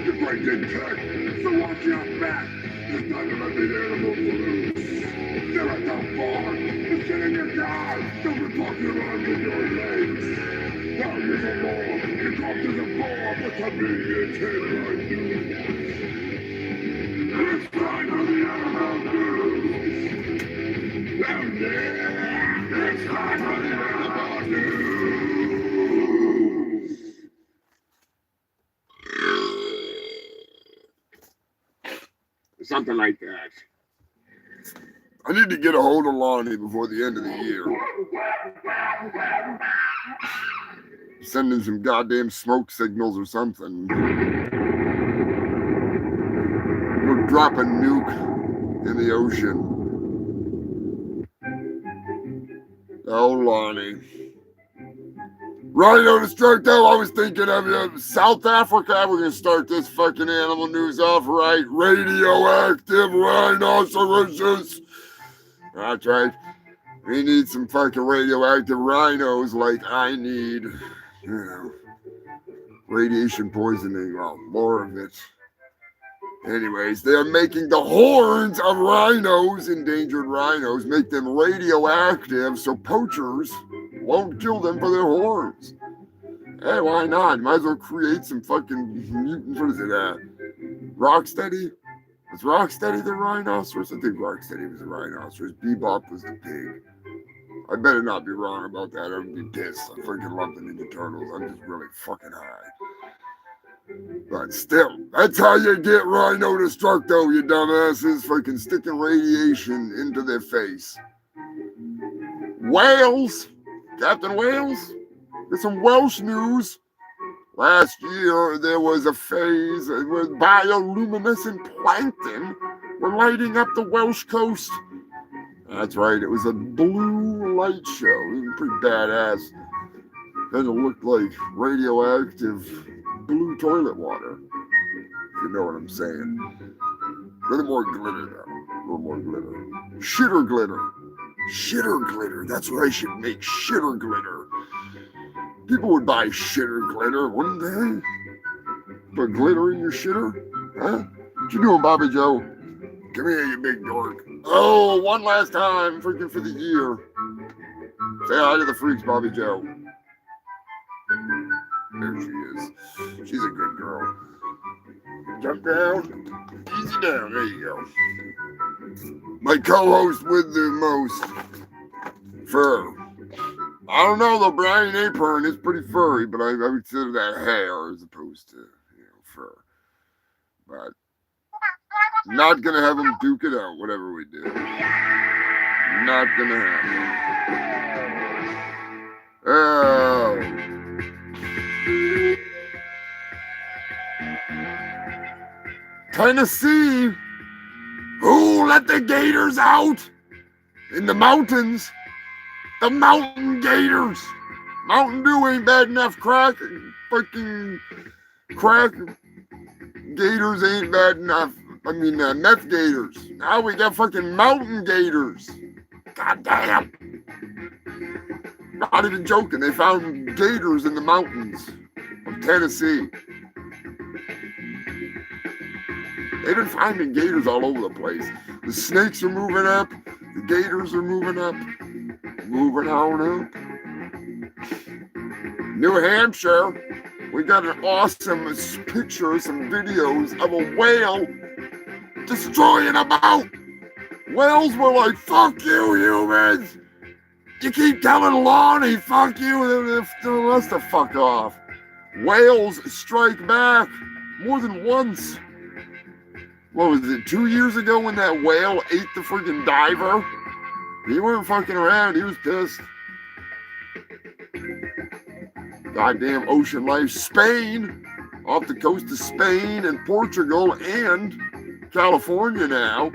You're great in tech, so watch your back. It's time to let the animals loose. They're at the bar. It's get in your car. Don't be parking your arms and your legs. Now here's a law. You come to the bar, but to me it's headline news. It's time for the animal news. Now yeah, it's time for the animal news. Something like that. I need to get a hold of Lonnie before the end of the year. Sending some goddamn smoke signals or something. We'll drop a nuke in the ocean. Oh, Lonnie. Rhino Destructo, I was thinking of you. South Africa, we're going to start this fucking animal news off right. Radioactive rhinoceroses. That's right. We need some fucking radioactive rhinos like I need. You know, radiation poisoning. Well, more of it. Anyways, they are making the horns of rhinos, endangered rhinos, make them radioactive so poachers won't kill them for their horns. Hey, why not? Might as well create some fucking mutant, what is it, Rocksteady? Was Rocksteady the rhinoceros? I think Rocksteady was the rhinoceros. Bebop was the pig. I better not be wrong about that. I'd be pissed. I freaking love the Ninja Turtles. I'm just really fucking high. But still, that's how you get Rhino Destructo, you dumbasses. Freaking sticking radiation into their face. Whales? Captain Whales? There's some Welsh news. Last year, there was a phase where bioluminescent plankton were lighting up the Welsh coast. That's right, it was a blue light show. It was pretty badass. Kind of looked like radioactive blue toilet water, if you know what I'm saying. A little more glitter, though. A little more glitter. Shitter glitter. Shitter glitter. That's what I should make, shitter glitter. People would buy shitter glitter, wouldn't they? Put glitter in your shitter? Huh? What you doing, Bobby Joe? Come here, you big dork. Oh, one last time, freaking for the year. Say hi to the freaks, Bobby Joe. There she is. She's a good girl. Jump down. Easy down. There you go. My co-host with the most fur. I don't know though, Brian Apron is pretty furry, but I would consider that hair as opposed to, fur. But not gonna have him duke it out, whatever we do. Not gonna happen. Oh. Tennessee. Who let the gators out? In the mountains. The mountain gators. Mountain Dew ain't bad enough. Fucking crack gators ain't bad enough. I mean, meth gators. Now we got fucking mountain gators. God damn. Not even joking. They found gators in the mountains of Tennessee. They've been finding gators all over the place. The snakes are moving up. The gators are moving up. Moving on up. New Hampshire, we got an awesome picture, some videos of a whale destroying a boat. Whales were like, fuck you, humans. You keep telling Lonnie, fuck you, tell us to fuck off. Whales strike back more than once. What was it, 2 years ago when that whale ate the freaking diver? He wasn't fucking around. He was pissed. Goddamn ocean life. Spain, off the coast of Spain and Portugal and California now.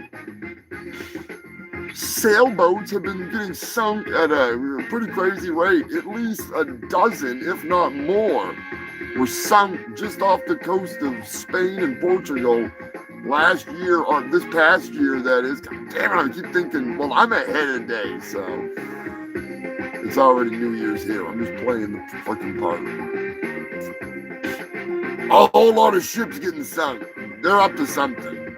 Sailboats have been getting sunk at a pretty crazy rate. At least a dozen, if not more, were sunk just off the coast of Spain and Portugal last year, or this past year, that is. God damn it, I keep thinking, well, I'm ahead of day, so it's already New Year's here. I'm just playing the fucking part. A whole lot of ships getting sunk. They're up to something.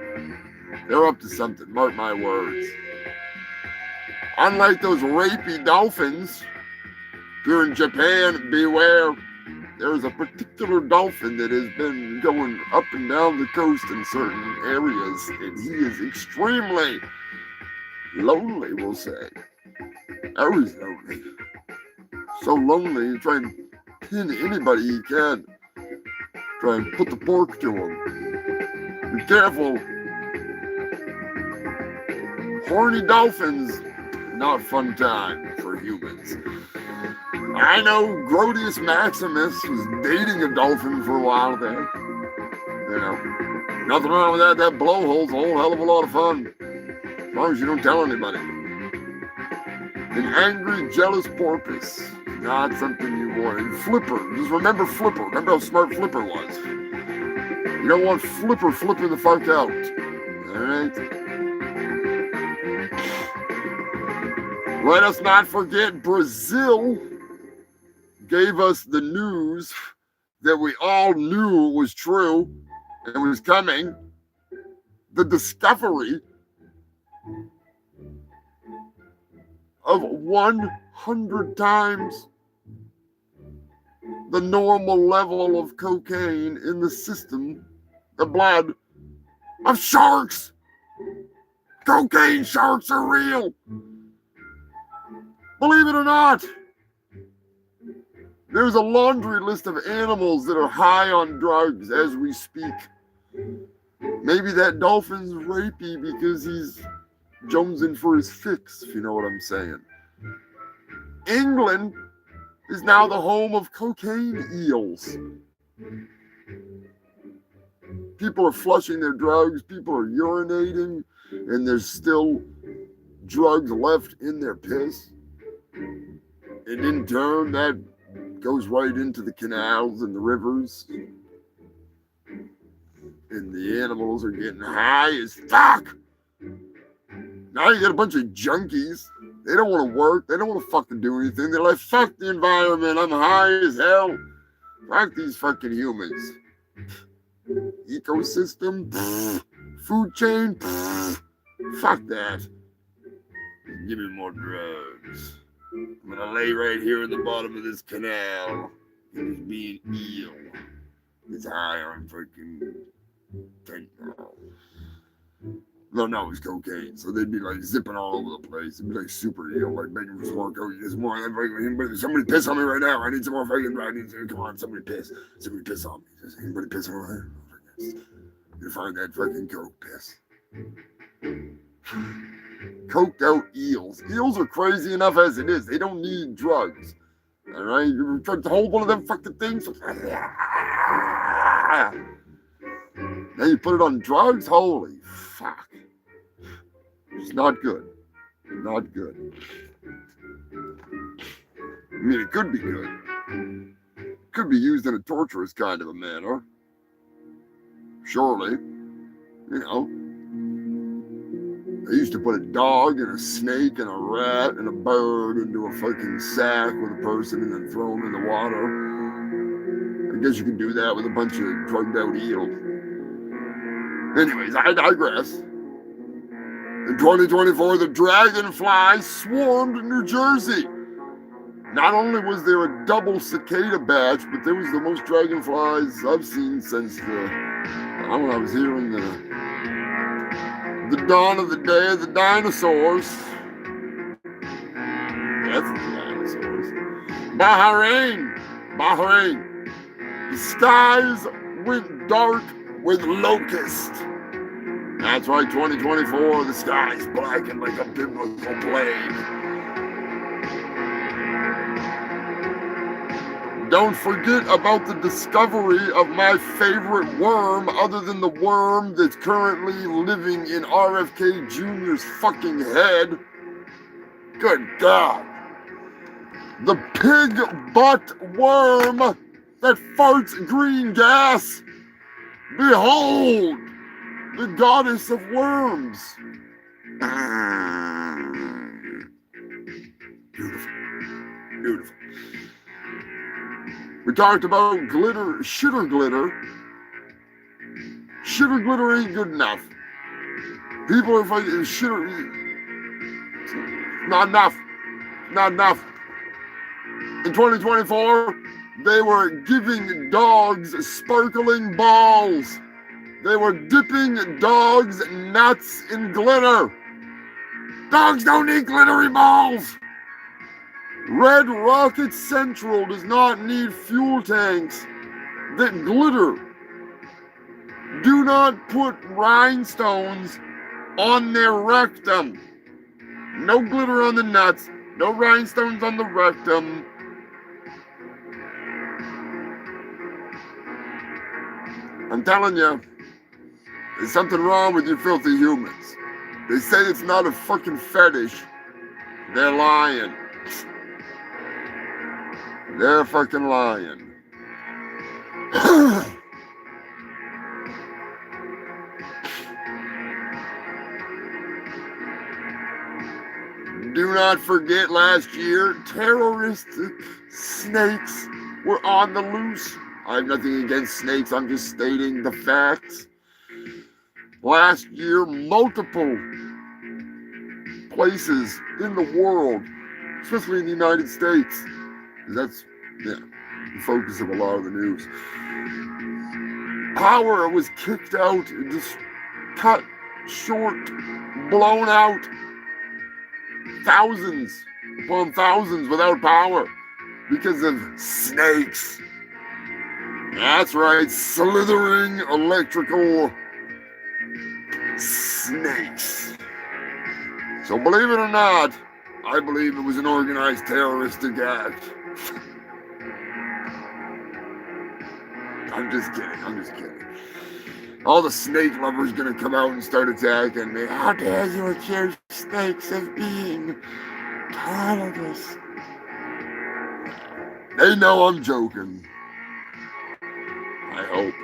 They're up to something, mark my words. Unlike those rapey dolphins, here in Japan, beware. There's a particular dolphin that has been going up and down the coast in certain areas, and he is extremely lonely, we'll say. Very lonely. So lonely, you try and pin anybody you can. Try and put the pork to him. Be careful. Horny dolphins, not fun time for humans. I know Grodius Maximus was dating a dolphin for a while there. You know, nothing wrong with that. That blowhole's a whole hell of a lot of fun. As long as you don't tell anybody. An angry, jealous porpoise. Not something you want. And Flipper. Just remember Flipper. Remember how smart Flipper was. You don't want Flipper flipping the fuck out. Alright? Let us not forget Brazil gave us the news that we all knew was true and was coming. The discovery of 100 times the normal level of cocaine in the system, the blood of sharks. Cocaine sharks are real. Believe it or not. There's a laundry list of animals that are high on drugs as we speak. Maybe that dolphin's rapey because he's jonesing for his fix, if you know what I'm saying. England is now the home of cocaine eels. People are flushing their drugs, people are urinating, and there's still drugs left in their piss. And in turn, that goes right into the canals and the rivers. And the animals are getting high as fuck. Now you got a bunch of junkies. They don't want to work. They don't want to fucking do anything. They're like, fuck the environment. I'm high as hell. Fuck these fucking humans. Ecosystem, food chain, fuck that. Give me more drugs. I'm gonna lay right here in the bottom of this canal and just be an eel. It's high on fucking fentanyl. No, it's cocaine. So they'd be like zipping all over the place. It'd be like super eel, like begging for some more coke. There's more. Somebody piss on me right now. I need some more fucking. Come on, somebody piss. Somebody piss on me. Does anybody piss on me? You find that fucking coke piss. Coked out eels. Eels are crazy enough as it is. They don't need drugs. All right, you try to hold one of them fucking things. Now you put it on drugs. Holy fuck! It's not good. Not good. I mean, it could be good. Could be used in a torturous kind of a manner. Surely, you know. They used to put a dog and a snake and a rat and a bird into a fucking sack with a person and then throw them in the water. I guess you can do that with a bunch of drugged out eels. Anyways, I digress. In 2024, the dragonfly swarmed New Jersey. Not only was there a double cicada batch, but there was the most dragonflies I've seen since I was here in the dawn of the day of the dinosaurs. That's the dinosaurs. Bahrain. The skies went dark with locusts. That's right, 2024, the skies blackened like a biblical plague. Don't forget about the discovery of my favorite worm other than the worm that's currently living in RFK Jr.'s fucking head. Good God. The pig butt worm that farts green gas. Behold, the goddess of worms. Beautiful. Beautiful. We talked about glitter, shitter glitter. Shitter glitter ain't good enough. People are fighting shitter. Not enough. Not enough. In 2024, they were giving dogs sparkling balls. They were dipping dogs' nuts in glitter. Dogs don't need glittery balls. Red Rocket Central does not need fuel tanks that glitter. Do not put rhinestones on their rectum. No glitter on the nuts. No rhinestones on the rectum. I'm telling you, there's something wrong with you filthy humans. They say it's not a fucking fetish. They're lying. They're fucking lying. Do not forget last year, terrorist snakes were on the loose. I have nothing against snakes, I'm just stating the facts. Last year, multiple places in the world, especially in the United States, that's the focus of a lot of the news. Power was kicked out, just cut short, blown out. Thousands upon thousands without power because of snakes. That's right, slithering electrical snakes. So believe it or not, I believe it was an organized terroristic act. I'm just kidding. All the snake lovers gonna come out and start attacking me. How dare you accuse snakes of being cannabis? They know I'm joking. I hope.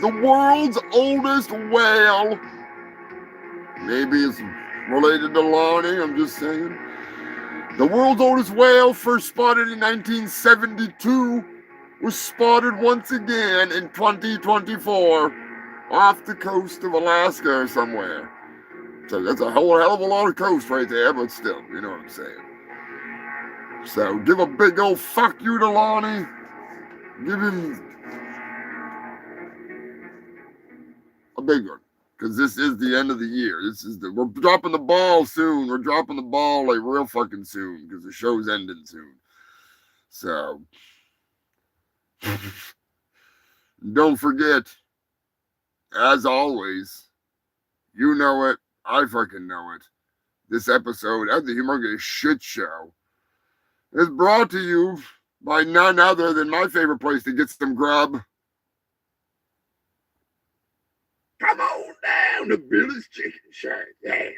The world's oldest whale. Maybe it's related to Lonnie, I'm just saying. The world's oldest whale, first spotted in 1972, was spotted once again in 2024 off the coast of Alaska or somewhere. So that's a whole hell of a lot of coast right there, but still, you know what I'm saying. So give a big old fuck you to Lonnie. Give him a big one, because this is the end of the year. We're dropping the ball soon. We're dropping the ball like real fucking soon, because the show's ending soon. So don't forget, as always, you know it, I fucking know it. This episode of the Humongous Shit Show is brought to you by none other than my favorite place to get some grub. Come on down to Billy's Chicken Shack. Yeah,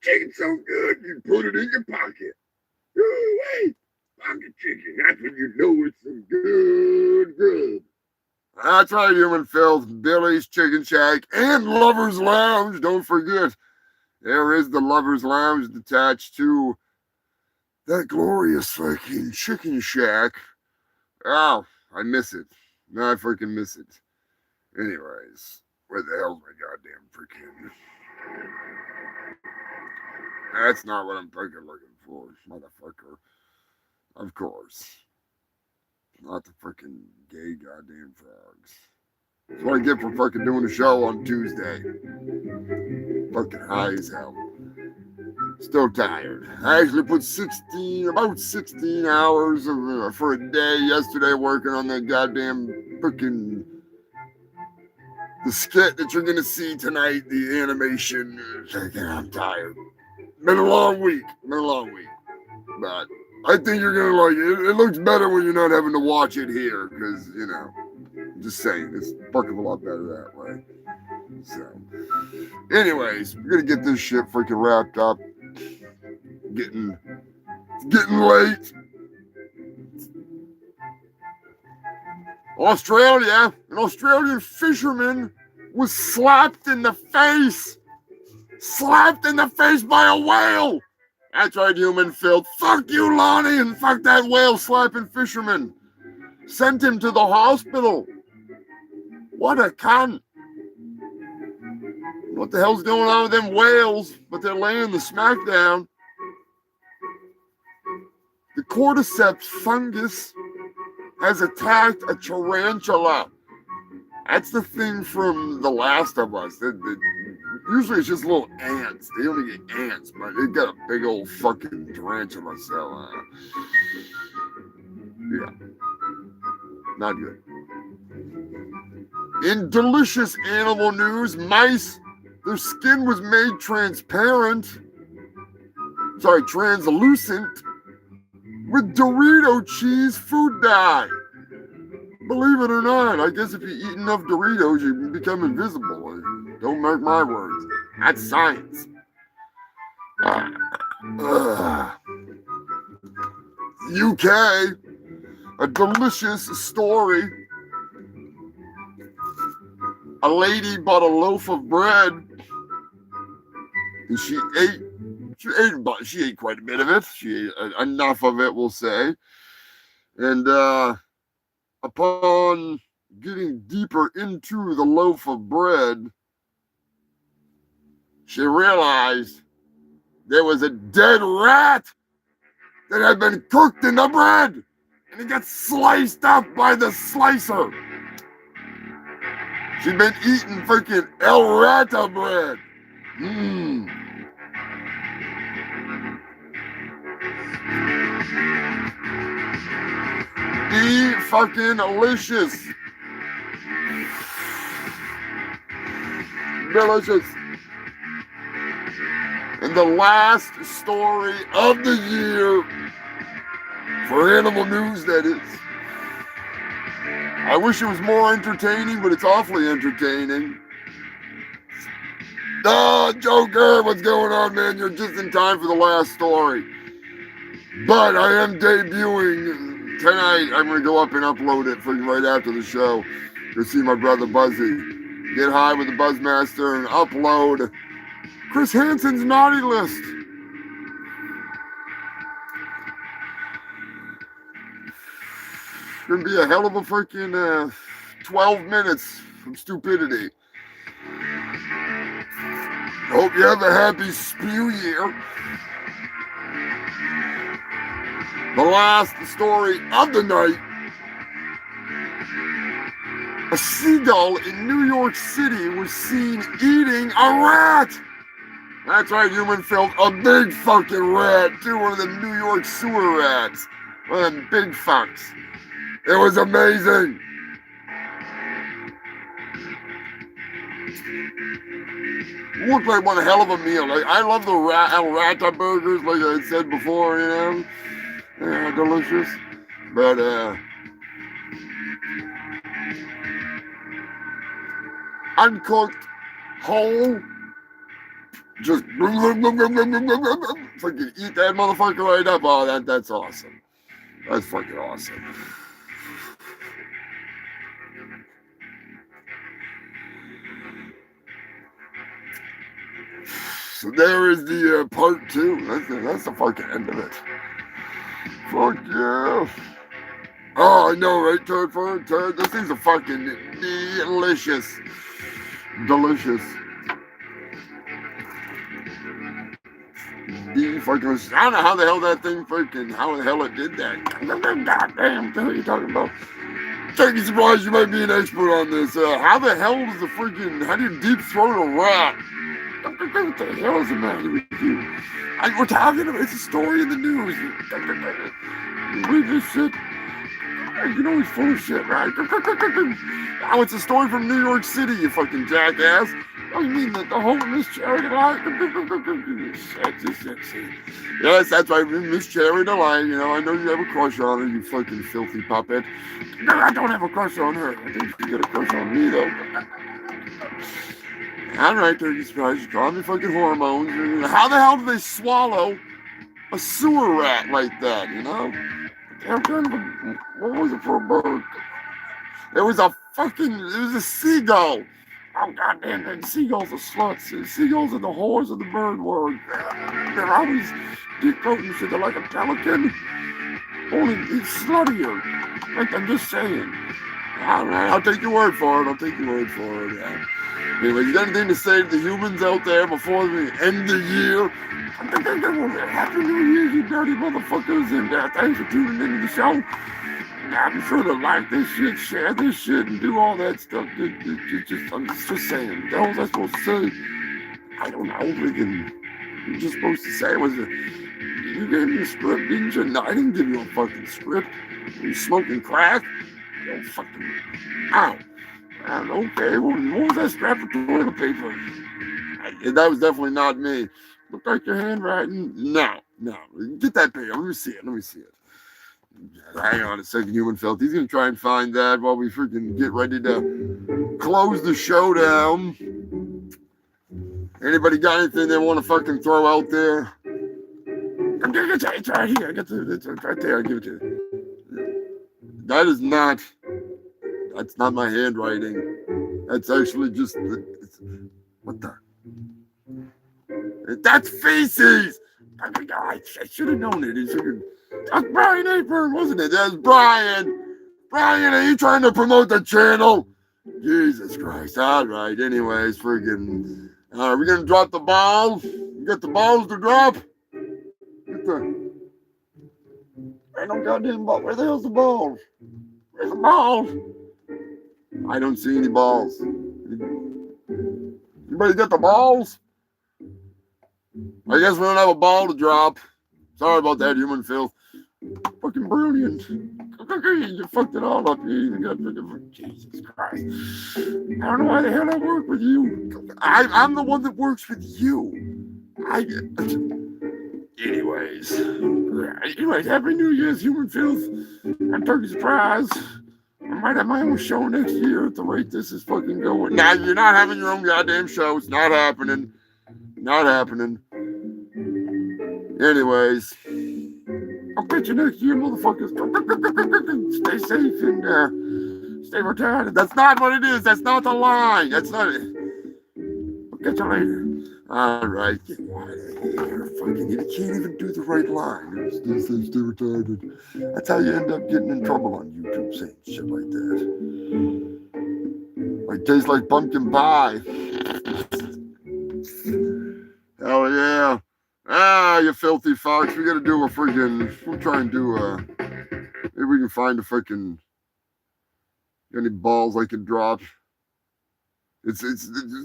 chicken so good you put it in your pocket. Ooh, wait, pocket chicken. That's when you know it's some good grub. That's right, human filth. Billy's Chicken Shack and Lover's Lounge. Don't forget, there is the Lover's Lounge attached to that glorious fucking Chicken Shack. Oh, I miss it. No, I freaking miss it. Anyways, where the hell's my goddamn freaking... That's not what I'm freaking looking for, motherfucker. Of course. Not the freaking gay goddamn frogs. That's what I get for fucking doing a show on Tuesday. Fucking high as hell. Still tired. I actually put about 16 hours for a day yesterday working on that goddamn freaking... The skit that you're gonna see tonight, the animation. I'm tired. Been a long week. But I think you're gonna like it. It looks better when you're not having to watch it here, because, you know, I'm just saying, it's fucking a lot better that way. So, anyways, we're gonna get this shit freaking wrapped up. It's getting late. Australia, an Australian fisherman was slapped in the face by a whale. That's right, human filth. Fuck you, Lonnie, and fuck that whale slapping fisherman. Sent him to the hospital. What a cunt. What the hell's going on with them whales? But they're laying the smackdown. The cordyceps fungus has attacked a tarantula. That's the thing from The Last of Us. Usually it's just little ants. They only get ants, but they got a big old fucking tarantula. So, yeah. Not good. In delicious animal news, mice, their skin was made translucent with Dorito cheese food dye. Believe it or not, I guess if you eat enough Doritos, you become invisible. Don't mark my words. That's science. UK, a delicious story. A lady bought a loaf of bread, and she ate quite a bit of it. She ate enough of it, we'll say. And upon getting deeper into the loaf of bread, she realized there was a dead rat that had been cooked in the bread, and it got sliced up by the slicer. She'd been eating freaking El Rata bread. Fucking delicious. And the last story of the year, for animal news, that is. I wish it was more entertaining, but it's awfully entertaining. Joker, what's going on, man? You're just in time for the last story. But I am debuting tonight. I'm going to go up and upload it for you right after the show. You'll see my brother Buzzy get high with the Buzzmaster and upload Chris Hansen's naughty list. It's going to be a hell of a freaking 12 minutes from stupidity. Hope you have a happy Spew year. The last story of the night. A seagull in New York City was seen eating a rat. That's right, human filth. A big fucking rat, too. One of them New York sewer rats. One of them big fucks. It was amazing. Looked like one hell of a meal. Like, I love the rata burgers, like I said before, you know. Delicious. But, uncooked, whole, just fucking eat that motherfucker right up. Oh, that's awesome. That's fucking awesome. So there is the part 2. That's the fucking end of it. Fuck yeah. Oh, I know, right, Turd? This thing's a fucking delicious. Delicious. I don't know how the hell that thing how the hell it did that. Goddamn, what the hell are you talking about? Turkey surprise, you might be an expert on this. How the hell does how do you deep throat a rat? What the hell is the matter with you? We're talking about, it's a story in the news. You read this shit? You know he's full of shit, right? Oh, it's a story from New York City, you fucking jackass. Oh, you mean the whole Miss Cherry Delight? Shit. Yes, that's right, Miss Cherry Delight. You know, I know you have a crush on her, you fucking filthy puppet. No, I don't have a crush on her. I think you get a crush on me, though. All right, Turkey Surprise, you call me fucking hormones. How the hell do they swallow a sewer rat like that, you know? What was it for a bird? It was a seagull. Oh, goddamn, seagulls are sluts. Seagulls are the whores of the bird world. They're always deep throating shit. They're like a pelican. Only it's sluttier. Like, I'm just saying. All right, I'll take your word for it. Yeah. Anyway, you got anything to say to the humans out there before we end the year? Happy New Year, you dirty motherfuckers, and thanks for tuning into the show. Now, be sure to like this shit, share this shit, and do all that stuff. I'm just saying. What was I supposed to say? I don't know. You're just supposed to say, you gave me a script, didn't you? No, I didn't give you a fucking script. Are you smoking crack? You fucking... Ow. Okay, what was that strap of toilet paper? That was definitely not me. Looked like your handwriting. No. Get that paper. Let me see it. Hang on a second, human filth. He's going to try and find that while we freaking get ready to close the show down. Anybody got anything they want to fucking throw out there? It's right here. It's right there. I'll give it to you. That's not my handwriting. That's actually just what the? That's feces. I should have known it. That's Brian Apron, wasn't it? That's Brian. Brian, are you trying to promote the channel? Jesus Christ. All right. Anyways, freaking. Are we gonna drop the balls? You got the balls to drop? Ain't no goddamn ball. Where the hell's the balls? Where's the balls? I don't see any balls. Anybody got the balls? I guess we don't have a ball to drop. Sorry about that, human filth. Fucking brilliant. You fucked it all up. You got Jesus Christ. I don't know why the hell I work with you. I'm the one that works with you. Anyways, Happy New Year's, human filth. I'm Turkey Surprise. I might have my own show next year at the rate this is fucking going. Now, you're not having your own goddamn show. It's not happening. Not happening. Anyways, I'll catch you next year, motherfuckers. Stay safe and stay retarded. That's not what it is. That's not the line. That's not it. I'll catch you later. All right, get out of here. Fucking, you can't even do the right line. Stay retarded. That's how you end up getting in trouble on YouTube saying shit like that. Might taste like pumpkin pie. Hell yeah. Ah, you filthy fox. We gotta do a friggin'. We'll try and do maybe we can find a freaking. Any balls I can drop. It's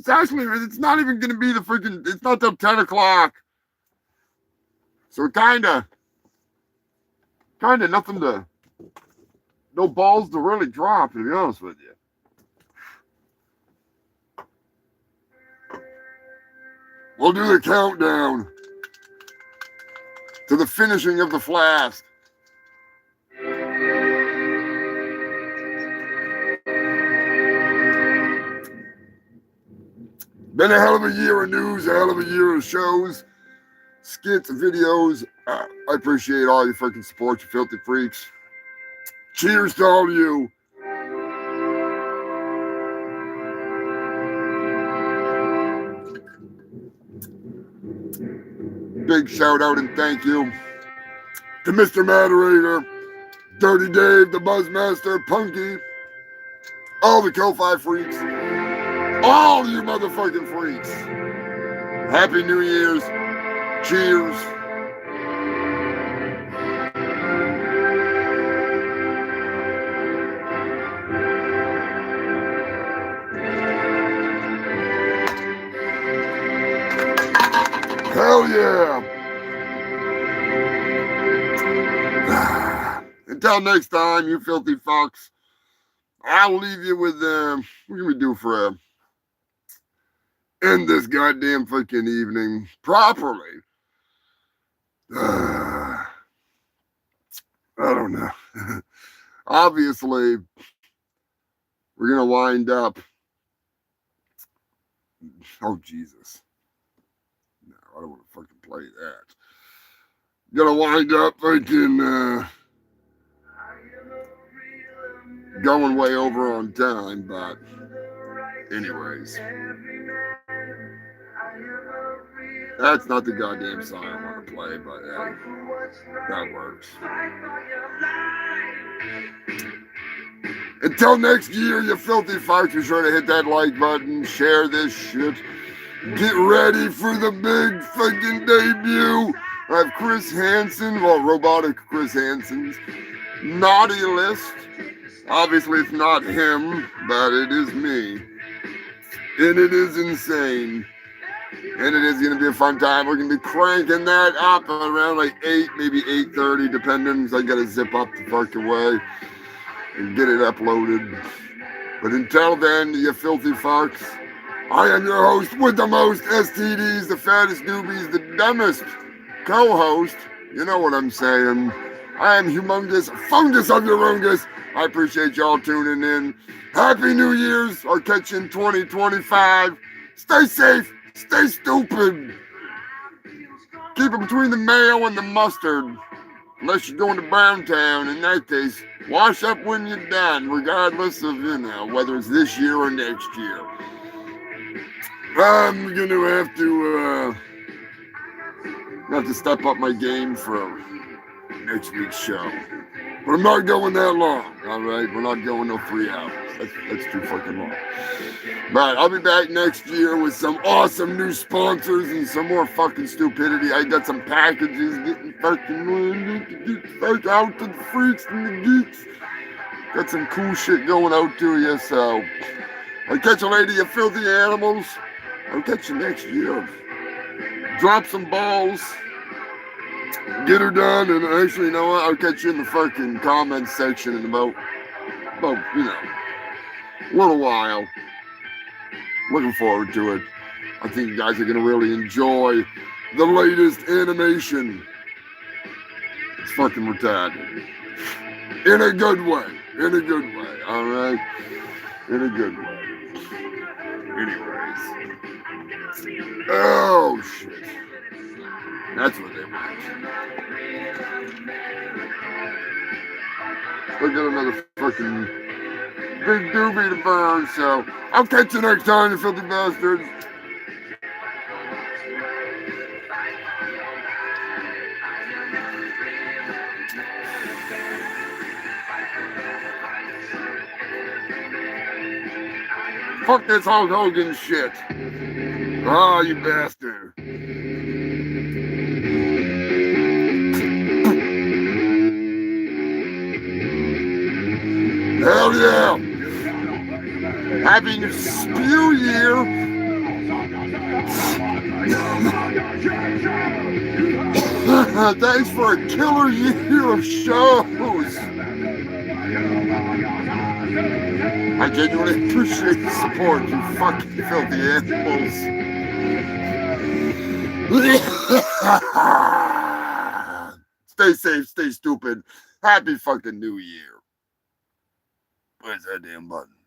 actually, it's not even gonna be the freaking. It's not till 10 o'clock. So kinda nothing to. No balls to really drop, to be honest with you. We'll do the countdown to the finishing of the flask. Been a hell of a year of news, a hell of a year of shows, skits, videos. I appreciate all your freaking support, you filthy freaks. Cheers to all of you. Big shout out and thank you to Mr. Moderator, Dirty Dave, the Buzzmaster, Punky, all the Ko-Fi freaks, all you motherfucking freaks. Happy New Year's. Cheers. Hell yeah. Until next time, you filthy fucks. I'll leave you with, what can we do for end this goddamn fucking evening properly? I don't know. Obviously, we're going to wind up. Oh, Jesus. No, I don't want to fucking play that. Gonna wind up fucking, going way over on time, but anyways, that's not the goddamn song I want to play, but that works. Until next year, you filthy farts, be sure to hit that like button, share this shit, get ready for the big fucking debut of Chris Hansen, well, robotic Chris Hansen's naughty list. Obviously, it's not him, but it is me. And it is insane. And it is going to be a fun time. We're going to be cranking that up around like 8, maybe 8:30, depending. So I got to zip up the fucking way and get it uploaded. But until then, you filthy fucks, I am your host with the most STDs, the fattest newbies, the dumbest co-host. You know what I'm saying. I am Humongous Fungus of your Rungus. I appreciate y'all tuning in. Happy New Year's. I'll catch you in 2025. Stay safe. Stay stupid. Keep it between the mayo and the mustard. Unless you're going to Browntown. In that case, wash up when you're done, regardless of, whether it's this year or next year. I'm going to have to step up my game for next week's show. But I'm not going that long, all right? We're not going no 3 hours. That's too fucking long. But I'll be back next year with some awesome new sponsors and some more fucking stupidity. I got some packages getting fucking get out to the freaks and the geeks. Got some cool shit going out to you, so I'll catch you later, you filthy animals. I'll catch you next year. Drop some balls. Get her done, and actually, you know what? I'll catch you in the fucking comments section in about a little while. Looking forward to it. I think you guys are going to really enjoy the latest animation. It's fucking retarded. In a good way. In a good way. Alright? In a good way. Anyways. Oh, shit. That's what they want. Look at another fucking big doobie to burn, so I'll catch you next time, you filthy bastards. Fuck this Hulk Hogan shit. Oh, you bastard. Hell yeah. Happy Spew year. Thanks for a killer year of shows. I genuinely appreciate the support, you fucking filthy animals. Stay safe, stay stupid. Happy fucking New Year. Where's that damn button?